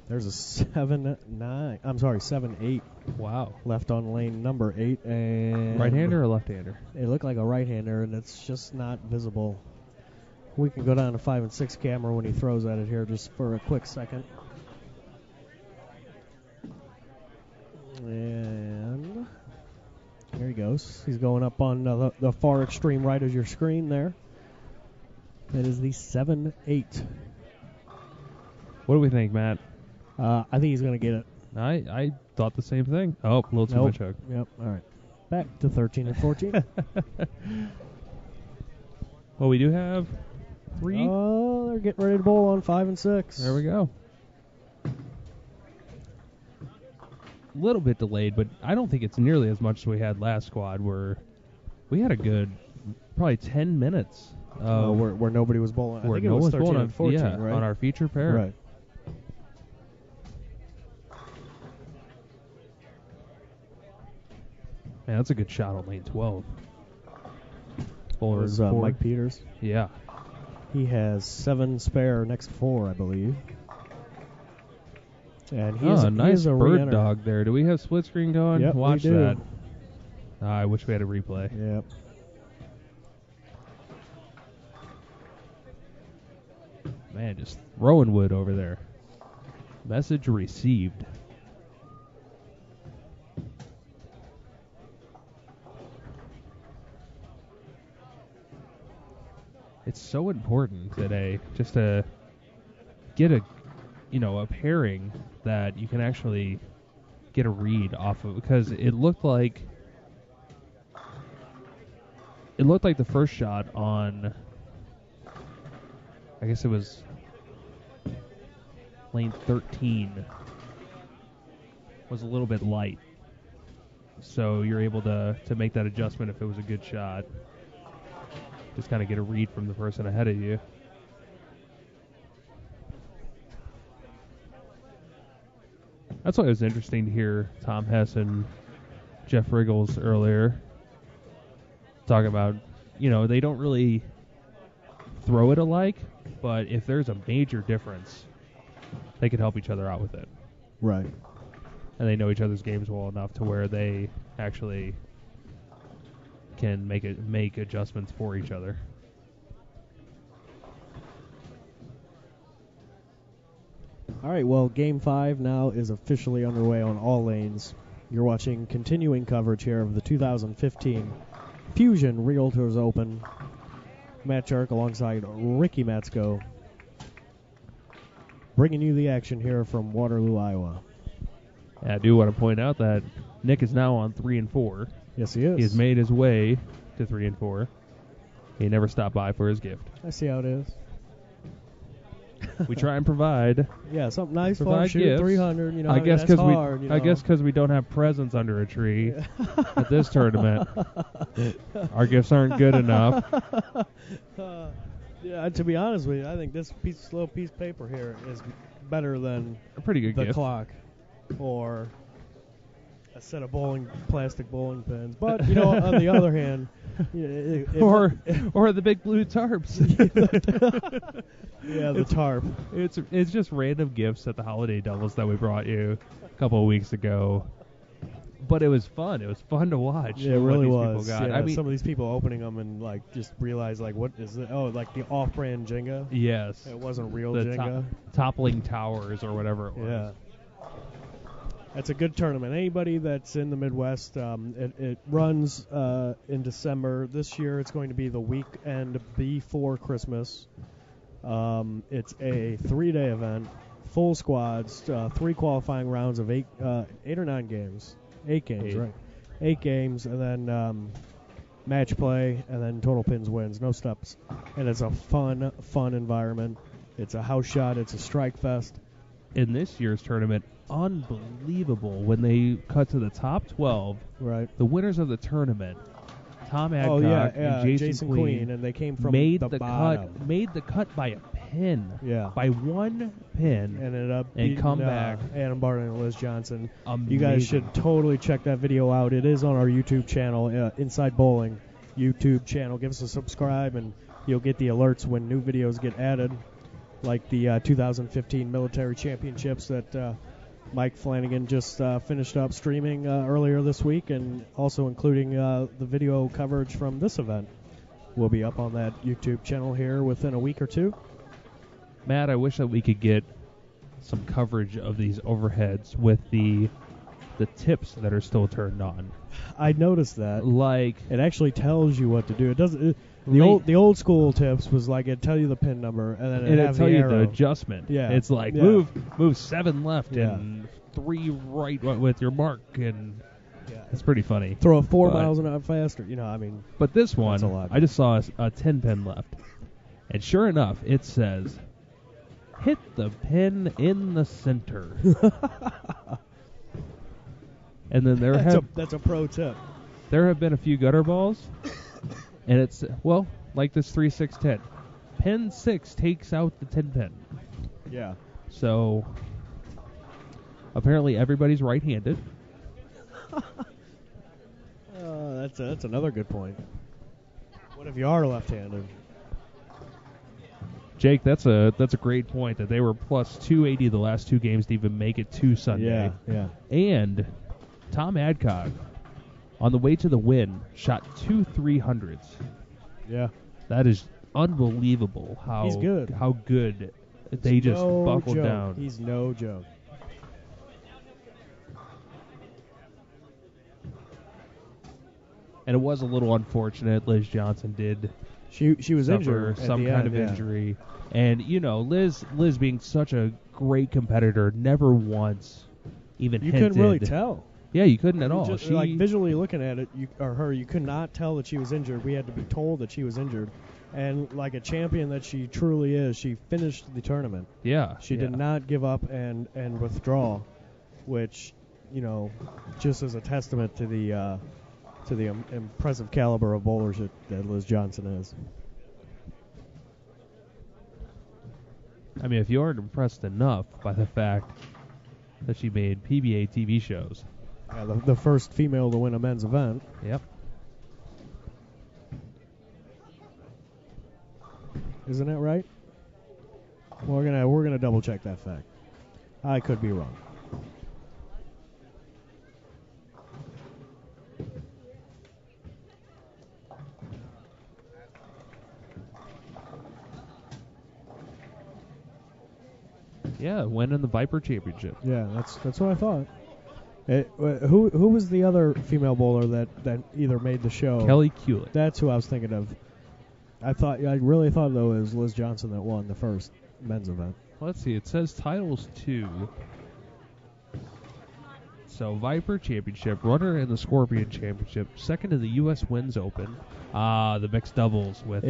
There's a 7-8 Wow. left on lane number 8, and Right-hander or left-hander? It looked like a right-hander, and it's just not visible. We can go down to 5 and 6 camera when he throws at it here, just for a quick second. And there he goes. He's going up on the far extreme right of your screen there. That is the 7-8. What do we think, Matt? I think he's going to get it. I thought the same thing. Oh, a little too Nope. much hook. Yep. All right. Back to 13 and 14. Well, we do have 3. Oh, they're getting ready to bowl on 5 and 6. There we go. A little bit delayed, but I don't think it's nearly as much as we had last squad, where we had a good probably 10 minutes Where nobody was bowling. I where think it no was one's 13 bowling and 14, on, right? on our feature pair. Right. Man, that's a good shot on lane 12. Bowler Was four. Mike Peters. Yeah. He has 7 spare next 4, I believe. And he is Oh, a, nice he is a bird re-enter. dog there. Do we have split screen going? Yep, we Watch do. that. I wish we had a replay. Yep. Man, just throwing wood over there. Message received. It's so important today just to get a pairing that you can actually get a read off of, because it looked like the first shot on, I guess it was lane 13, was a little bit light. So you're able to make that adjustment if it was a good shot. Just kind of get a read from the person ahead of you. That's why it was interesting to hear Tom Hess and Jeff Riggles earlier talk about, they don't really throw it alike, but if there's a major difference, they can help each other out with it. Right. And they know each other's games well enough to where they actually can make adjustments for each other. All right, well, Game 5 now is officially underway on all lanes. You're watching continuing coverage here of the 2015 Fusion Realtors Open. Matt Turek alongside Ricky Matsko, bringing you the action here from Waterloo, Iowa. I do want to point out that Nick is now on 3 and 4. Yes, he is. He has made his way to 3 and 4. He never stopped by for his gift. I see how it is. We try and provide. Yeah, something nice, fun, Provide shoot, gifts. 300. You know, I guess that's hard. I guess because we don't have presents under a tree at this tournament, our gifts aren't good enough. Yeah, to be honest with you, I think this little piece of paper here is better than A pretty good the gift. clock or a set of plastic bowling pins. But on the other hand, or the big blue tarps. yeah, the tarp. It's just random gifts at the holiday doubles that we brought you a couple of weeks ago. But it was fun. It was fun to watch. Yeah, it what really these was. People got. Yeah, I mean, some of these people opening them and like just realize like what is it? Oh, like the off-brand Jenga. yes, It wasn't real the Jenga. toppling towers or whatever it was. Yeah. That's a good tournament. Anybody that's in the Midwest, it runs in December. This year it's going to be the weekend before Christmas. It's a 3-day event, full squads, 3 qualifying rounds of 8 or 9 games. 8 games, right. 8 games, and then match play, and then total pins wins, no steps. And it's a fun environment. It's a house shot. It's a strike fest. In this year's tournament, unbelievable when they cut to the top 12. Right. The winners of the tournament, Tom Adcock and Jason Queen, and they came from made the bottom. Made the cut by a pin. Yeah. By 1 pin. And ended up and beating, come back. Adam Barton and Liz Johnson. Amazing. You guys should totally check that video out. It is on our YouTube channel, Inside Bowling YouTube channel. Give us a subscribe, and you'll get the alerts when new videos get added, like the 2015 Military Championships that Mike Flanagan just finished up streaming earlier this week, and also including the video coverage from this event will be up on that YouTube channel here within a week or two. Matt, I wish that we could get some coverage of these overheads with the tips that are still turned on. I noticed that. Like, it actually tells you what to do. It doesn't. The old school tips was like it'd tell you the pin number, and then it'd have tell the you arrow. the adjustment. Yeah. It's like move 7 left and 3 right with your mark, and it's pretty funny. Throw it 4 miles an hour faster. You know, I mean. But this one, a lot. I just saw a 10 pin left, and sure enough, it says, "Hit the pin in the center." And then that's a pro tip. There have been a few gutter balls, and it's like this 3-6-10. Pin 6 takes out the 10 pin. Yeah. So apparently everybody's right-handed. That's another good point. What if you are left-handed? Jake, that's a great point that they were plus 280 the last 2 games to even make it to Sunday. Yeah. And Tom Adcock, on the way to the win, shot 2 300s. Yeah. That is unbelievable He's good. How good they just buckled joke. down. He's no joke. And it was a little unfortunate. Liz Johnson did She was suffer injured some at the kind end, of yeah. injury. And, Liz being such a great competitor, never once even You hinted. couldn't really tell. Yeah, you couldn't at all. Just, like visually looking at it, you could not tell that she was injured. We had to be told that she was injured. And like a champion that she truly is, she finished the tournament. Yeah. She did not give up and withdraw, which, just as a testament to the impressive caliber of bowlers that Liz Johnson is. I mean, if you aren't impressed enough by the fact that she made PBA TV shows. Yeah, the first female to win a men's event. Yep. Isn't that right? We're gonna double check that fact. I could be wrong. Yeah, winning the Viper Championship. Yeah, that's what I thought. Who was the other female bowler that either made the show? Kelly Kulick. That's who I was thinking of. I really thought though it was Liz Johnson that won the first men's event. Let's see. It says titles 2. So Viper Championship, runner in the Scorpion Championship, second in the U.S. Women's Open. The mixed doubles with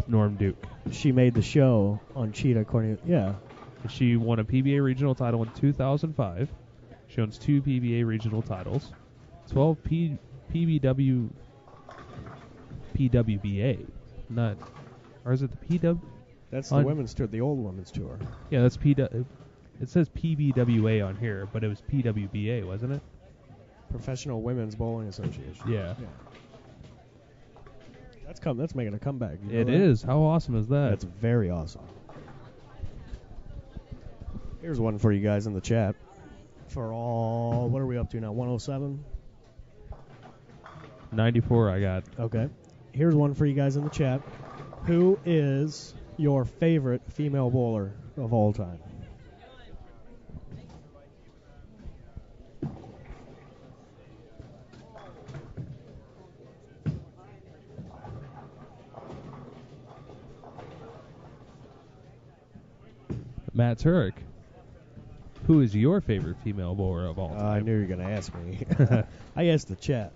Norm Duke. She made the show on Cheetah, according to, yeah. She won a PBA regional title in 2005. She owns 2 PBA regional titles, 12 PBWBA. Or is it the PW? That's the women's tour, the old women's tour. Yeah, that's PW. It says PBWA on here, but it was PWBA, wasn't it? Professional Women's Bowling Association. Yeah. That's making a comeback. It is. How awesome is that? That's very awesome. Here's one for you guys in the chat. for all. What are we up to now? 107. 94 I got. Okay. Here's one for you guys in the chat. Who is your favorite female bowler of all time? Matt Turek. Who is your favorite female bowler of all time? I knew you were going to ask me. I asked the chat.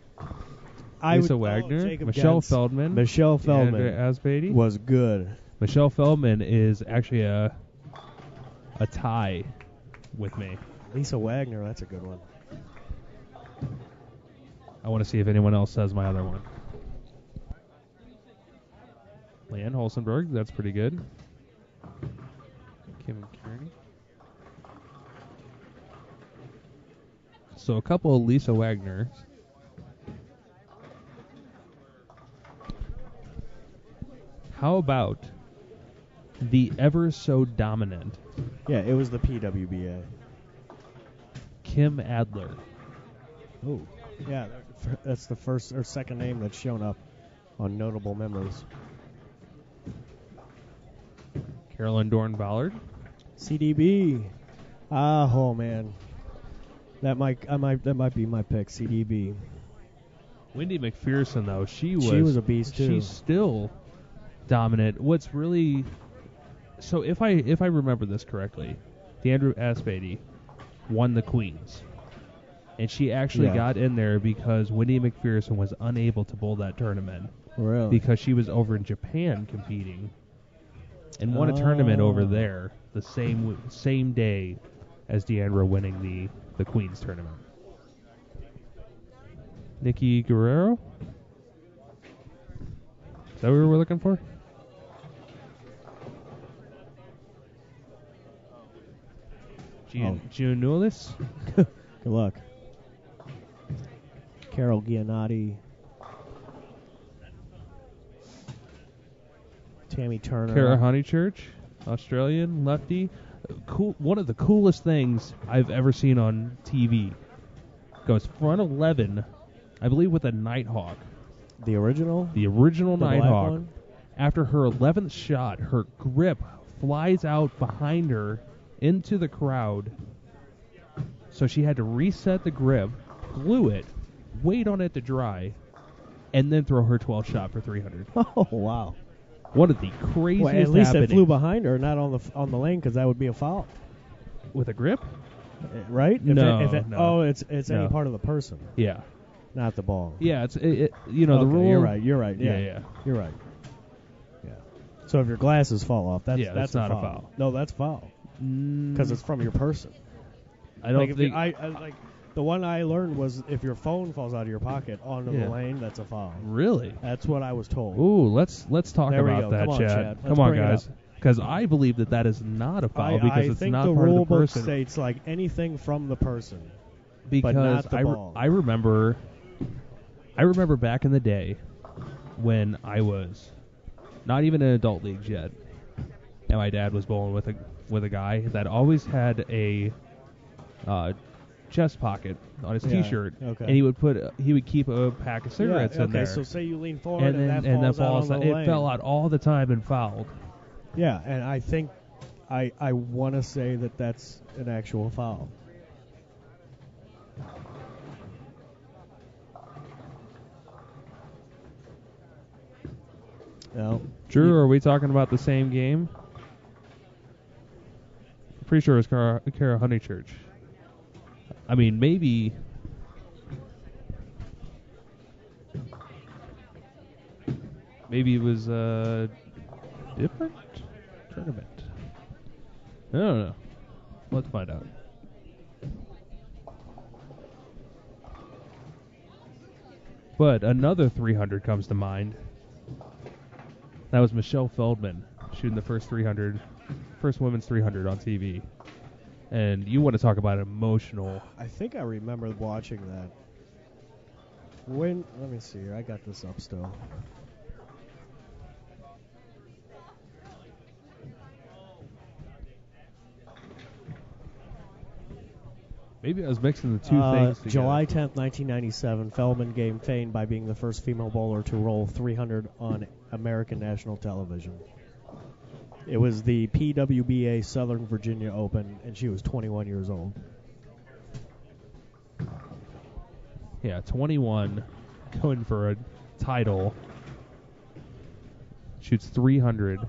Lisa Wagner, Jacob Michelle Gens. Feldman, Michelle Feldman Andrea Asbeatty. was good. Michelle Feldman is actually a tie with me. Lisa Wagner, that's a good one. I want to see if anyone else says my other one. Leanne Holsenberg, that's pretty good. Kim Kearney. So a couple of Lisa Wagners. How about the ever so dominant Yeah, it was the PWBA. Kim Adler? Oh, yeah, that's the first or second name that's shown up on notable members. Carolyn Dorn-Ballard. CDB. Oh man, that might be my pick. CDB. Wendy McPherson, though, she was a beast too. She's still dominant. What's really so if I remember this correctly, Deandra Asbeatty won the Queens, and she actually got in there because Wendy McPherson was unable to bowl that tournament Really? because she was over in Japan competing, and won a tournament over there the same day as Deandra winning the Queens tournament. Nikki Guerrero? Is that what we were looking for? June Newlis? Good luck. Carol Giannotti. Tammy Turner. Kara Honeychurch, Australian lefty. Cool. One of the coolest things I've ever seen on TV. Goes front 11, I believe, with a Nighthawk. The original? The original The black Nighthawk. one? After her 11th shot, her grip flies out behind her into the crowd. So she had to reset the grip, glue it, wait on it to dry, and then throw her 12th shot for 300. Oh, wow. One of the craziest Well, at least it happenings. flew behind her, not on the lane, because that would be a foul. With a grip? Right? No, no. no. It's any No. part of the person, Yeah. not the ball. Yeah, the Okay, rule. You're right. Yeah. You're right. Yeah. So if your glasses fall off, that's not a a foul. No, that's foul because it's from your person. I don't like think. I like the one I learned was if your phone falls out of your pocket onto Yeah. the lane, that's a foul. Really? That's what I was told. Ooh, let's talk There we about go. that, Come on, Chad. Chad. Let's Come on, bring it guys. Because I believe that is not a foul because I it's think not the part rule of the book person. states like anything from the person. Because not the I ball. I remember back in the day when I was not even in adult leagues yet, and my dad was bowling with a guy that always had a chest pocket on his Yeah, T-shirt, okay. and he would keep a pack of cigarettes in there. So say you lean forward and that that falls out falls on the it lane. fell out all the time and fouled. Yeah, and I think I want to say that that's an actual foul. No. Drew, are we talking about the same game? I'm pretty sure it was Kara Honeychurch. I mean, maybe. Maybe it was a different tournament. I don't know. Let's find out. But another 300 comes to mind. That was Michelle Feldman shooting the first women's 300 on TV. And you want to talk about emotional. I think I remember watching that. Let me see here. I got this up still. Maybe I was mixing the two things together. July 10th, 1997, Feldman gained fame by being the first female bowler to roll 300 on American national television. It was the PWBA Southern Virginia Open, and she was 21 years old. Yeah, 21, going for a title. Shoots 300.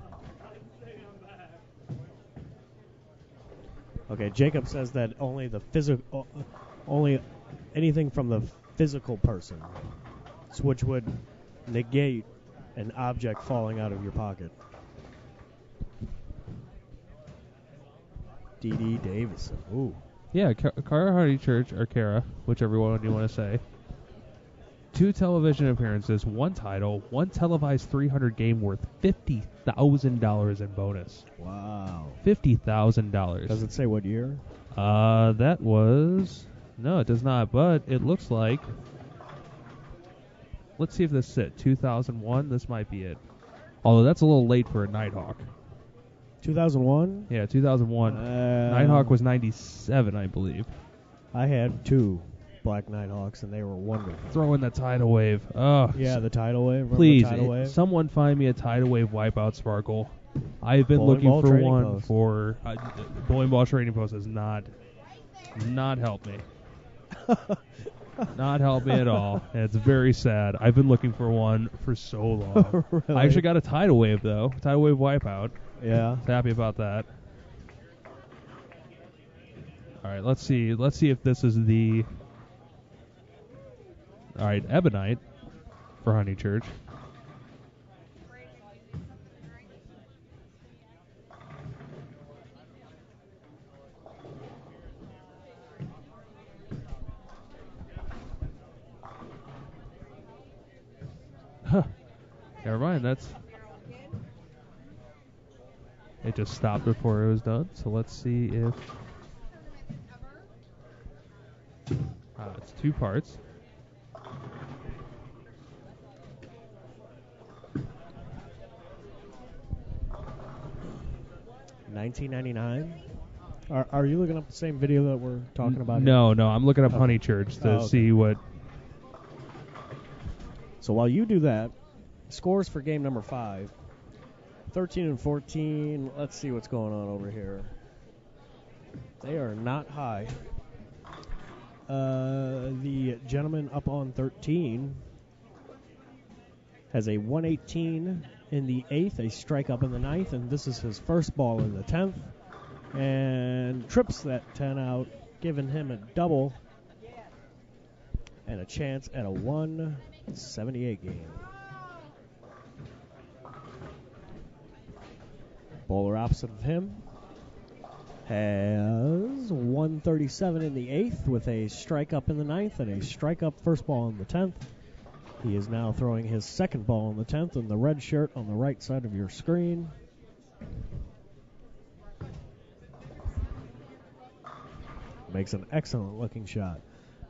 Okay, Jacob says that only anything from the physical person, which would negate an object falling out of your pocket. D.D. Davison. Ooh. Yeah, Kara Honeychurch, or Kara, whichever one you want to say. 2 television appearances, 1 title, 1 televised 300 game worth $50,000 in bonus. Wow. $50,000. Does it say what year? That was... No, it does not, but it looks like... Let's see if this is it. 2001? This might be it. Although that's a little late for a Nighthawk. 2001? Yeah, 2001. Nighthawk was 97, I believe. I had 2 Black Nighthawks, and they were wonderful. Throw in the tidal wave. Oh, yeah, the tidal wave. Remember please, the tidal wave? Someone find me a tidal wave wipeout sparkle. I've been Bowling looking ball for trading one post. for bowling ball trading post has not helped me. Not helped me at all. And it's very sad. I've been looking for one for so long. Really? I actually got a tidal wave though. Tidal wave wipeout. Yeah. Happy about that. All right, let's see. Let's see if this is the. All right, Ebonite for Honeychurch. Huh. Never mind. It just stopped before it was done. So let's see if. It's 2 parts. $19.99. Are you looking up the same video that we're talking about? No, I'm looking up Honeychurch to see what. So while you do that, scores for game number 5. 13 and 14. Let's see what's going on over here. They are not high. The gentleman up on 13 has a 118 in the 8th, a strike up in the 9th, and this is his first ball in the 10th. And trips that 10 out, giving him a double and a chance at a 178 game. Bowler opposite of him has 137 in the 8th with a strike up in the 9th and a strike up first ball in the 10th. He is now throwing his second ball in the 10th in the red shirt on the right side of your screen. Makes an excellent looking shot.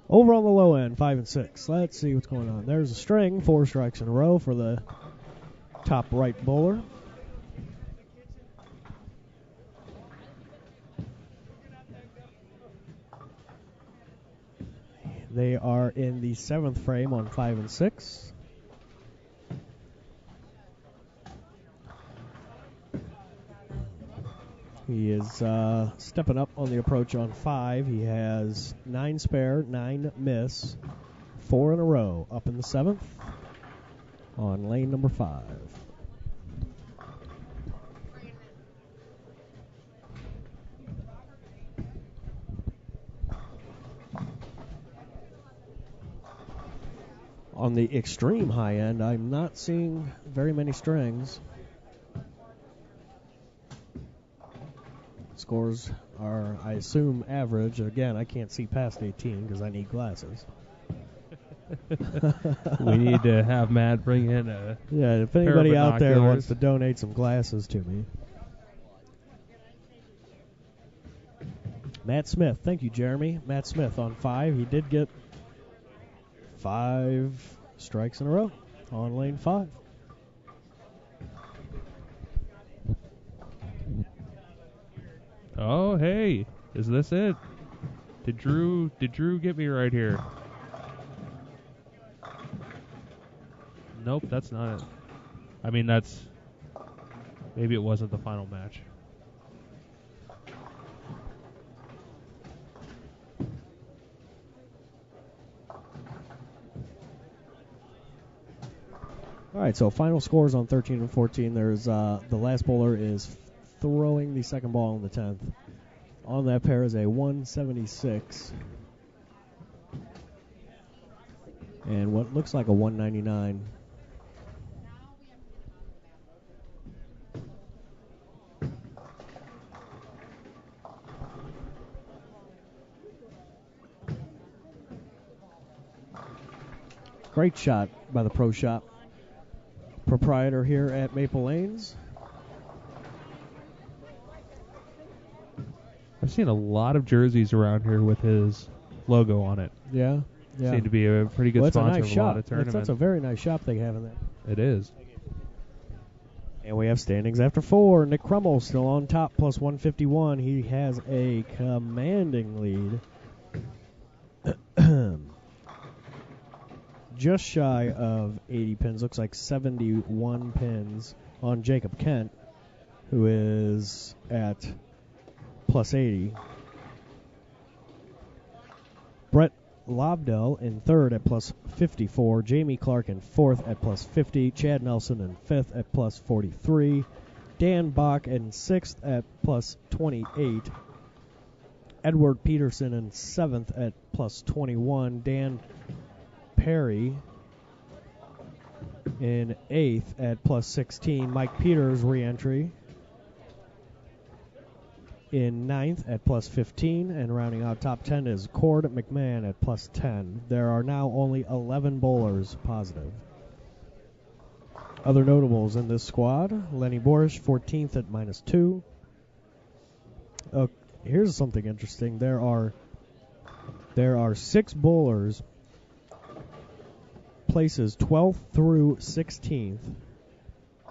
Over on the low end, 5 and 6. Let's see what's going on. There's a string, 4 strikes in a row for the top right bowler. They are in the 7th frame on 5 and 6. He is stepping up on the approach on 5. He has 9 spare, 9 miss, 4 in a row up in the 7th on lane number 5. On the extreme high end, I'm not seeing very many strings. Scores are, I assume, average. Again, I can't see past 18 because I need glasses. We need to have Matt bring in a if anybody out there binoculars. wants to donate some glasses to me. Matt Smith. Thank you, Jeremy. Matt Smith on 5. He did get 5 strikes in a row on lane 5. Oh, hey, is this it? Did Drew get me right here? Nope, that's not it. I mean, maybe it wasn't the final match. All right, so final scores on 13 and 14. There's the last bowler is throwing the second ball in the 10th. On that pair is a 176 and what looks like a 199. Great shot by the Pro Shop proprietor here at Maple Lanes. I've seen a lot of jerseys around here with his logo on it. Yeah. Seemed to be a pretty good Well, it's a sponsor nice of a lot shop. of tournaments. That's a very nice shop they have in there. It is. And we have standings after 4. Nick Crummel still on top, plus 151. He has a commanding lead. Just shy of 80 pins. Looks like 71 pins on Jacob Kent, who is at plus 80. Brett Lobdell in third at plus 54. Jamie Clark in fourth at plus 50. Chad Nelson in fifth at plus 43. Dan Bach in sixth at plus 28. Edward Peterson in seventh at plus 21. Dan Perry in eighth at plus 16. Mike Peters re-entry in ninth at plus 15, and rounding out top 10 is Cord McMahon at plus 10. There are now only 11 bowlers positive. Other notables in this squad: Lenny Borsch, 14th at minus 2. Here's something interesting. There are 6 bowlers, places 12th through 16th,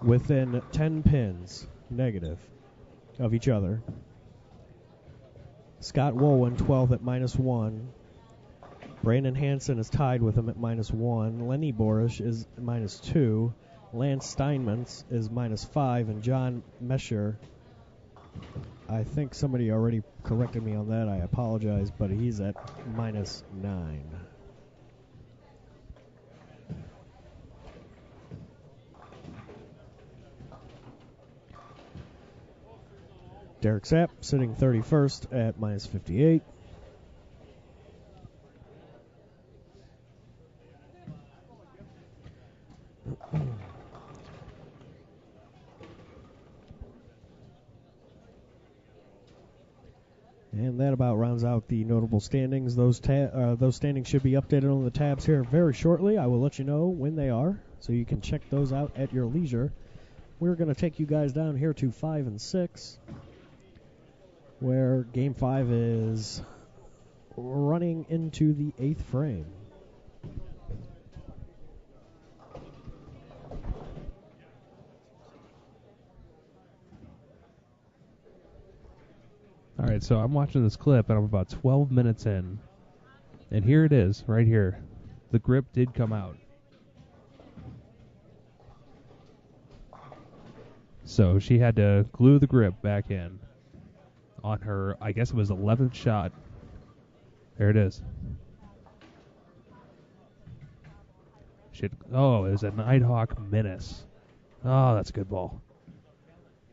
within 10 pins negative of each other. Scott Warwin, 12th at minus 1. Brandon Hansen is tied with him at minus 1. Lenny Borish is minus 2. Lance Steinmetz is minus 5. And John Mesher, I think somebody already corrected me on that. I apologize, but he's at minus 9. Derrick Sapp sitting 31st at minus 58. And that about rounds out the notable standings. Those standings should be updated on the tabs here very shortly. I will let you know when they are, so you can check those out at your leisure. We're going to take you guys down here to 5 and 6. Where Game 5 is running into the 8th frame. All right, so I'm watching this clip, and I'm about 12 minutes in. And here it is, right here. The grip did come out. So she had to glue the grip back in on her, I guess it was 11th shot. There it is. It was a Nighthawk Menace. Oh, that's a good ball.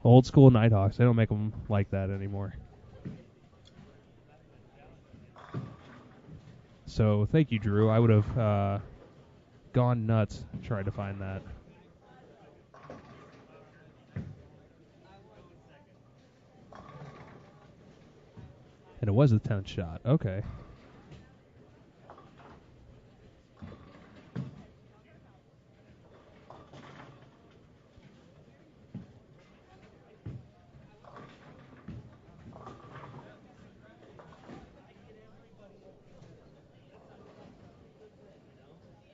Old school Nighthawks. They don't make them like that anymore. So thank you, Drew. I would have gone nuts trying to find that. And it was the 10th shot. Okay.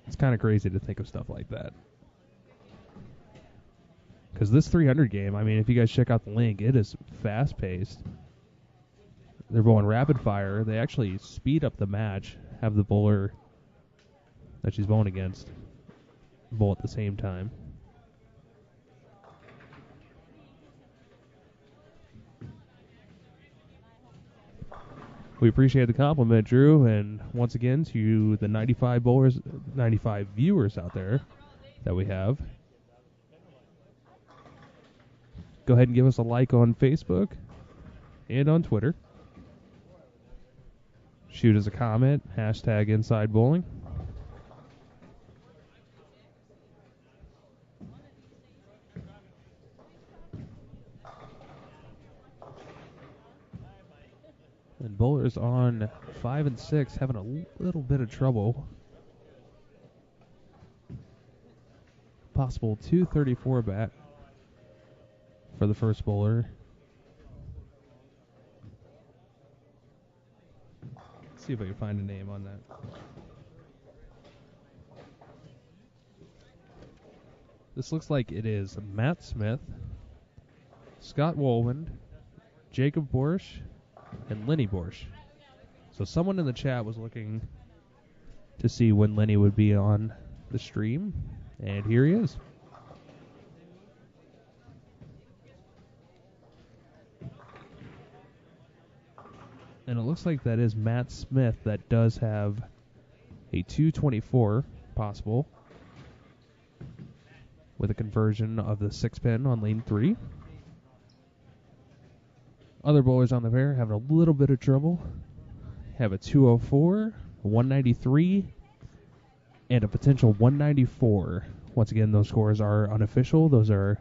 It's kind of crazy to think of stuff like that. Because this 300 game, I mean, if you guys check out the link, it is fast-paced. they're bowling rapid fire. They actually speed up the match, have the bowler that she's bowling against bowl at the same time. We appreciate the compliment, Drew, and once again to the 95 viewers out there that we have. Go ahead and give us a like on Facebook and on Twitter. Shoot us a comment, hashtag Inside Bowling. And bowlers on 5 and 6 having a little bit of trouble. Possible 234 bat for the first bowler. Let's see if I can find a name on that. This looks like it is Matt Smith, Scott Warwin, Jacob Borsch, and Lenny Borsch. So someone in the chat was looking to see when Lenny would be on the stream, and here he is. And it looks like that is Matt Smith that does have a 224 possible with a conversion of the 6-pin on lane 3. Other bowlers on the pair having a little bit of trouble. Have a 204, 193, and a potential 194. Once again, those scores are unofficial. Those are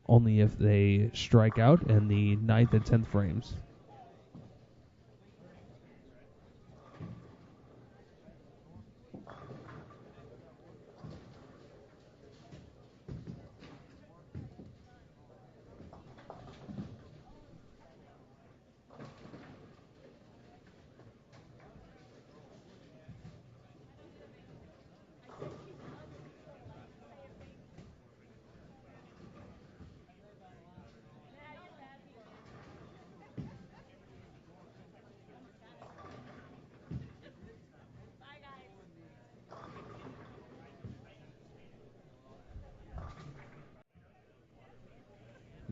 only if they strike out in the 9th and 10th frames.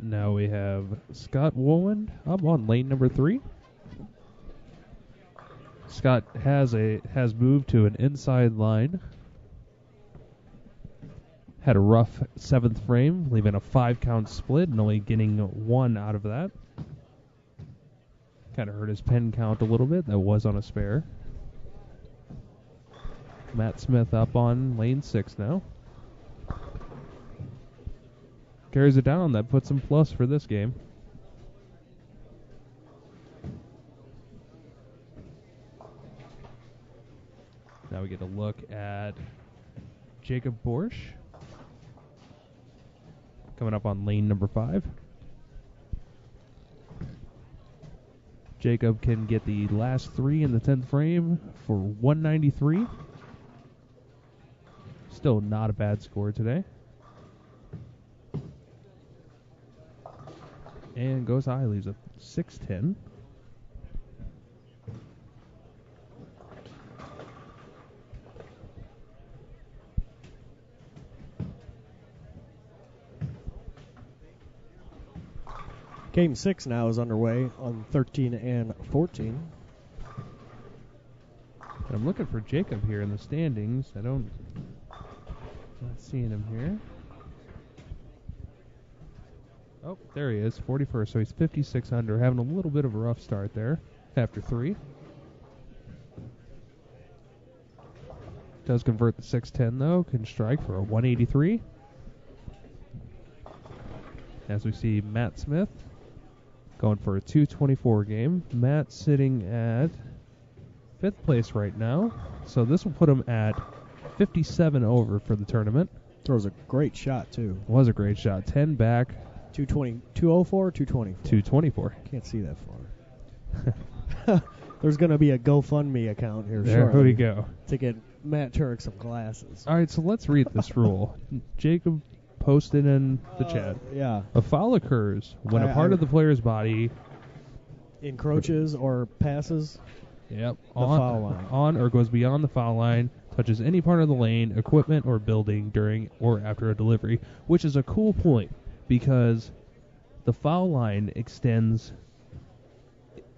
Now we have Scott Warwin up on lane number 3. Scott has moved to an inside line. Had a rough 7th frame, leaving a 5-count split and only getting 1 out of that. Kind of hurt his pen count a little bit. That was on a spare. Matt Smith up on lane 6 now. Carries it down. That puts him plus for this game. Now we get a look at Jacob Borsch coming up on lane number 5. Jacob can get the last 3 in the 10th frame for 193. Still not a bad score today. And goes high, leaves a 610. Game 6 now is underway on 13 and 14. I'm looking for Jacob here in the standings. Not seeing him here. Oh, there he is, 41st. So he's 56 under, having a little bit of a rough start there after 3. Does convert the 610 though, can strike for a 183. As we see Matt Smith going for a 224 game. Matt sitting at 5th place right now. So this will put him at 57 over for the tournament. Throws a great shot too. Was a great shot. 10 back. 204 or 224? 224. Can't see that far. There's going to be a GoFundMe account here there shortly we go. to get Matt Turek some glasses. All right, so let's read this rule. Jacob posted in the chat. Yeah. A foul occurs when a part of the player's body encroaches or passes Yep. the foul line. On or goes beyond the foul line, touches any part of the lane, equipment, or building during or after a delivery, which is a cool point because the foul line extends.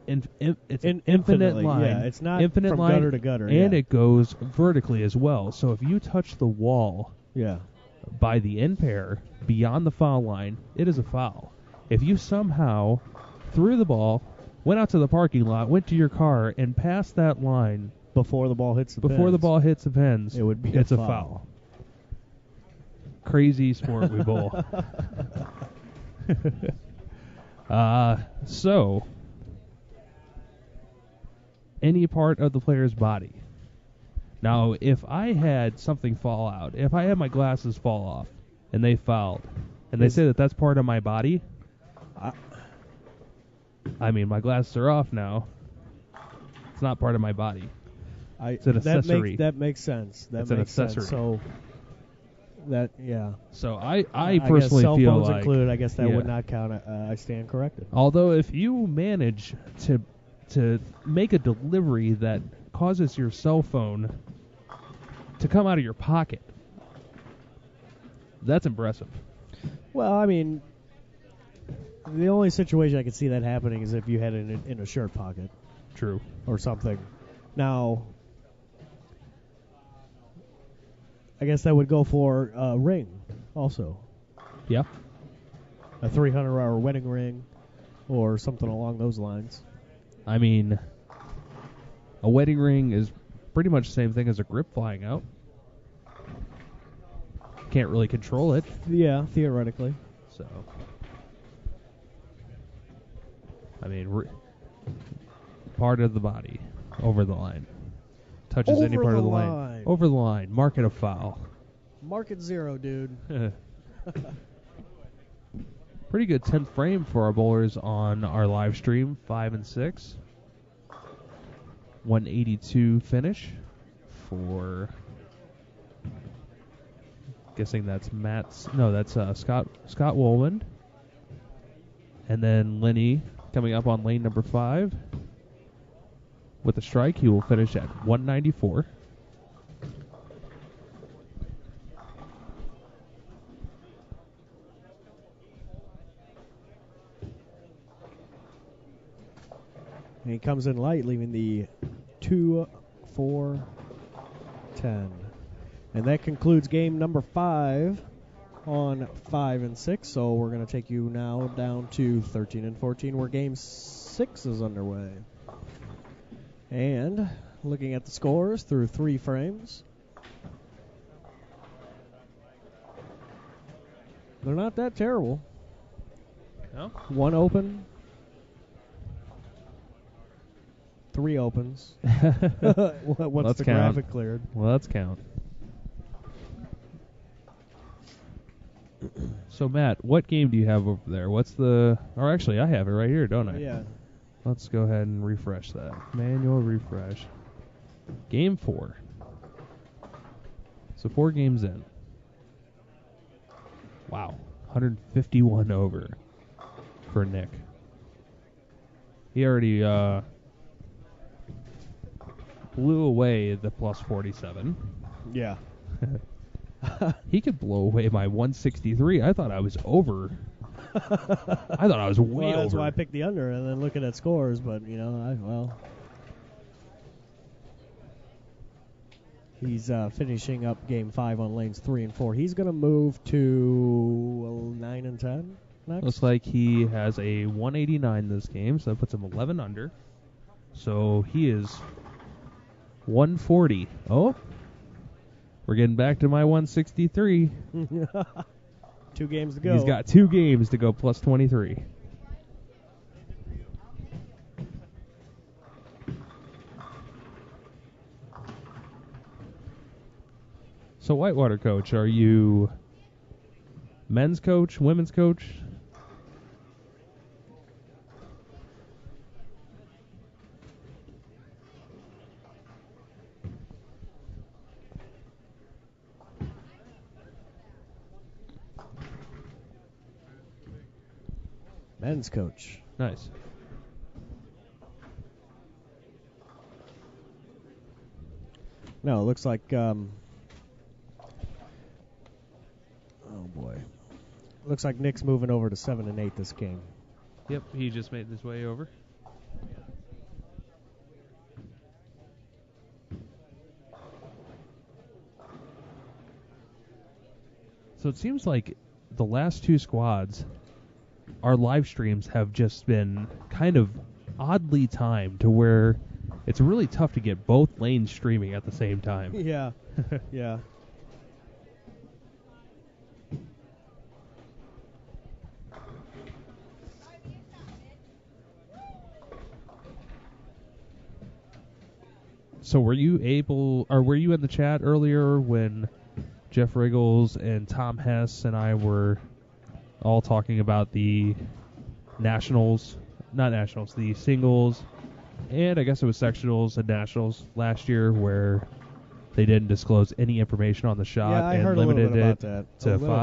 It's an infinite Infinitely, line. yeah, it's not infinite from line, gutter to gutter, and yeah. it goes vertically as well. So if you touch the wall Yeah. by the end pair beyond the foul line, it is a foul. If you somehow threw the ball, went out to the parking lot, went to your car, and passed that line Before the ball hits the before the pins, ball hits the pins, it would be it's a a foul. foul. Crazy sport we bowl. So, any part of the player's body. Now, if I had something fall out, if I had my glasses fall off, and they fouled, and they say that that's part of my body, I mean, my glasses are off now. It's not part of my body. It's an accessory. That makes sense. That It's an makes sense. accessory. So yeah. So I guess personally cell feel phones like included. I guess that yeah. would not count. I stand corrected. Although if you manage to make a delivery that causes your cell phone to come out of your pocket, that's impressive. Well, I mean, the only situation I could see that happening is if you had it in a shirt pocket True. or something. Now, I guess that would go for a ring also. Yeah. A $300 wedding ring or something along those lines. I mean, a wedding ring is pretty much the same thing as a grip flying out. Can't really control it. Yeah, theoretically. So, I mean, part of the body over the line. Touches any Over part the of the line. line. Over the line. Mark it a foul. Market zero, dude. Pretty good 10th frame for our bowlers on our live stream, 5 and 6. 182 finish for. Guessing that's Scott Warwin. And then Lenny coming up on lane number 5. With a strike, he will finish at 194. And he comes in light, leaving the 2, 4, 10. And that concludes game number 5 on 5 and 6. So we're going to take you now down to 13 and 14, where game 6 is underway. And looking at the scores through 3 frames, they're not that terrible. No? 1 open, 3 opens. Once Let's the count. graphic cleared. Well, let's count. So, Matt, what game do you have over there? Or actually, I have it right here, don't I? Yeah. Let's go ahead and refresh that. Manual refresh. Game 4. So 4 games in. Wow. 151 over for Nick. He already blew away the plus 47. Yeah. He could blow away my 163. I thought I was over. I thought I was way Well, that's over. why I picked the under and then looking at scores, but, he's finishing up game 5 on lanes 3 and 4. He's going to move to 9 and 10 next. Looks like he has a 189 this game, so that puts him 11 under. So he is 140. Oh, we're getting back to my 163. 2 games to go. He's got 2 games to go plus 23. So, Whitewater coach, are you men's coach, women's coach? Men's coach. Nice. No, it looks like. Oh boy. Looks like Nick's moving over to 7 and 8 this game. Yep, he just made his way over. So it seems like the last two squads, our live streams have just been kind of oddly timed to where it's really tough to get both lanes streaming at the same time. Yeah. Yeah. So were you in the chat earlier when Jeff Riggles and Tom Hess and I were all talking about the the singles, and I guess it was sectionals and nationals last year where they didn't disclose any information on the shot Yeah, I and heard a little limited bit about it that. to A little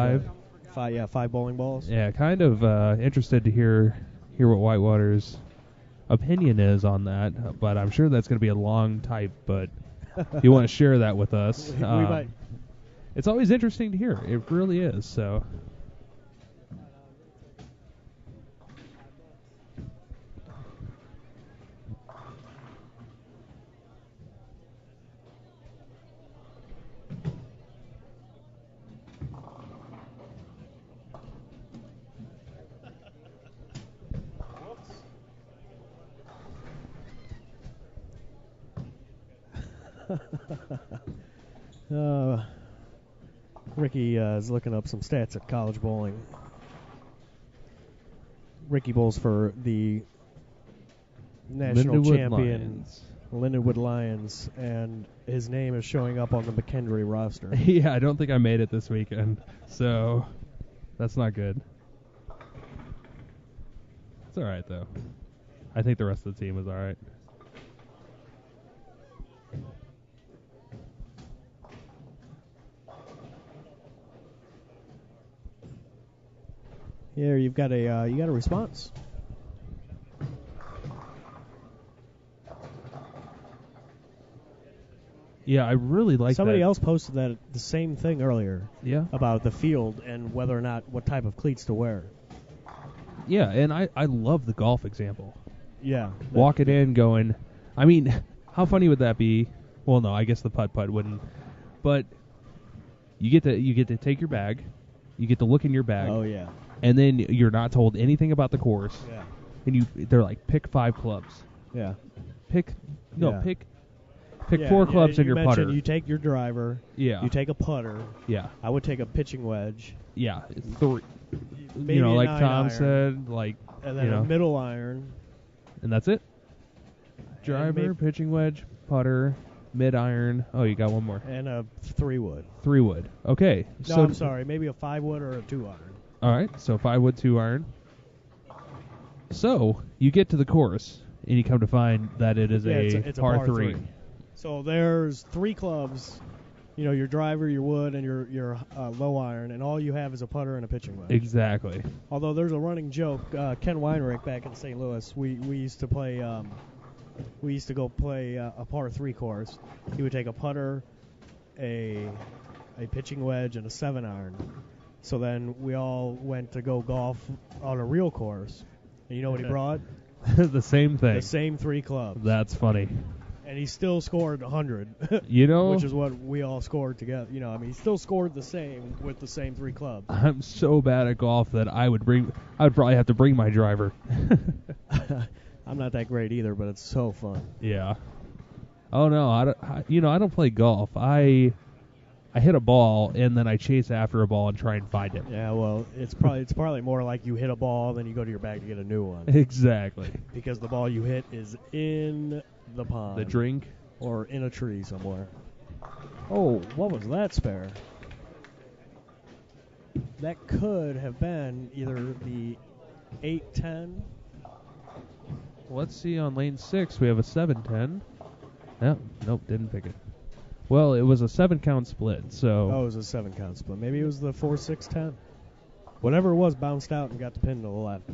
5. bit. 5 bowling balls. Yeah, kind of interested to hear what Whitewater's opinion is on that, but I'm sure that's going to be a long type, but if you want to share that with us, We might. it's always interesting to hear. It really is, so... Ricky is looking up some stats at college bowling. Ricky bowls for the national Lindenwood champion Lions. Lindenwood Lions, and his name is showing up on the McKendree roster. Yeah, I don't think I made it this weekend, so that's not good. It's all right, though. I think the rest of the team is all right. Here, you got a response. Yeah, I really like Somebody that. else posted the same thing earlier. Yeah. About the field and whether or not what type of cleats to wear. Yeah, and I love the golf example. Yeah. Walking in going, I mean, how funny would that be? Well, no, I guess the putt-putt wouldn't. But you get to take your bag. You get to look in your bag. Oh, yeah. And then you're not told anything about the course. Yeah. And they're like, pick 5 clubs. Yeah. Pick Yeah. 4 clubs in you your putter. You take your driver. Yeah. You take a putter. Yeah. I would take a pitching wedge. Yeah. 3. Maybe like a 9 Tom iron, said, like, and then a middle iron. And that's it. Driver, pitching wedge, putter, mid iron. Oh, you got one more. And a 3-wood. 3-wood. Okay. No, so I'm sorry. Maybe a 5-wood or a 2-iron. All right. So 5-wood, 2-iron. So you get to the course, and you come to find that it is it's a par 3. So there's 3 clubs. You know, your driver, your wood, and your low iron, and all you have is a putter and a pitching wedge. Exactly. Although there's a running joke, Ken Weinrich back in St. Louis, we used to play, go play a par 3 course. He would take a putter, a pitching wedge, and a 7-iron. So then we all went to go golf on a real course. And you know what he brought? The same thing. The same 3 clubs. That's funny. And he still scored 100. You know, which is what we all scored together. You know, I mean, he still scored the same with the same 3 clubs. I'm so bad at golf that I would probably have to bring my driver. I'm not that great either, but it's so fun. Yeah. Oh no, I don't play golf. I hit a ball and then I chase after a ball and try and find it. Yeah, well, it's probably more like you hit a ball, then you go to your bag to get a new one. Exactly. Because the ball you hit is in the pond. The drink. Or in a tree somewhere. Oh, what was that spare? That could have been either the 8-10. Let's see, on lane 6 we have a 7-10. Nope, didn't pick it. Well, it was a 7-count split, so... Oh, it was a 7-count split. Maybe it was the 4-6-10. Whatever it was bounced out and got the pin to the left.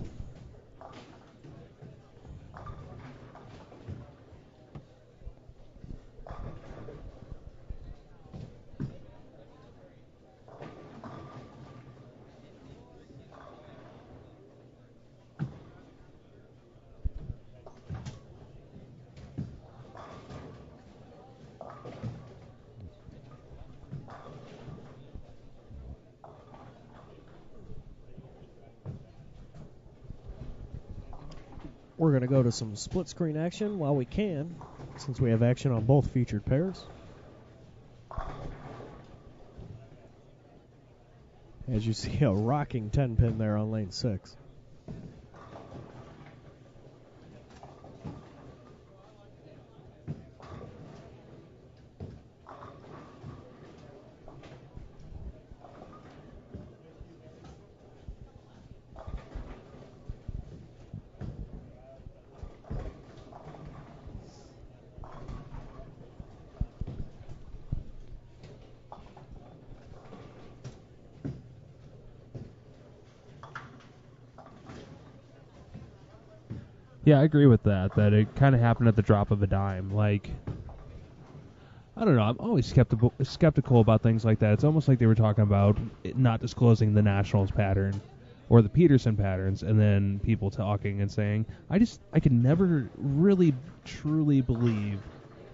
we're going to go to some split screen action while we can, since we have action on both featured pairs. As you see, a rocking 10-pin there on lane 6. Yeah, I agree with that. That it kind of happened at the drop of a dime. Like, I don't know. I'm always skeptical about things like that. It's almost like they were talking about it not disclosing the Nationals pattern or the Peterson patterns, and then people talking and saying, I can never really truly believe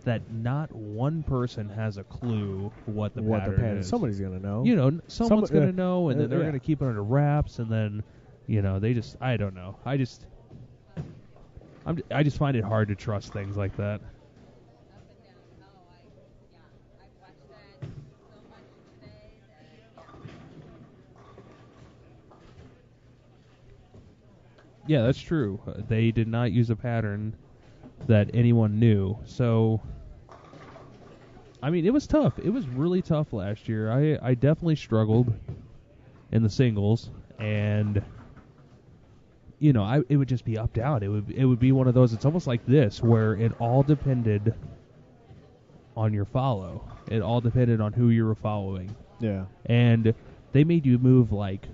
that not one person has a clue what the pattern is. Somebody's going to know. You know, someone's going to know, and then they're yeah. going to keep it under wraps, and then, you know, I don't know. I just find it hard to trust things like that. Yeah, that's true. They did not use a pattern that anyone knew. So, I mean, it was tough. It was really tough last year. I definitely struggled in the singles, and you know, it would just be up down. It would be one of those. It's almost like this, where it all depended on your follow. It all depended on who you were following. Yeah. And they made you move like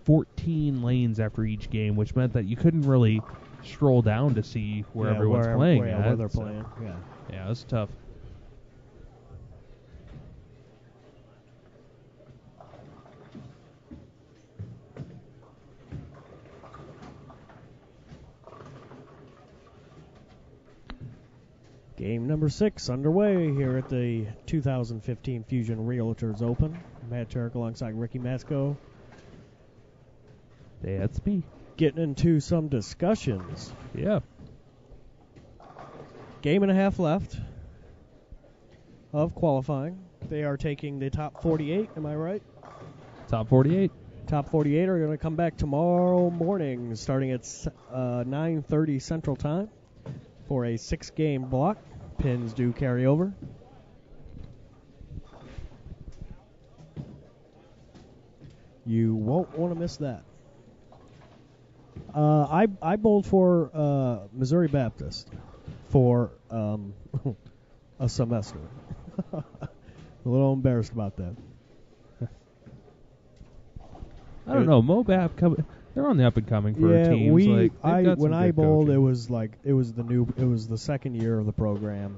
14 lanes after each game, which meant that you couldn't really stroll down to see where everyone's playing at. Where they're playing. Yeah. Yeah, it was tough. Game number 6 underway here at the 2015 Fusion Realtors Open. Matt Turek alongside Ricky Masco. That's me. Getting into some discussions. Yeah. Game and a half left of qualifying. They are taking the top 48, am I right? Top 48. Top 48 are going to come back tomorrow morning starting at 9:30 Central Time for a 6-game block. Pins do carry over. You won't want to miss that. I bowled for Missouri Baptist for a semester. A little embarrassed about that. I don't know. Mobap they're on the up and coming for teams. When I bowled, it was the second year of the program,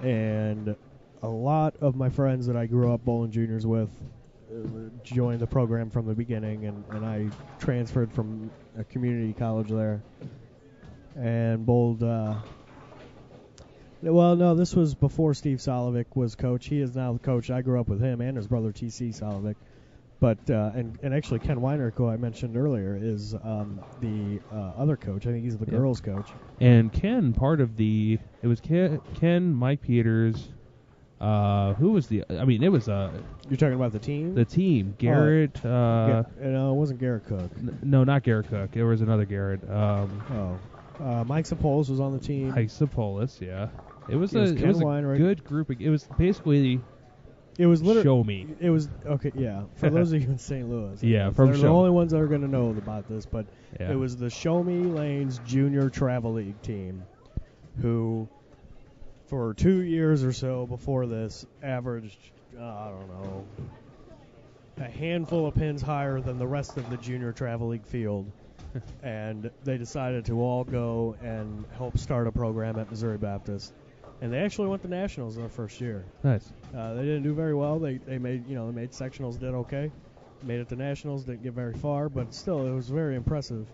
and a lot of my friends that I grew up bowling juniors with joined the program from the beginning, and I transferred from a community college there and bowled. Well, no, this was before Steve Solovic was coach. He is now the coach. I grew up with him and his brother T.C. Solovic. But and actually Ken Weiner, who I mentioned earlier, is the other coach. I think he's the girls' coach. And Ken, it was Ken, Mike Peters. Who was the? I mean, it was You're talking about the team. The team, Garrett. No, it wasn't Garrett Cook. No, not Garrett Cook. There was another Garrett. Mike Sapolis was on the team. Mike Sapolis, yeah. It was Ken a Weiner. good group. It was basically. It was literally Show Me. It was okay, yeah. For those of you in St. Louis, yeah, they're the only ones that are going to know about this. But yeah. It was the Show Me Lanes Junior Travel League team, who, for 2 years or so before this, averaged I don't know, a handful of pins higher than the rest of the Junior Travel League field, and they decided to all go and help start a program at Missouri Baptist. And they actually went to nationals in their first year. Nice. They didn't do very well. They made sectionals, did okay. Made it to nationals, didn't get very far, but still it was very impressive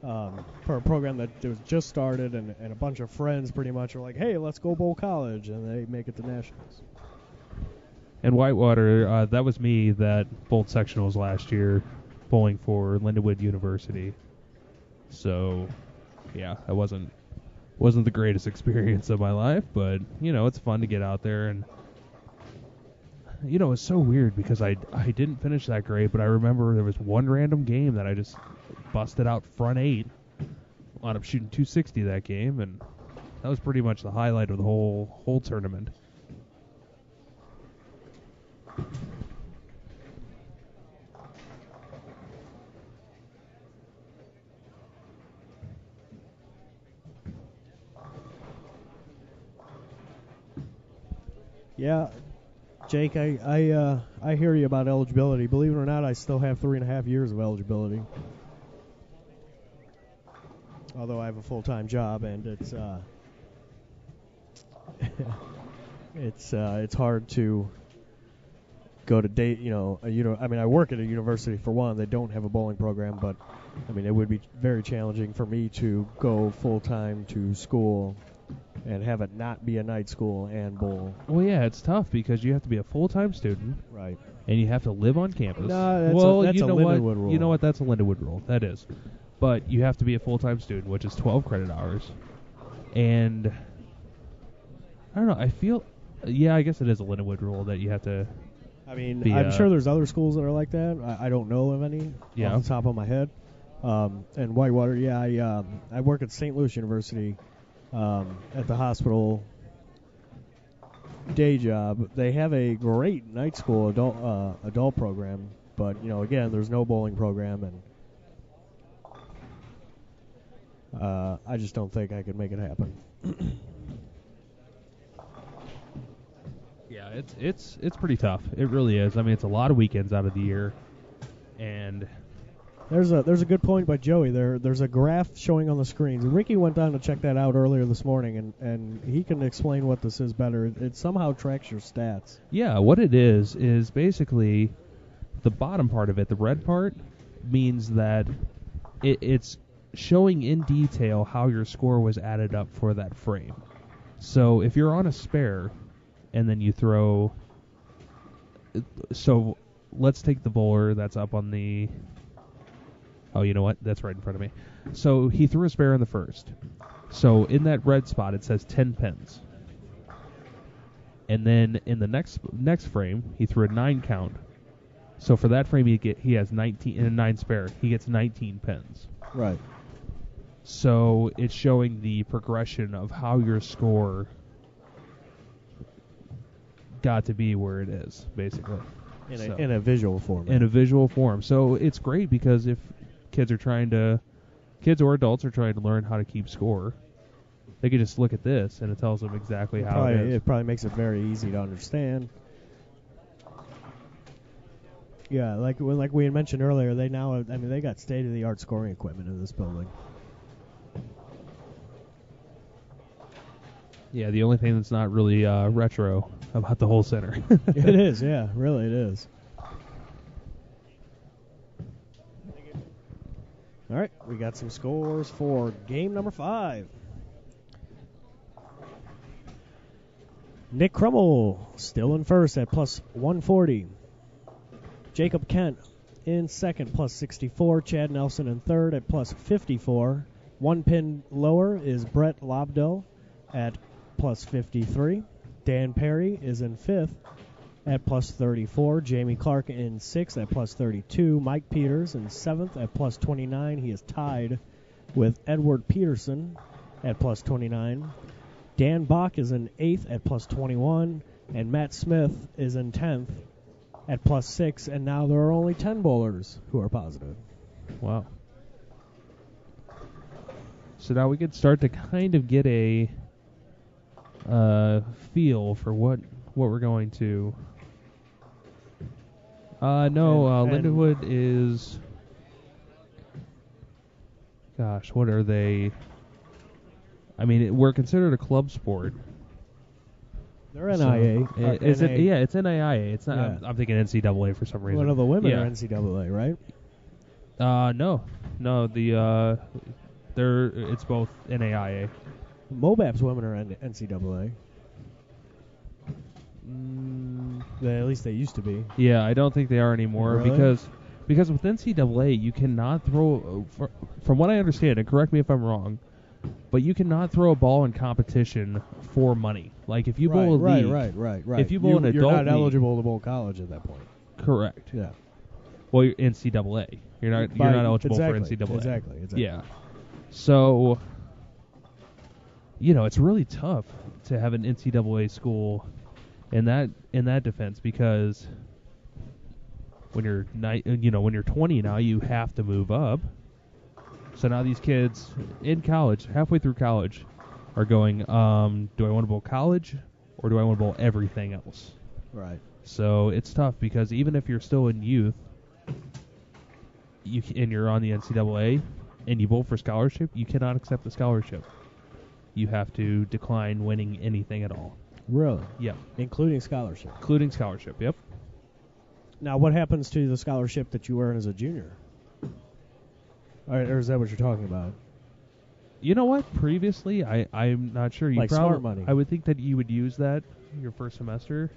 for a program that was just started, and a bunch of friends pretty much were like, hey, let's go bowl college, and they make it to nationals. And Whitewater, that was me that bowled sectionals last year, bowling for Lindenwood University. So yeah, that wasn't the greatest experience of my life, but it's fun to get out there. And it's so weird because I didn't finish that great, but I remember there was one random game that I just busted out front 8. Wound up shooting 260 that game, and that was pretty much the highlight of the whole tournament. Yeah, Jake, I hear you about eligibility. Believe it or not, I still have 3.5 years of eligibility. Although I have a full-time job, and it's hard to go to date. I work at a university for one. They don't have a bowling program, but it would be very challenging for me to go full-time to school and have it not be a night school and bowl. Well, yeah, it's tough because you have to be a full-time student, right? And you have to live on campus. No, that's a Lindenwood rule. You know what? That's a Lindenwood rule. That is. But you have to be a full-time student, which is 12 credit hours. And I don't know. I feel, I guess it is a Lindenwood rule that you have to. I'm sure there's other schools that are like that. I don't know of any off the top of my head. And Whitewater, I work at St. Louis University at the hospital day job. They have a great night school adult program, but again, there's no bowling program, and I just don't think I could make it happen. Yeah, it's pretty tough. It really is. It's a lot of weekends out of the year, and there's a good point by Joey. There's a graph showing on the screens. And Ricky went down to check that out earlier this morning, and he can explain what this is better. It somehow tracks your stats. Yeah, what it is basically the bottom part of it, the red part, means that it's showing in detail how your score was added up for that frame. So if you're on a spare and then you throw, so let's take the bowler that's up on the, oh, you know what? That's right in front of me. So he threw a spare in the first. So in that red spot it says 10 pins. And then in the next frame he threw a 9 count. So for that frame he has 19 in a 9 spare. He gets 19 pins. Right. So it's showing the progression of how your score got to be where it is, basically. In a visual form. In a visual form. So it's great because if kids or adults are trying to learn how to keep score, they can just look at this and it tells them exactly how it is. It probably makes it very easy to understand. Yeah, like we had mentioned earlier, they now they got state-of-the-art scoring equipment in this building. Yeah, the only thing that's not really retro about the whole center. It is, yeah, really it is. All right, we got some scores for game number 5. Nick Crummell still in first at plus 140. Jacob Kent in second, plus 64. Chad Nelson in third at plus 54. 1 pin lower is Brett Lobdell at plus 53. Dan Perry is in fifth at plus 34. Jamie Clark in sixth at plus 32. Mike Peters in seventh at plus 29. He is tied with Edward Peterson at plus 29. Dan Bach is in eighth at plus 21. And Matt Smith is in 10th at plus 6. And now there are only 10 bowlers who are positive. Wow. So now we could start to kind of get a feel for what we're going to. Lindenwood is. Gosh, what are they? We're considered a club sport. They're NIA. Is it? Yeah, it's NIA. It's not. Yeah. I'm thinking NCAA for some reason. One of the women are NCAA, right? No. It's both NAIA. Mobap's women are NCAA. At least they used to be. Yeah, I don't think they are anymore. Really? because with NCAA you cannot throw. From what I understand, and correct me if I'm wrong, but you cannot throw a ball in competition for money. Like if you bowl a league, right. If you bowl an adult you're not league, eligible to bowl college at that point. correct. Yeah. Well, you're NCAA. You're not eligible for NCAA. Exactly. Yeah. So, it's really tough to have an NCAA school in that defense, because when you're 20 now, you have to move up. So now these kids in college, halfway through college, are going, do I want to bowl college or do I want to bowl everything else? Right. So it's tough, because even if you're still in youth, and you're on the NCAA and you bowl for scholarship, you cannot accept the scholarship. You have to decline winning anything at all. Really? Yep. Including scholarship. Yep. Now, what happens to the scholarship that you earn as a junior? Or is that what you're talking about? You know what? Previously, I'm not sure. Like smart money. I would think that you would use that your first semester.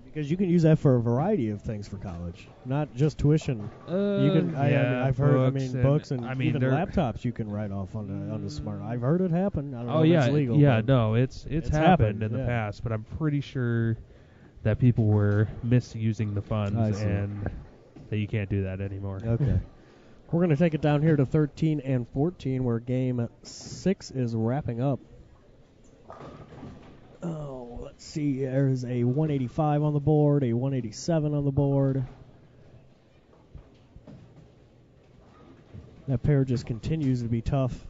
Because you can use that for a variety of things for college, not just tuition. You can. I've heard. Books and even laptops you can write off on the smart. I've heard it happen. I don't know if it's legal. Yeah. No, it's happened in the past, but I'm pretty sure that people were misusing the funds and that you can't do that anymore. Okay. We're going to take it down here to 13 and 14, where Game 6 is wrapping up. Oh, let's see. There's a 185 on the board, a 187 on the board. That pair just continues to be tough.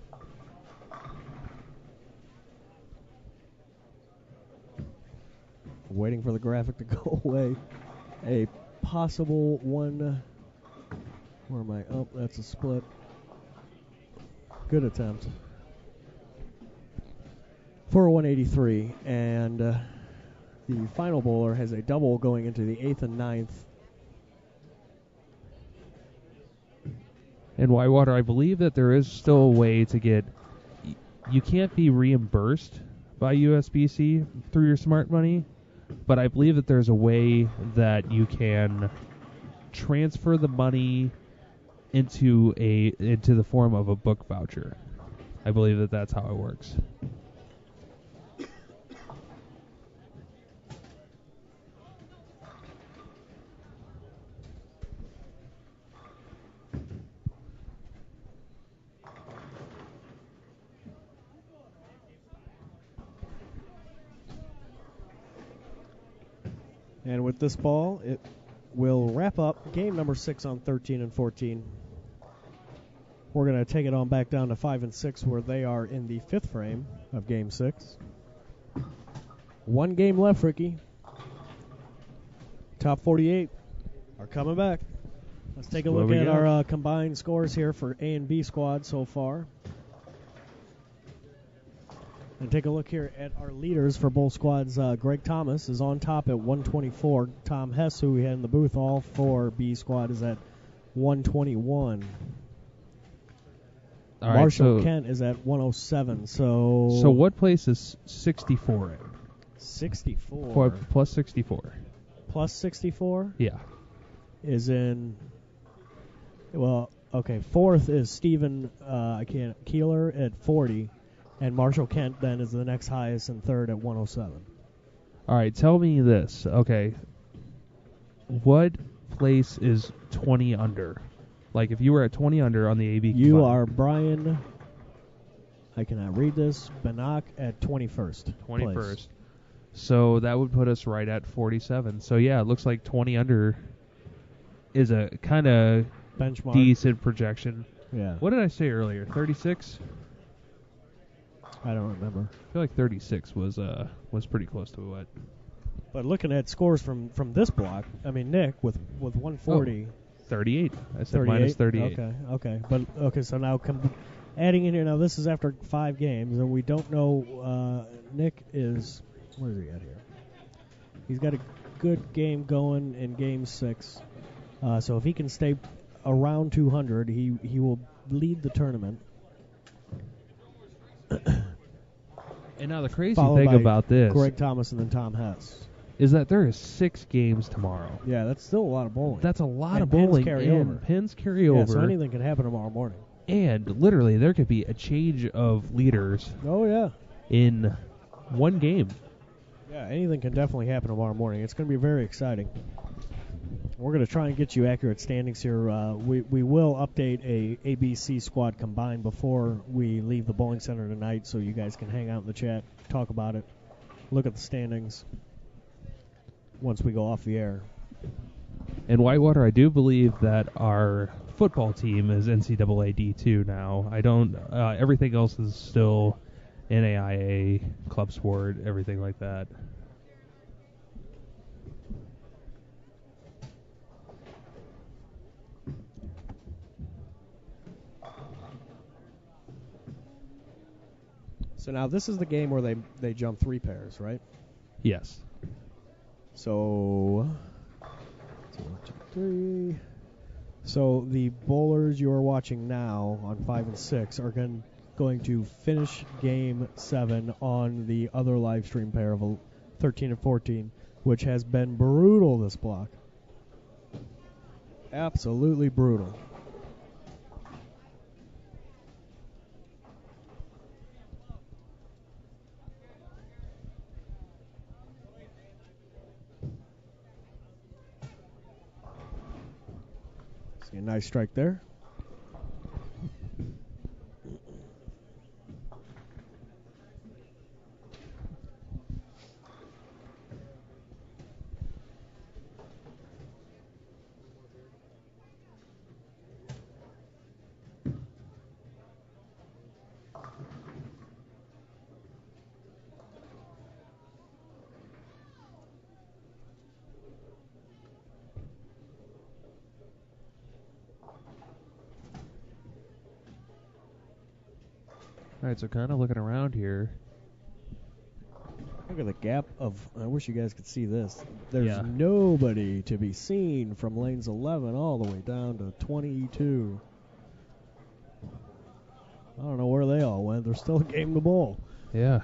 Waiting for the graphic to go away. A possible one. Where am I? Oh, that's a split. Good attempt. For a 183. And the final bowler has a double going into the 8th and 9th. And Whitewater, I believe that there is still a way to get... You can't be reimbursed by USBC through your smart money, but I believe that there's a way that you can transfer the money into the form of a book voucher. I believe that that's how it works. And with this ball, it will wrap up game number 6 on 13 and 14. We're going to take it on back down to 5 and 6, where they are in the 5th frame of game 6. One game left, Ricky. Top 48 are coming back. Let's take a look at our combined scores here for A and B squad so far. And take a look here at our leaders for both squads. Greg Thomas is on top at 124. Tom Hess, who we had in the booth all for B squad, is at 121. All Marshall right, Kent is at 107. So what place is 64 in? 64. Plus 64. Plus 64? Yeah. Is in... Well, okay. 4th is Stephen Keeler at 40. And Marshall Kent then is the next highest, and 3rd at 107. All right, tell me this. Okay. What place is 20 under? Like, if you were at 20 under on the AB You combined. are Brian, I cannot read this, Banach at 21st. 21st. Place. So that would put us right at 47. So, yeah, it looks like 20 under is a kind of Benchmark. decent projection. Yeah. What did I say earlier? 36? I don't remember. I feel like 36 was pretty close to what. But looking at scores from this block, I mean, Nick with 140. 38. I said 38? minus 38. Okay. But, so now adding in here, now this is after 5 games, and we don't know, Nick is, where is he at here? He's got a good game going in game 6. So if he can stay around 200, he will lead the tournament. And now the crazy Followed thing by about this Greg Thomas and then Tom Hess. is that there is 6 games tomorrow. Yeah, that's still a lot of bowling. That's a lot And of bowling. pins carry and over. pins carry Yeah, over. so anything can happen tomorrow morning. And literally, there could be a change of leaders Oh, yeah. in one game. Yeah, anything can definitely happen tomorrow morning. It's going to be very exciting. We're going to try and get you accurate standings here. We will update a ABC squad combined before we leave the bowling center tonight, so you guys can hang out in the chat, talk about it, look at the standings once we go off the air. In Whitewater, I do believe that our football team is NCAA D2 now. I don't. Everything else is still NAIA, club sport, everything like that. So now this is the game where they jump 3 pairs, right? Yes. So, 1, 2, 3. So the bowlers you are watching now on 5 and 6 are going to finish game 7 on the other live stream pair of 13 and 14, which has been brutal this block. Absolutely brutal. See a nice strike there. All right, so kind of looking around here. Look at the gap of, I wish you guys could see this. There's Yeah. nobody to be seen from lanes 11 all the way down to 22. I don't know where they all went. There's still a game to bowl. Yeah.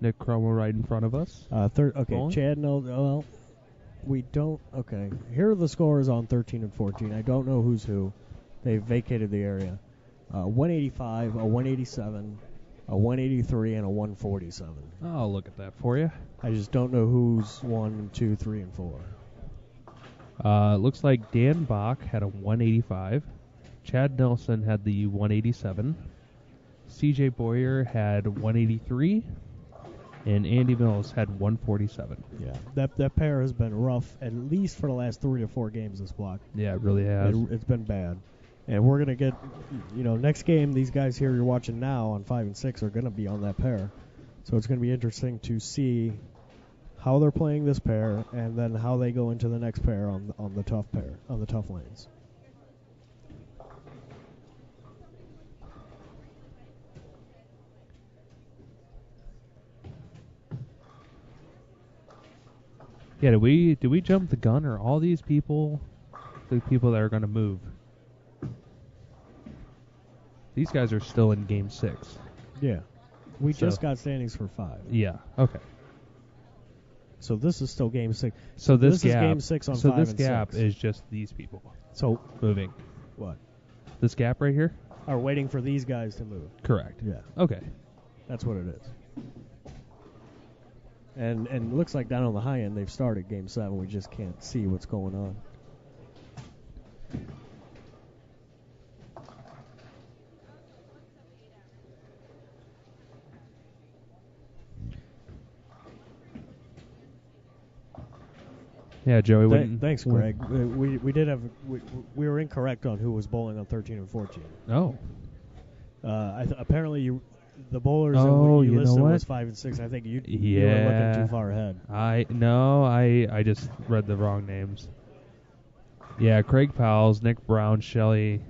Nick Cromwell right in front of us. Okay, Bowling? Chad, no, well, we don't, okay. Here are the scores on 13 and 14. I don't know who's who. They vacated the area. 185, a 187, a 183, and a 147. I'll look at that for you. I just don't know who's 1, 2, 3, and 4. Looks like Dan Bach had a 185. Chad Nelson had the 187. CJ Boyer had 183. And Andy Mills had 147. Yeah, that pair has been rough, at least for the last 3 to 4 games this block. Yeah, it really has. It's been bad. And we're going to get, next game, these guys here you're watching now on 5 and 6 are going to be on that pair. So it's going to be interesting to see how they're playing this pair and then how they go into the next pair on the tough pair, on the tough lanes. Yeah, did we jump the gun, or all these people, the people that are going to move? These guys are still in Game 6. Yeah. We So- just got standings for 5. Yeah, okay. So this is still game 6. So this is gap, game 6 on so 5 this and gap 6. is just these people So moving. what? This gap right here? Are waiting for these guys to move. Correct. Yeah. Okay. That's what it is. And it looks like down on the high end they've started game 7. We just can't see what's going on. Yeah, Joey. wouldn't- Thanks, wouldn't- Greg. We did have we were incorrect on who was bowling on 13 and 14. Oh. Apparently the bowlers Oh, that you you know listed what? was 5 and 6. I think you were Yeah. looking too far ahead. I just read the wrong names. Yeah, Craig Powell's, Nick Brown, Shelly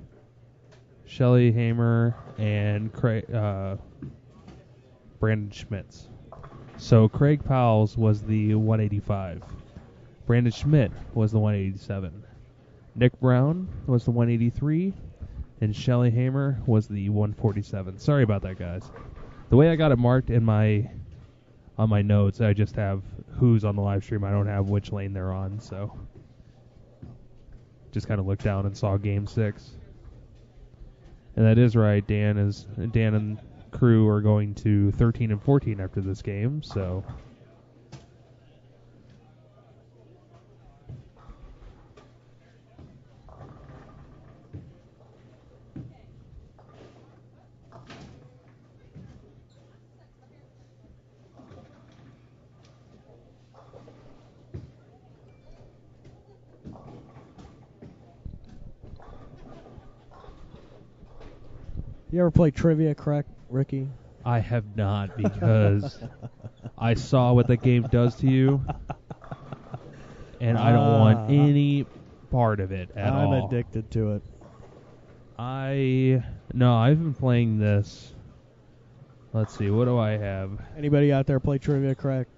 Hamer, and Brandon Schmitz. So Craig Powell's was the 185. Brandon Schmidt was the 187. Nick Brown was the 183. And Shelly Hamer was the 147. Sorry about that, guys. The way I got it marked on on my notes, I just have who's on the live stream. I don't have which lane they're on, so just kind of looked down and saw Game 6. And that is right. Dan and crew are going to 13 and 14 after this game, so. You ever play trivia, correct, Ricky? I have not, because I saw what the game does to you, and I don't want any part of it at all. I'm addicted to it. I've been playing this. Let's see, what do I have? Anybody out there play trivia, correct?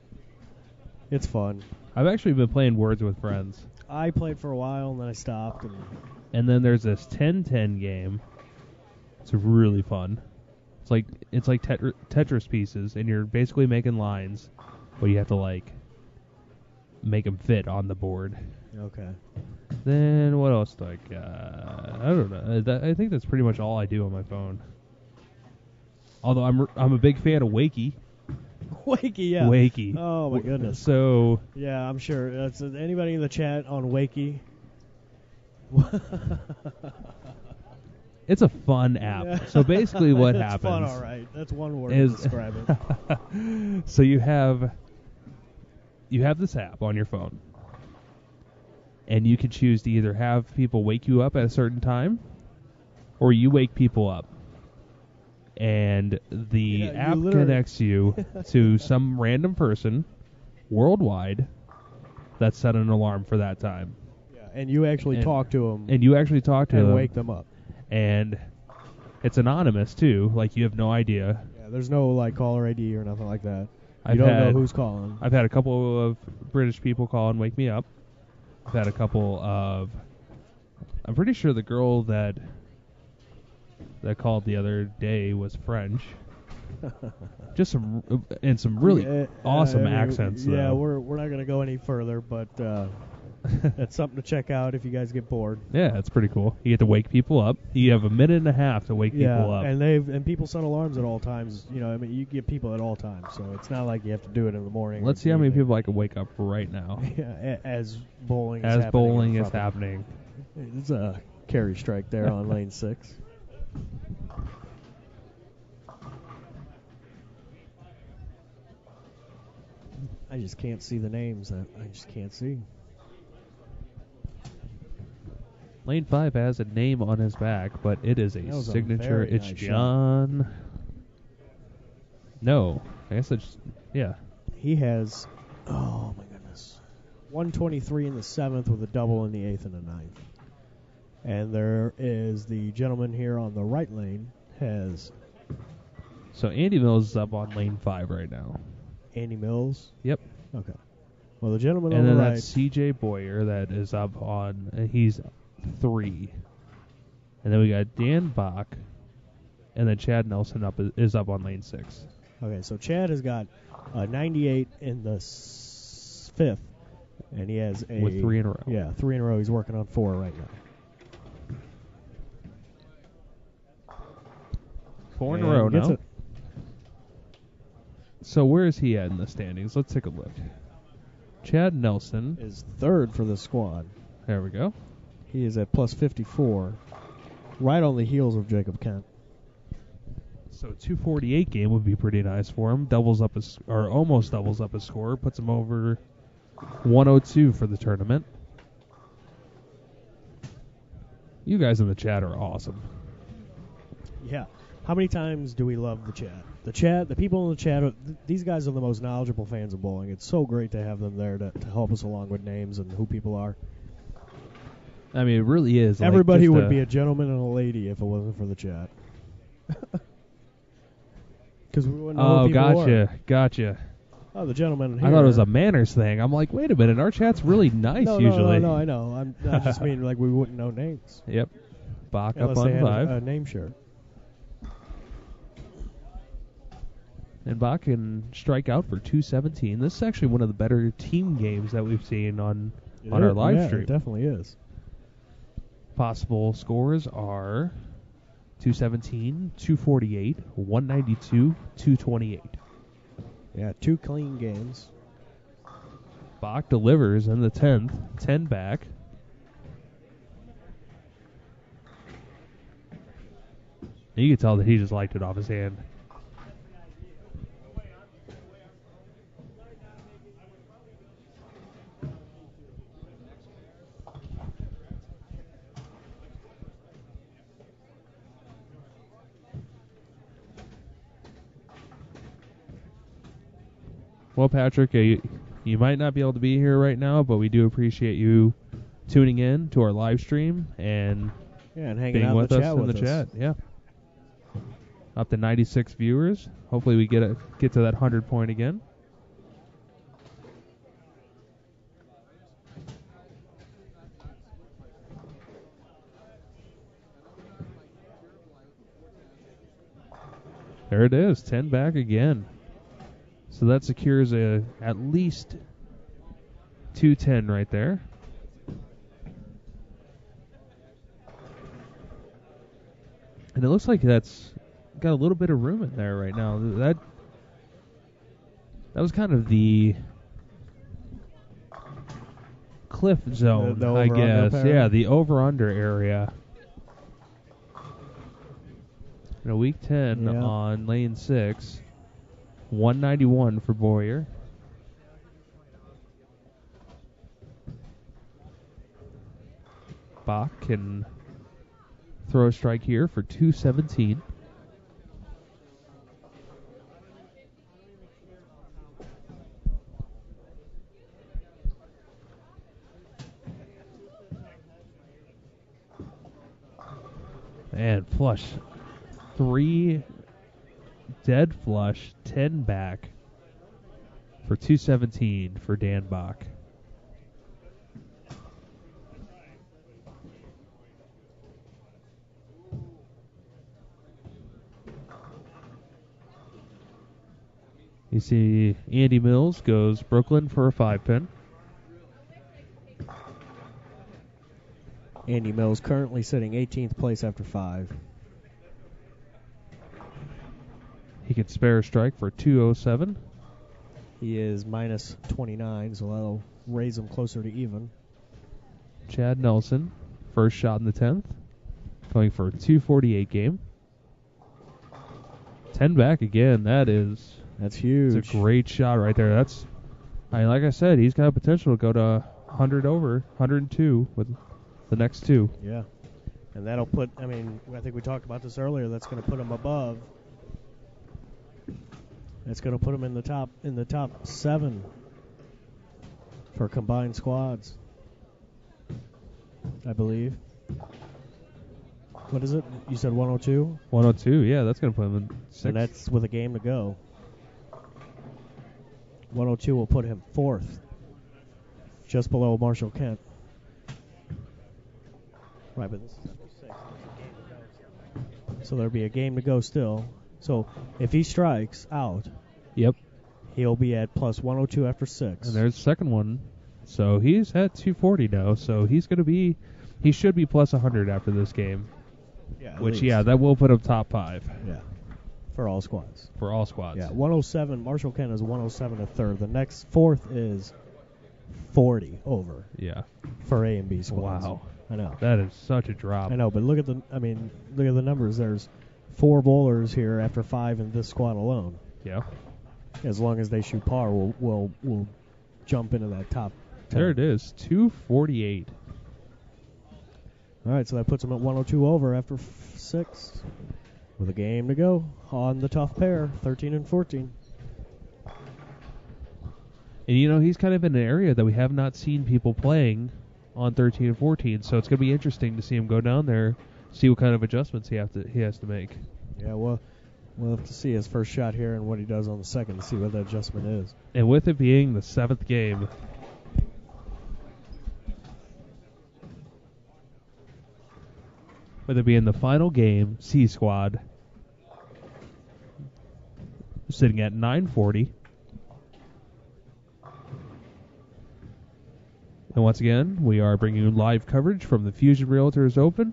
It's fun. I've actually been playing Words with Friends. I played for a while, and then I stopped. And then there's this 10-10 game. It's really fun. It's like Tetris pieces, and you're basically making lines, but you have to make them fit on the board. Okay. Then what else do I got? I don't know. I think that's pretty much all I do on my phone. Although I'm a big fan of Wakey. Wakey, yeah. Wakey. Oh my goodness. So yeah, I'm sure. That's anybody in the chat on Wakey. It's a fun app. Yeah. So basically what happens... It's fun, all right. That's one word to describe it. So you have this app on your phone, and you can choose to either have people wake you up at a certain time, or you wake people up. And the app connects you to some random person worldwide that set an alarm for that time. Yeah, and you actually talk to them. And you actually talk to them. And wake them up. And it's anonymous, too. Like, you have no idea. Yeah, there's no, caller ID or nothing like that. You don't know who's calling. I've had a couple of British people call and wake me up. I've had a couple of... I'm pretty sure the girl that called the other day was French. Just some really awesome accents. Yeah, though. we're not going to go any further, but... That's something to check out if you guys get bored. Yeah, it's pretty cool. You get to wake people up. You have a minute and a half to wake people up. And people set alarms at all times. You get people at all times, so it's not like you have to do it in the morning. Let's see how many people I can wake up right now. Yeah, as bowling is happening. It's a carry strike there on lane 6. I just can't see the names. I just can't see. Lane 5 has a name on his back, but it is a signature. It's nice John. Shot. No, I guess it's yeah. He has. Oh my goodness, 123 in the 7th with a double in the 8th and the 9th. And there is the gentleman here on the right lane has. So Andy Mills is up on lane 5 right now. Andy Mills. Yep. Okay. Well, the gentleman and on the right. And then that's C.J. Boyer that is up on. He's 3. And then we got Dan Bach, and then Chad Nelson is up on lane 6. Okay, so Chad has got 98 in the 5th, and he has with 3 in a row. Yeah, 3 in a row. He's working on 4 right now. 4 in a row now. So where is he at in the standings? Let's take a look. Chad Nelson is 3rd for the squad. There we go. He is at plus 54, right on the heels of Jacob Kent. So a 248 game would be pretty nice for him. Almost doubles up his score. Puts him over 102 for the tournament. You guys in the chat are awesome. Yeah. How many times do we love the chat? The people in the chat, these guys are the most knowledgeable fans of bowling. It's so great to have them there to help us along with names and who people are. I mean, it really is. Everybody would be a gentleman and a lady if it wasn't for the chat. Because we wouldn't know who people were. Gotcha. Oh, the gentleman here. I thought it was a manners thing. I'm like, wait a minute, our chat's really nice usually. No, I know. I just mean we wouldn't know names. Yep. Bach Unless up on they had 5. a name shirt. And Bach can strike out for 217. This is actually one of the better team games that we've seen on our live stream. It definitely is. Possible scores are 217, 248, 192, 228. Yeah, 2 clean games. Bach delivers in the 10th, 10 back. You can tell that he just liked it off his hand. Well, Patrick, you might not be able to be here right now, but we do appreciate you tuning in to our live stream and hanging being out with in us in the chat. Yeah, up to 96 viewers. Hopefully, we get to that 100 point again. There it is, 10 back again. So that secures at least 210 right there. And it looks like that's got a little bit of room in there right now. That was kind of the cliff zone, The I guess. over-under Yeah, the over-under area. Week 10 on lane 6. 191 for Boyer. Bach can throw a strike here for 217. And flush. 3 dead flush, 10 back for 217 for Dan Bach. You see Andy Mills goes Brooklyn for a 5-pin. Andy Mills currently sitting 18th place after 5. He can spare a strike for 207. He is minus 29, so that'll raise him closer to even. Chad Nelson, first shot in the 10th, going for a 248 game. 10 back again. That's huge. It's a great shot right there. Like I said, he's got potential to go to 100 over, 102 with the next 2. Yeah. And that'll put, I think we talked about this earlier, that's going to put him above. It's going to put him in the top 7 for combined squads, I believe. What is it? You said 102? 102, yeah, that's going to put him in 6. And that's with a game to go. 102 will put him 4th, just below Marshall Kent. Right, but this is after 6. There's a game to go. So there'll be a game to go still. So if he strikes out, yep, he'll be at plus 102 after 6. And there's the second one. So he's at 240 now. So he should be plus 100 after this game. Yeah, that will put him top 5. Yeah, for all squads. For all squads. Yeah, 107. Marshall Kent is 107 to 3rd. The next 4th is 40 over. Yeah. For A and B squads. Wow. I know. That is such a drop. I know, but look at the numbers. There's 4 bowlers here after 5 in this squad alone. Yeah. As long as they shoot par, we'll jump into that top 10. There it is, 248. All right, so that puts him at 102 over after 6, with a game to go on the tough pair, 13 and 14. And he's kind of in an area that we have not seen people playing on 13 and 14, so it's going to be interesting to see him go down there, see what kind of adjustments he has to make. Yeah, well, we'll have to see his first shot here and what he does on the second to see what that adjustment is. And with it being the 7th game, with it being the final game, C squad, sitting at 940. And once again, we are bringing you live coverage from the Fusion Realtors Open,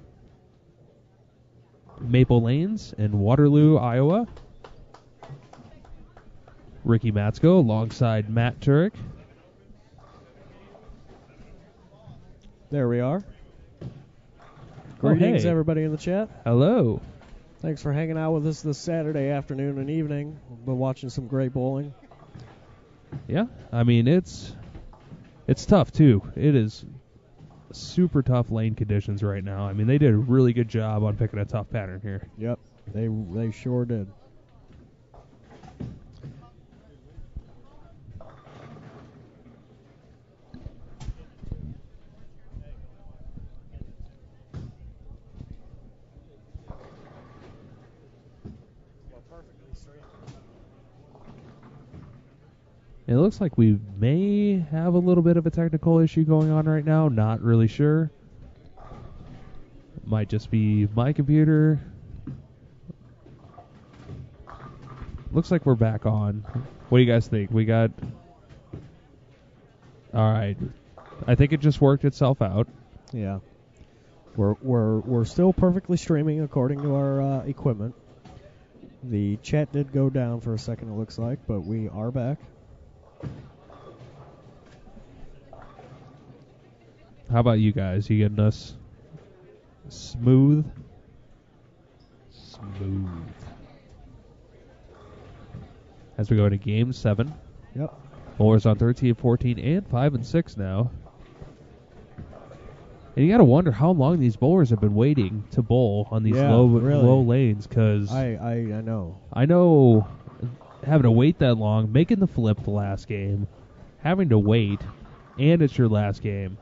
Maple Lanes in Waterloo, Iowa. Ricky Matsko alongside Matt Turek. There we are. Greetings, hey. everybody in the chat. Hello. Thanks for hanging out with us this Saturday afternoon and evening. We've been watching some great bowling. Yeah, I mean, it's tough, too. It is super tough lane conditions right now. I mean, they did a really good job on picking a tough pattern here. Yep, they sure did. It looks like we may have a little bit of a technical issue going on right now. Not really sure. Might just be my computer. Looks like we're back on. What do you guys think? We got... All right. I think it just worked itself out. Yeah. We're still perfectly streaming according to our equipment. The chat did go down for a second, it looks like, but we are back. How about you guys? You getting us smooth? Smooth. As we go into Game 7. Yep. Bowlers on 13, 14, and 5 and 6 now. And you got to wonder how long these bowlers have been waiting to bowl on these low lanes. Because I know. I know having to wait that long, making the flip the last game, having to wait, and it's your last game.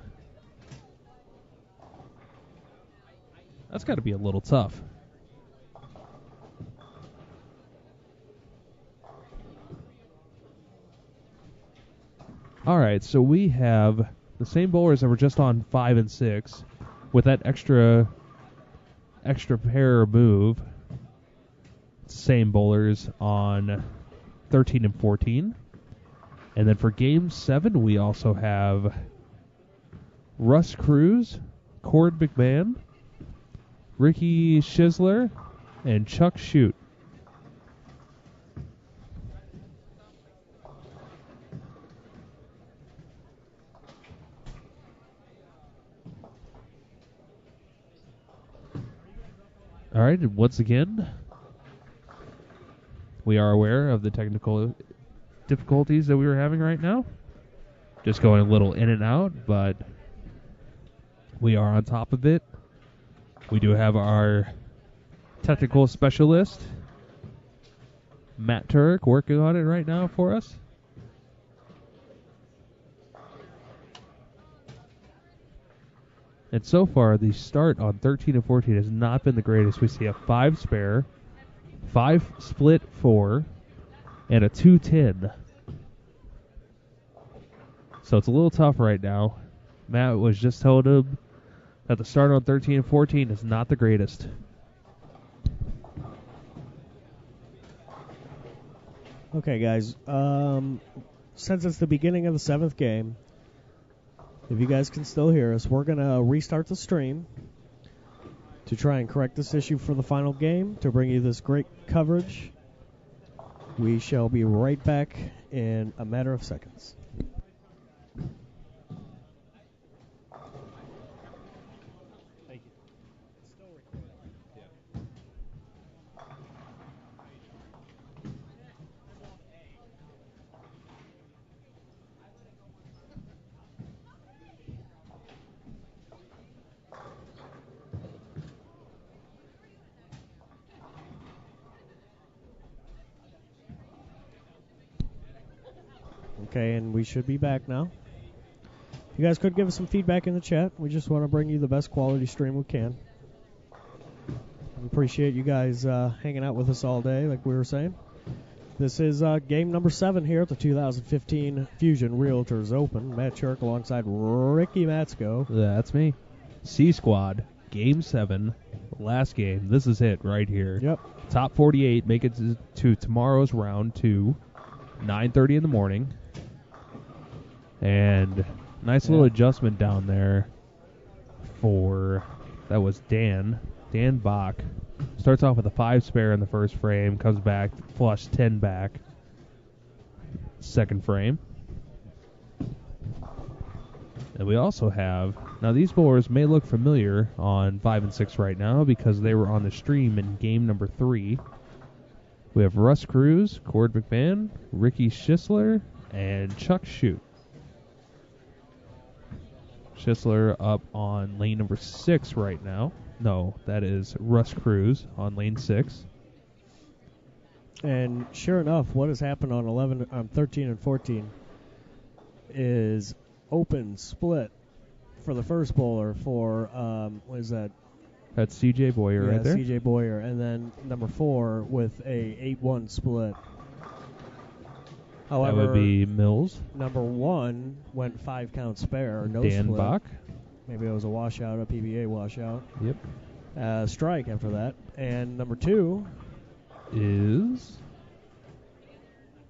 That's got to be a little tough. All right, so we have the same bowlers that were just on 5 and 6 with that extra pair move. Same bowlers on 13 and 14. And then for Game 7, we also have Russ Cruz, Cord McMahon, Ricky Schizler, and Chuck Shute. All right, and once again, we are aware of the technical difficulties that we were having right now. Just going a little in and out, but we are on top of it. We do have our technical specialist, Matt Turek, working on it right now for us. And so far, the start on 13 and 14 has not been the greatest. We see a 5 spare, 5 split 4, and a 2-10. So it's a little tough right now. Matt was just told him that the start on 13 and 14 is not the greatest. Okay, guys. Since it's the beginning of the 7th game, if you guys can still hear us, we're going to restart the stream to try and correct this issue for the final game, to bring you this great coverage. We shall be right back in a matter of seconds. Okay, and we should be back now. You guys could give us some feedback in the chat. We just want to bring you the best quality stream we can. We appreciate you guys hanging out with us all day, like we were saying. This is game number 7 here at the 2015 Fusion Realtors Open. Matt Turek alongside Ricky Matsko. That's me. C Squad. Game 7, last game. This is it right here. Yep. Top 48 make it to tomorrow's round 2, 9:30 in the morning. And nice little adjustment down there for, that was Dan Bach. Starts off with a 5 spare in the first frame, comes back, flush 10 back. Second frame. And we also have, now these bowlers may look familiar on 5 and 6 right now because they were on the stream in game number 3. We have Russ Cruz, Cord McMahon, Ricky Schisler, and Chuck Shute. Schisler up on lane number 6 right now. No, that is Russ Cruz on lane 6. And sure enough, what has happened on 13 and 14 is open split for the first bowler for, what is that? That's C.J. Boyer right there. C.J. Boyer. And then number 4 with a 8-1 split. However, that would be Mills. Number 1 went 5 count spare, no Dan split. Bach. Maybe it was a washout, a PBA washout. Yep. Strike after that. And number 2 is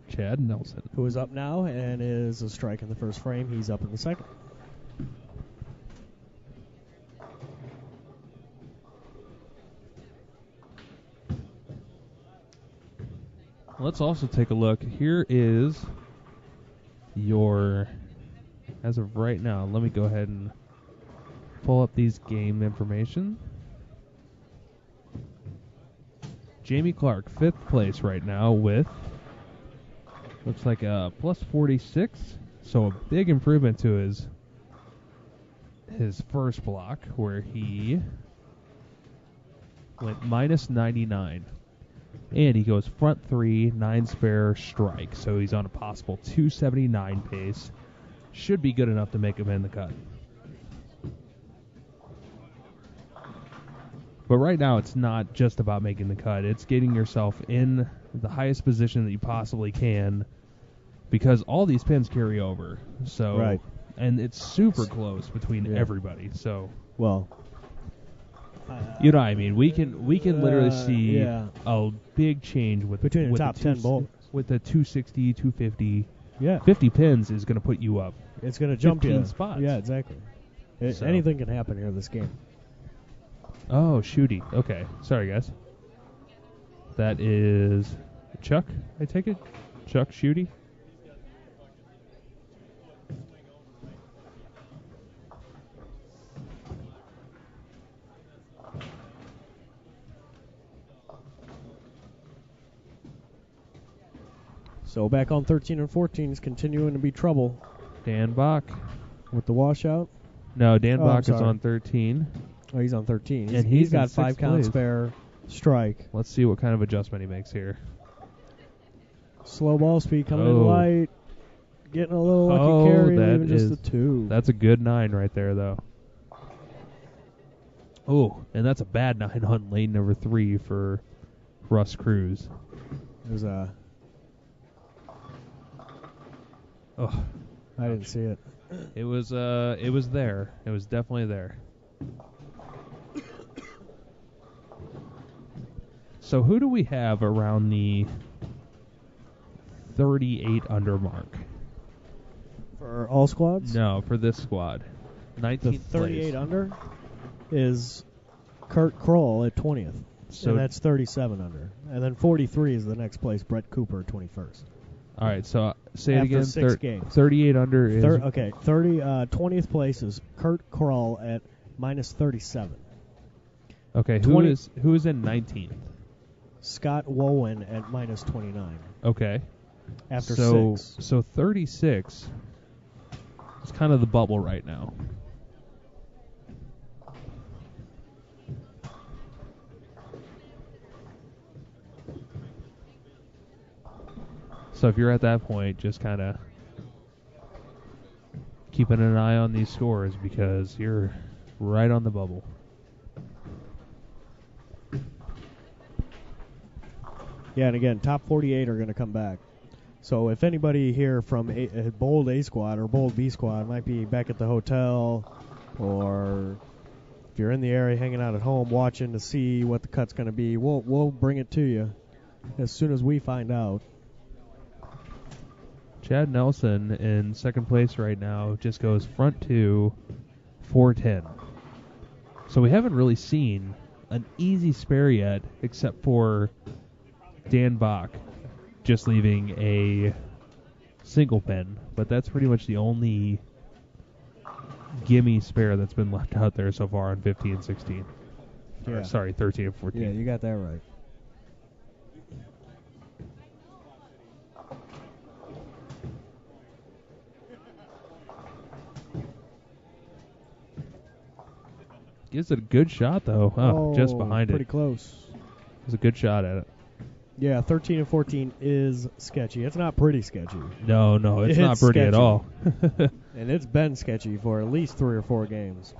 Chad Nelson, who is up now and is a strike in the first frame. He's up in the second. Let's also take a look. Here is your, as of right now, let me go ahead and pull up these game information. Jamie Clark, 5th place right now with, looks like a plus 46. So a big improvement to his first block where he went minus 99. And he goes front 3, 9 spare, strike. So he's on a possible 279 pace. Should be good enough to make him in the cut. But right now, it's not just about making the cut. It's getting yourself in the highest position that you possibly can because all these pins carry over. So, right. And it's super close between everybody. So, well, you know what I mean? We can literally see a big change between with the top 10 bowlers. With the 260, 250. Yeah. 50 pins is going to put you up. It's going to jump 15 you. spots. Yeah, exactly. Anything can happen here this game. Oh, Shooty. Okay. Sorry, guys. That is Chuck, I take it? Chuck Shooty? So back on 13 and 14 is continuing to be trouble. Dan Bach. With the washout? No, Dan Bach is on 13. Oh, he's on 13. And he's got in 5 count spare, strike. Let's see what kind of adjustment he makes here. Slow ball speed coming in light. Getting a little lucky carry, even just a 2. That's a good 9 right there, though. Oh, and that's a bad 9 on lane number 3 for Russ Cruz. There's a... Oh, I didn't see it. It was there. It was definitely there. So who do we have around the 38 under mark? For all squads? No, for this squad. 19th The 38 place. under is Kurt Kroll at 20th. So and that's 37 under. And then 43 is the next place, Brett Cooper, 21st. All right, so say After it again. 6 games. 38 under is... 20th place is Kurt Kroll at minus 37. Okay, who is in 19th? Scott Warwin at minus 29. Okay. After 6. So 36 is kind of the bubble right now. So if you're at that point, just kind of keeping an eye on these scores because you're right on the bubble. Yeah, and again, top 48 are going to come back. So if anybody here from Bold A squad or Bold B squad might be back at the hotel or if you're in the area hanging out at home watching to see what the cut's going to be, we'll bring it to you as soon as we find out. Chad Nelson in second place right now just goes front two, 410. So we haven't really seen an easy spare yet, except for Dan Bach just leaving a single pin. But that's pretty much the only gimme spare that's been left out there so far on 15 and 16. Yeah. Or, sorry, 13 and 14. Yeah, you got that right. Gives it a good shot, though. Oh, just behind pretty it. close. It's a good shot at it. Yeah, 13 and 14 is sketchy. It's not pretty sketchy. No, it's not pretty at sketchy. all. And it's been sketchy for at least 3 or 4 games.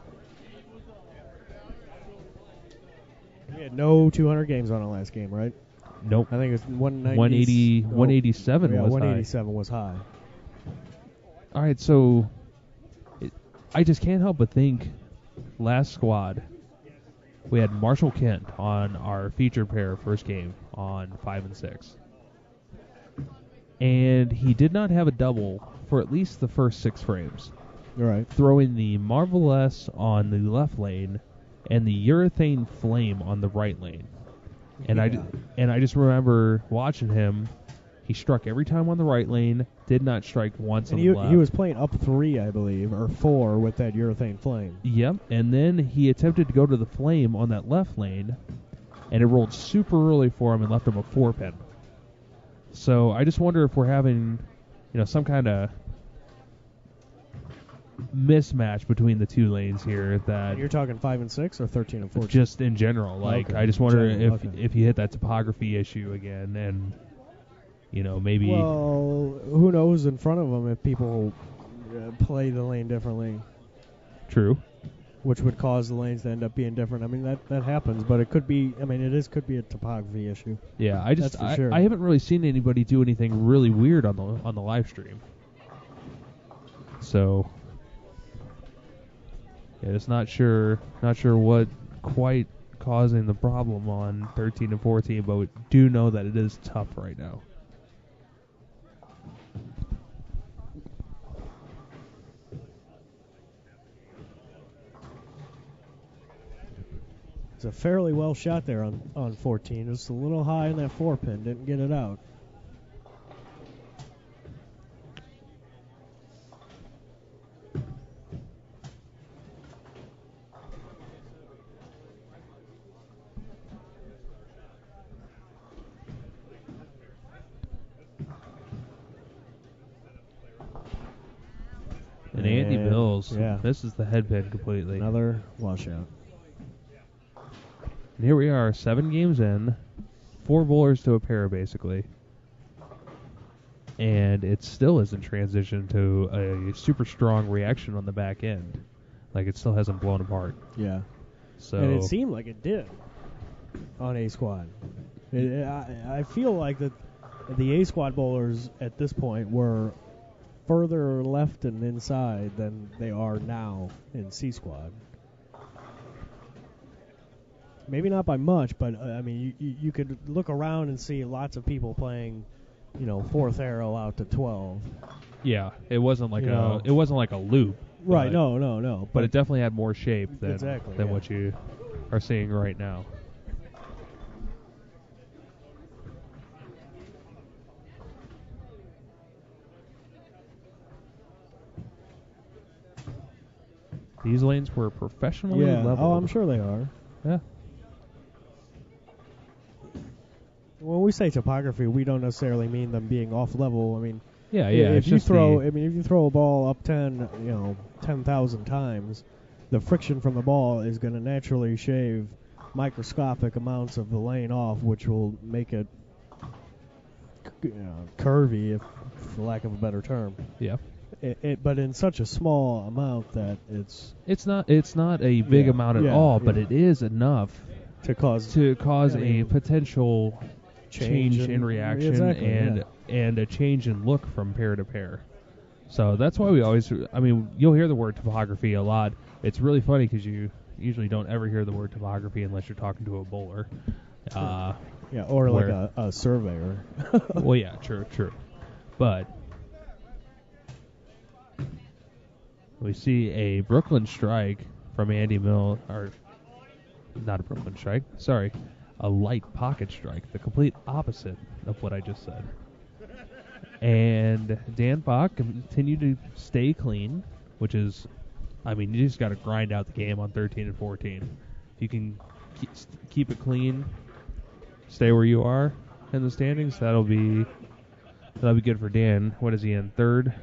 We had no 200 games on our last game, right? Nope. I think it was 180, 187 yeah, was 187 was high. All right, so I just can't help but think last squad, we had Marshall Kent on our featured pair first game on 5 and 6. And he did not have a double for at least the first 6 frames. All right. Throwing the Marvelous on the left lane and the Urethane Flame on the right lane. And I just remember watching him. He struck every time on the right lane, did not strike once on the left. He was playing up 3, I believe, or 4 with that Urethane Flame. Yep, and then he attempted to go to the Flame on that left lane, and it rolled super early for him and left him a 4-pin. So I just wonder if we're having, some kind of mismatch between the two lanes here. That And you're talking 5 and 6 or 13 and 14? Just in general. Like, Okay. I just wonder Okay. if you hit that topography issue again, and maybe. Well, who knows in front of them if people play the lane differently. True. Which would cause the lanes to end up being different. I mean, that happens, but it could be. I mean, could be a topography issue. Yeah, I That's for sure. I haven't really seen anybody do anything really weird on the live stream. So, yeah, just not sure what quite causing the problem on 13 and 14, but we do know that it is tough right now. It's a fairly well shot there on 14. Just a little high in that 4-pin. Didn't get it out. And Andy Mills yeah. misses the headpin completely. Another washout. And here we are, 7 games in, 4 bowlers to a pair, basically. And it still isn't transitioned to a super strong reaction on the back end. Like, it still hasn't blown apart. Yeah. So, And it seemed like it did on A Squad. I feel like that the A Squad bowlers at this point were further left and inside than they are now in C Squad. Maybe not by much, but I mean, you could look around and see lots of people playing, 4th arrow out to 12. yeah, it wasn't like a loop. Right? No. But it definitely had more shape than Exactly, yeah. what you are seeing right now. These lanes were professionally leveled. Oh, I'm sure they are. Yeah. When we say topography, we don't necessarily mean them being off level. I mean, Yeah. If you throw a ball up 10,000 times, the friction from the ball is going to naturally shave microscopic amounts of the lane off, which will make it curvy, for lack of a better term. Yeah. But in such a small amount that It's not a big amount at all, but it is enough to cause a potential change in reaction exactly, and a change in look from pair to pair. So that's why we always, I mean, you'll hear the word topography a lot. It's really funny because you usually don't ever hear the word topography unless you're talking to a bowler. Yeah, or like a surveyor. Well, yeah, true. But we see a Brooklyn strike from Andy Mill, or not a Brooklyn strike, sorry, a light pocket strike, the complete opposite of what I just said. And Dan Bach continued to stay clean, which is, I mean, you just got to grind out the game on 13 and 14. If you can keep it clean, stay where you are in the standings, that'll be good for Dan. What is he in, third?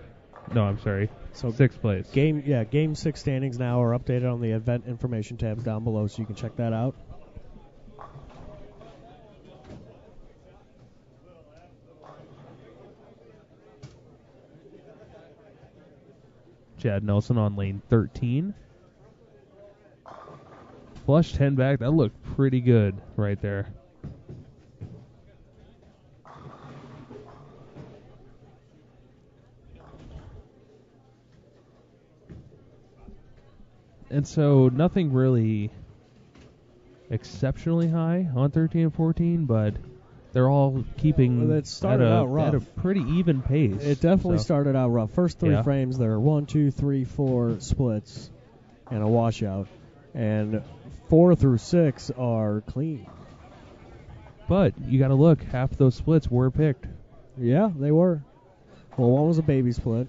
No, I'm sorry, sixth place. Game 6 standings now are updated on the event information tabs down below, so you can check that out. Chad Nelson on lane 13. Flush 10 back. That looked pretty good right there. And so nothing really exceptionally high on 13 and 14, but they're all keeping it started out rough. at a pretty even pace. It definitely started out rough. First three frames, there are 1, 2, 3, 4 splits and a washout. And 4 through 6 are clean. But you got to look, half those splits were picked. Yeah, they were. Well, one was a baby split.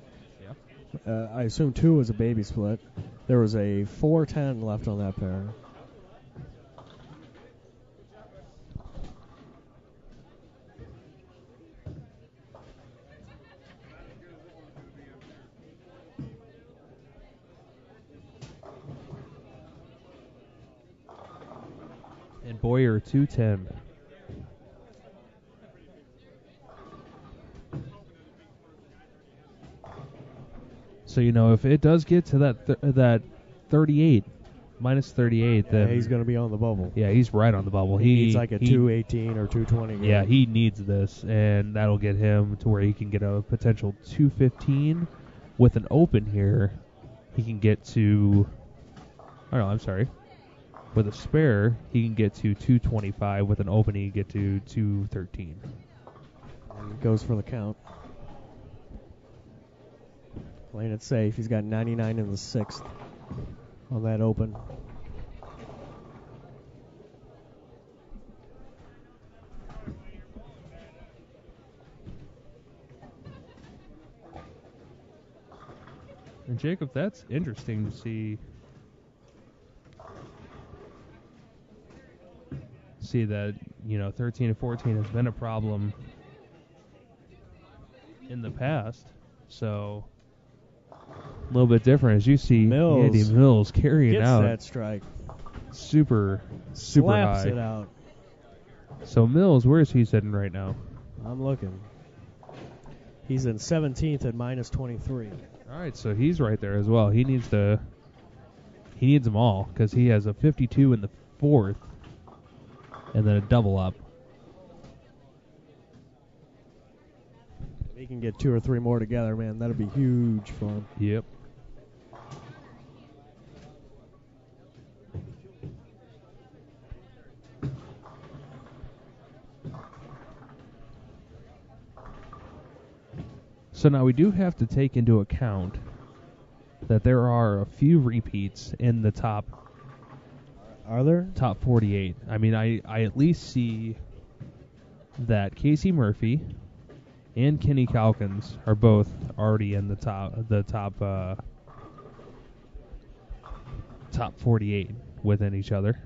Yeah. I assume 2 was a baby split. There was a 4-10 left on that pair. And Boyer 210. So, you know, if it does get to that 38, minus 38, then he's going to be on the bubble. Yeah, he's right on the bubble. He needs like a 218 or 220 game. Yeah, he needs this, and that'll get him to where he can get a potential 215. With an open here, he can get to... Oh, no, I'm sorry. With a spare, he can get to 225. With an open, he can get to 213. And goes for the count. Playing it safe. He's got 99 in the 6th on that open. And Jacob, that's interesting to see that, you know, 13 and 14 has been a problem in the past. So a little bit different as you see Andy Mills carrying out that strike. Super Slaps high. It out. So Mills, where is he sitting right now? I'm looking. He's in 17th at minus 23. All right, so he's right there as well. He needs them all because he has a 52 in the 4th and then a double up. If he can get 2 or 3 more together, man, that'd be huge for him. Yep. So now we do have to take into account that there are a few repeats in the top. Are there? Top 48. I mean, I at least see that Casey Murphy and Kenny Calkins are both already in the top 48 within each other.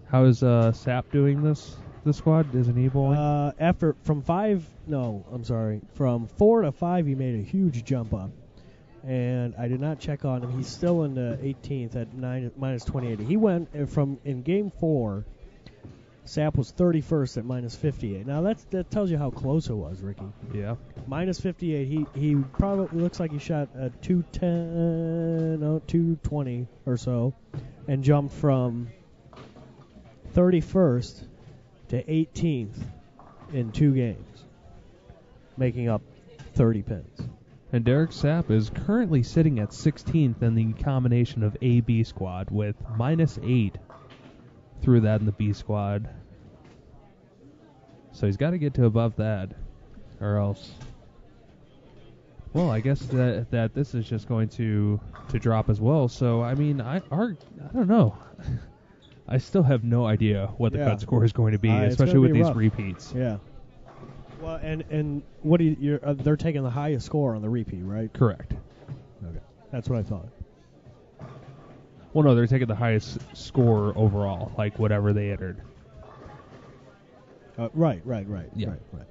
How is Sapp doing this squad? Isn't he bowling? From 4 to 5, he made a huge jump up. And I did not check on him. He's still in the 18th at minus 28. He went in game 4. Sapp was 31st at minus 58. Now that tells you how close it was, Ricky. Yeah. Minus 58. He probably looks like he shot a 220 or so, and jumped from 31st to 18th in 2 games, making up 30 pins. And Derrick Sapp is currently sitting at 16th in the combination of A-B squad with -8 through that in the B squad. So he's got to get to above that, or else. Well, I guess that this is just going to drop as well. So I mean, I don't know. I still have no idea what the cut score is going to be, especially with these repeats. Yeah. Well, and what do you? They're taking the highest score on the repeat, right? Correct. Okay, that's what I thought. Well, no, they're taking the highest score overall, like whatever they entered. Right. Yeah. Right.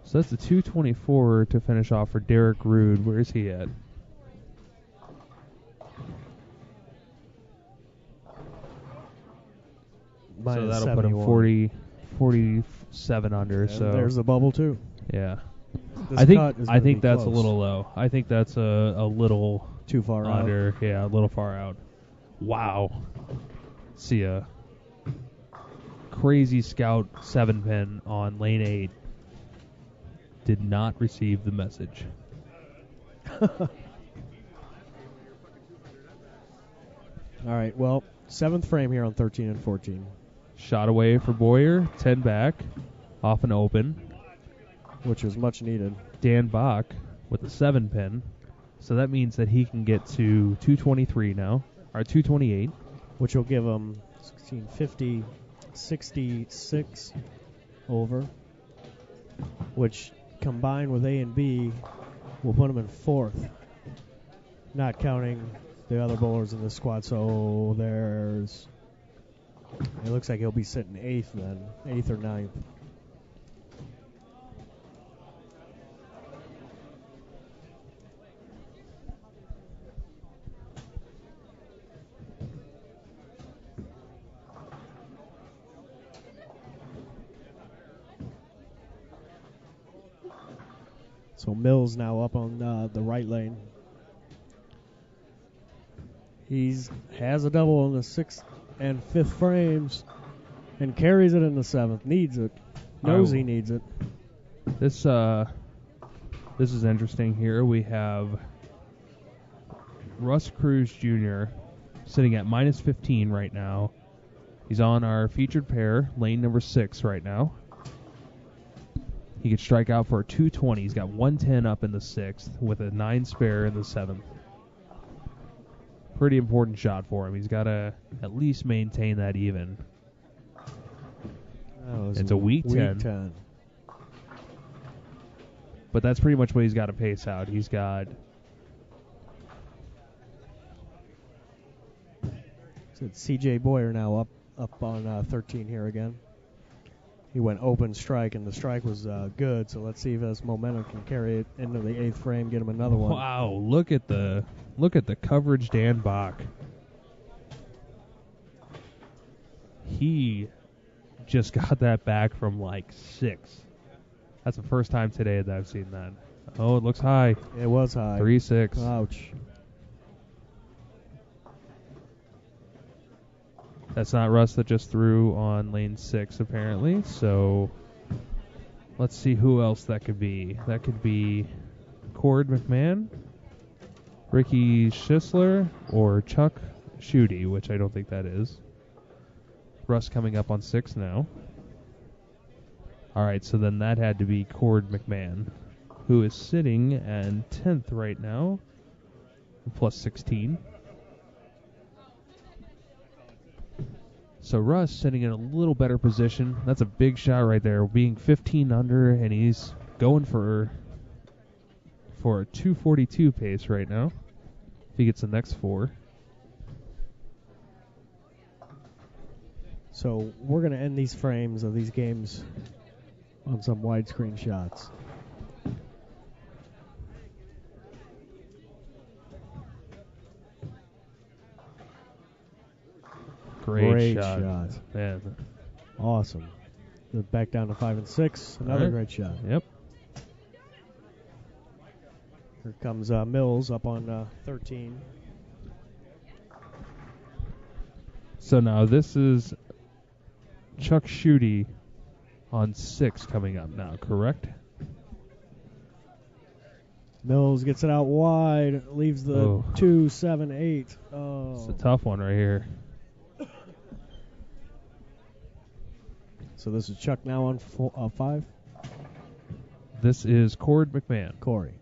So that's the 224 to finish off for Derek Rude. Where is he at? So that'll put him 47 under. And so there's the bubble too. Yeah. This I cut think is that's close. a little low. I think that's a little Too far under. Yeah, a little far out. Wow. See ya. Crazy Scout 7-pin on lane 8. Did not receive the message. All right, well, 7th frame here on 13 and 14. Shot away for Boyer. 10 back. Off and open. Which was much needed. Dan Bach with a 7-pin. So that means that he can get to 223 now. Or 228. Which will give him 1650, 66 over. Which, combined with A and B, will put him in 4th. Not counting the other bowlers in the squad. So there's... It looks like he'll be sitting 8th then. 8th or 9th. So Mills now up on the right lane. He's has a double in the 6th and 5th frames and carries it in the 7th. Needs it. Knows he needs it. This is interesting here. We have Russ Cruz Jr. sitting at -15 right now. He's on our featured pair, lane number 6 right now. He could strike out for a 220. He's got 110 up in the 6th with a 9 spare in the 7th. Pretty important shot for him. He's got to at least maintain that even. It's a weak 10. But that's pretty much what he's got to pace out. He's got... So it's C.J. Boyer now up on 13 here again. He went open strike, and the strike was good, so let's see if his momentum can carry it into the 8th frame, get him another one. Wow, look at the coverage, Dan Bach. He just got that back from like 6. That's the first time today that I've seen that. Oh, it looks high. It was high. 3-6. Ouch. That's not Russ that just threw on lane 6, apparently. So let's see who else that could be. That could be Cord McMahon, Ricky Schisler, or Chuck Schutte, which I don't think that is. Russ coming up on 6 now. All right, so then that had to be Cord McMahon, who is sitting at 10th right now, plus 16. So Russ sitting in a little better position. That's a big shot right there, being 15 under, and he's going for a 242 pace right now. If he gets the next 4. So we're going to end these frames of these games on some widescreen shots. Great shot. Man. Awesome. Back down to 5 and 6. Another All right. great shot. Yep. Here comes Mills up on 13. So now this is Chuck Schutte on 6 coming up now, correct? Mills gets it out wide, leaves the 2, 7, 8. Oh. It's a tough one right here. So this is Chuck now on 5? This is Cord McMahon. Corey.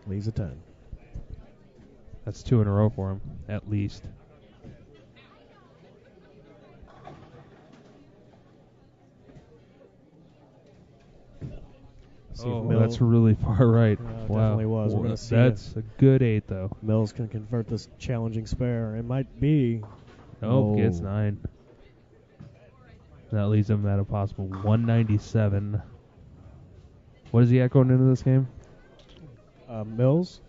Leaves a 10. That's 2 in a row for him, at least. That's really far right. Wow. Definitely was. We're gonna see that's a good 8, though. Mills can convert this challenging spare. It might be. Nope, gets 9. That leaves him at a possible 197. What is he at going into this game? Mills?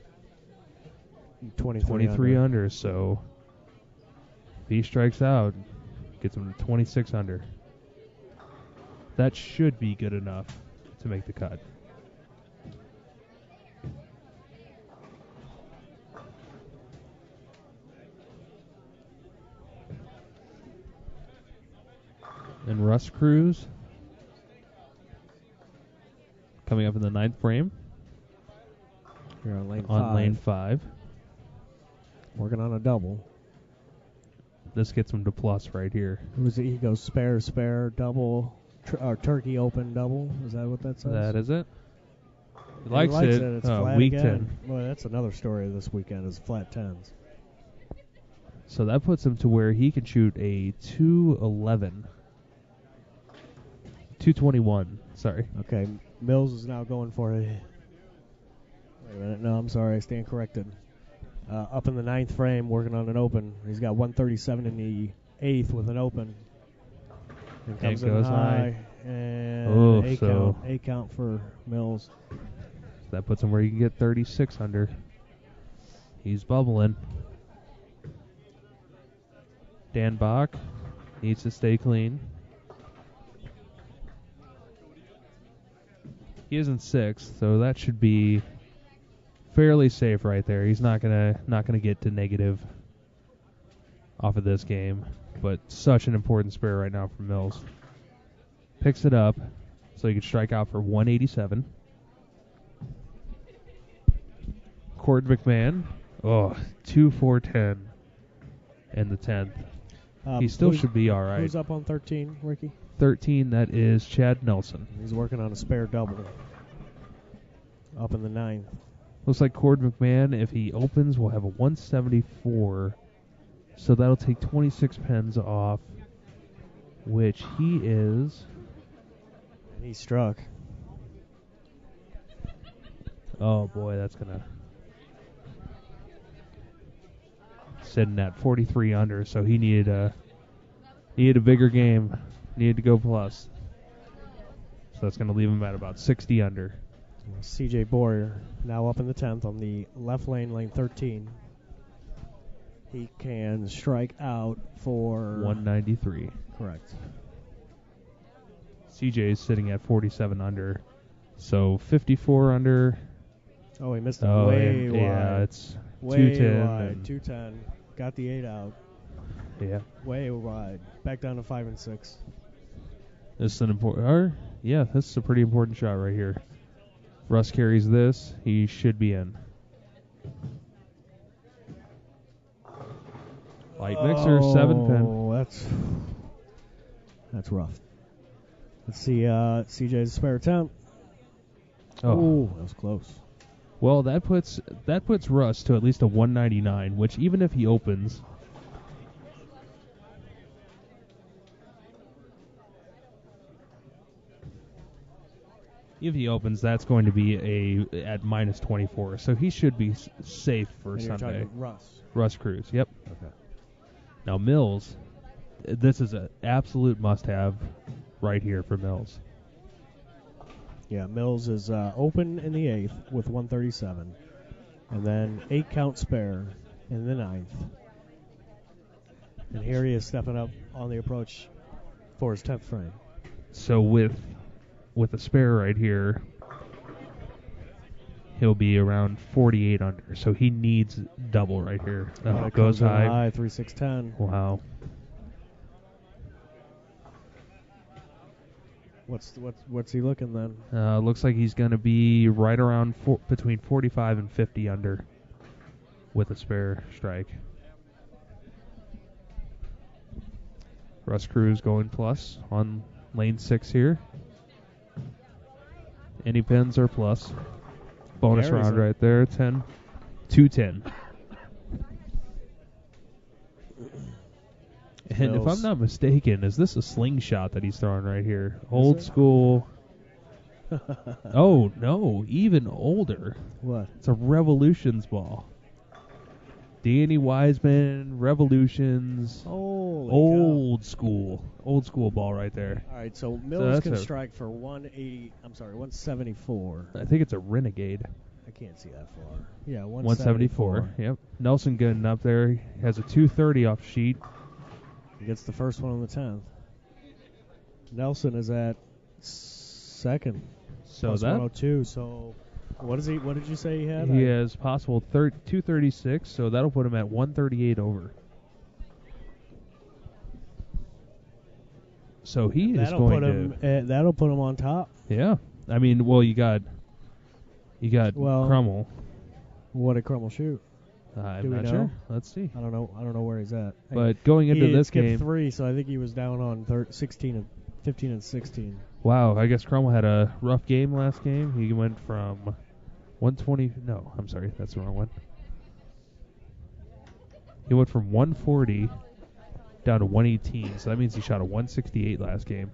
23 under. So if he strikes out, gets him to 26 under. That should be good enough to make the cut. And Russ Cruz coming up in the 9th frame. Here on lane 5. On lane 5. Working on a double. This gets him to plus right here. Who's it? He goes spare, double, turkey open, double. Is that what that says? That is it. He He likes it. It's flat week again. 10. Well, that's another story this weekend is flat 10s. So that puts him to where he can shoot a 211. 221, sorry. Okay, Mills is now going for a... Wait a minute. No, I'm sorry. I stand corrected. Up in the 9th frame, working on an open. He's got 137 in the 8th with an open. And comes in high. And eight count for Mills. That puts him where he can get 36 under. He's bubbling. Dan Bach needs to stay clean. He is in 6th, so that should be fairly safe right there. He's not gonna get to negative off of this game, but such an important spare right now for Mills. Picks it up so he can strike out for 187. Cord McMahon, 2-4-10 in the 10th. He still should be all right. Who's up on 13, Ricky? 13, that is Chad Nelson. He's working on a spare double. Up in the 9th. Looks like Cord McMahon, if he opens, will have a 174. So that'll take 26 pens off, which he is. And he struck. Oh, boy, that's going to. Sitting at 43 under, so he needed a bigger game. Needed to go plus. So that's going to leave him at about 60 under. C.J. Boyer now up in the 10th on the left lane, lane 13. He can strike out for 193. Correct. CJ is sitting at 47 under, so 54 under. Oh, he missed it way wide. Yeah, it's way 210. wide. 210. Got the 8 out. Yeah. Way wide. Back down to 5 and 6. This is an important. This is a pretty important shot right here. Russ carries this. He should be in. Light mixer, 7 pin. Oh, that's rough. Let's see. CJ's spare attempt. Oh, that was close. Well, that puts Russ to at least a 199, which even if he opens. If he opens, that's going to be at minus 24, so he should be safe for and Sunday. You're talking Russ. Russ Cruz, yep. Okay. Now Mills, this is an absolute must-have right here for Mills. Yeah, Mills is open in the 8th with 137, and then 8 count spare in the 9th. And here he is stepping up on the approach for his 10th frame. So with a spare right here, he'll be around 48 under. So he needs double right here. It Goes in high. high, 3-6-10. Wow. What's he looking then? Looks like he's going to be right around between 45 and 50 under with a spare strike. Russ Cruz going plus on lane 6 here. Any pins are plus. Bonus There is round a- right there, 10. 210. And if I'm not mistaken, is this a slingshot that he's throwing right here? Old school. Oh, no, even older. What? It's a Revolutions ball. Danny Wiseman, Revolutions. Holy Old school ball right there. All right, so Mills that's can a- strike for 174. I think it's a Renegade. I can't see that far. Yeah, 174. Yep. Nelson getting up there. He has a 230 off sheet. He gets the first one on the 10th. Nelson is at second. So plus that 102. So what is he? What did you say he had? he has possible 236. So that'll put him at 138 over. So he is that'll going put him. to. That'll put him on top. Yeah. I mean, well, you got Crummel. What did Crummel shoot? I'm Do we not know? sure. Let's see. I don't know where he's at. But going into he this skipped game, 3, so I think he was down on 15 and 16. wow, I guess Crummel had a rough game last game. He went from 120. No, I'm sorry, that's the wrong one. He went from 140 down to 118, so that means he shot a 168 last game.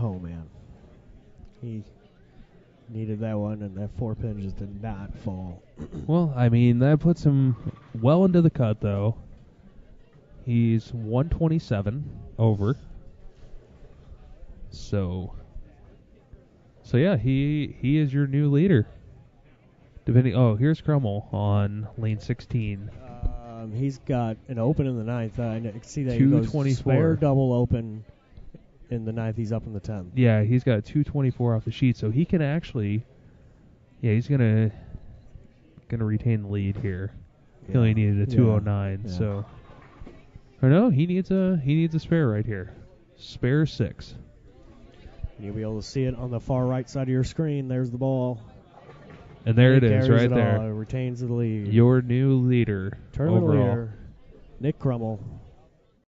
Oh man, he needed that one, and that 4-pin just did not fall. Well, I mean, that puts him well into the cut, though. He's 127 over. So yeah, he is your new leader. Here's Crummel on lane 16. He's got an open in the 9th. I can see that he goes 224. spare double open in the 9th. He's up in the 10th. Yeah, he's got a 224 off the sheet, so he can actually. Yeah, he's gonna retain the lead here. He only needed a 209, Yeah. so. Or no, he needs a spare right here. Spare 6. You'll be able to see it on the far right side of your screen. There's the ball. And there it He is, carries right it there. all, retains the lead. Your new leader Tournament overall. leader, Nick Crummel.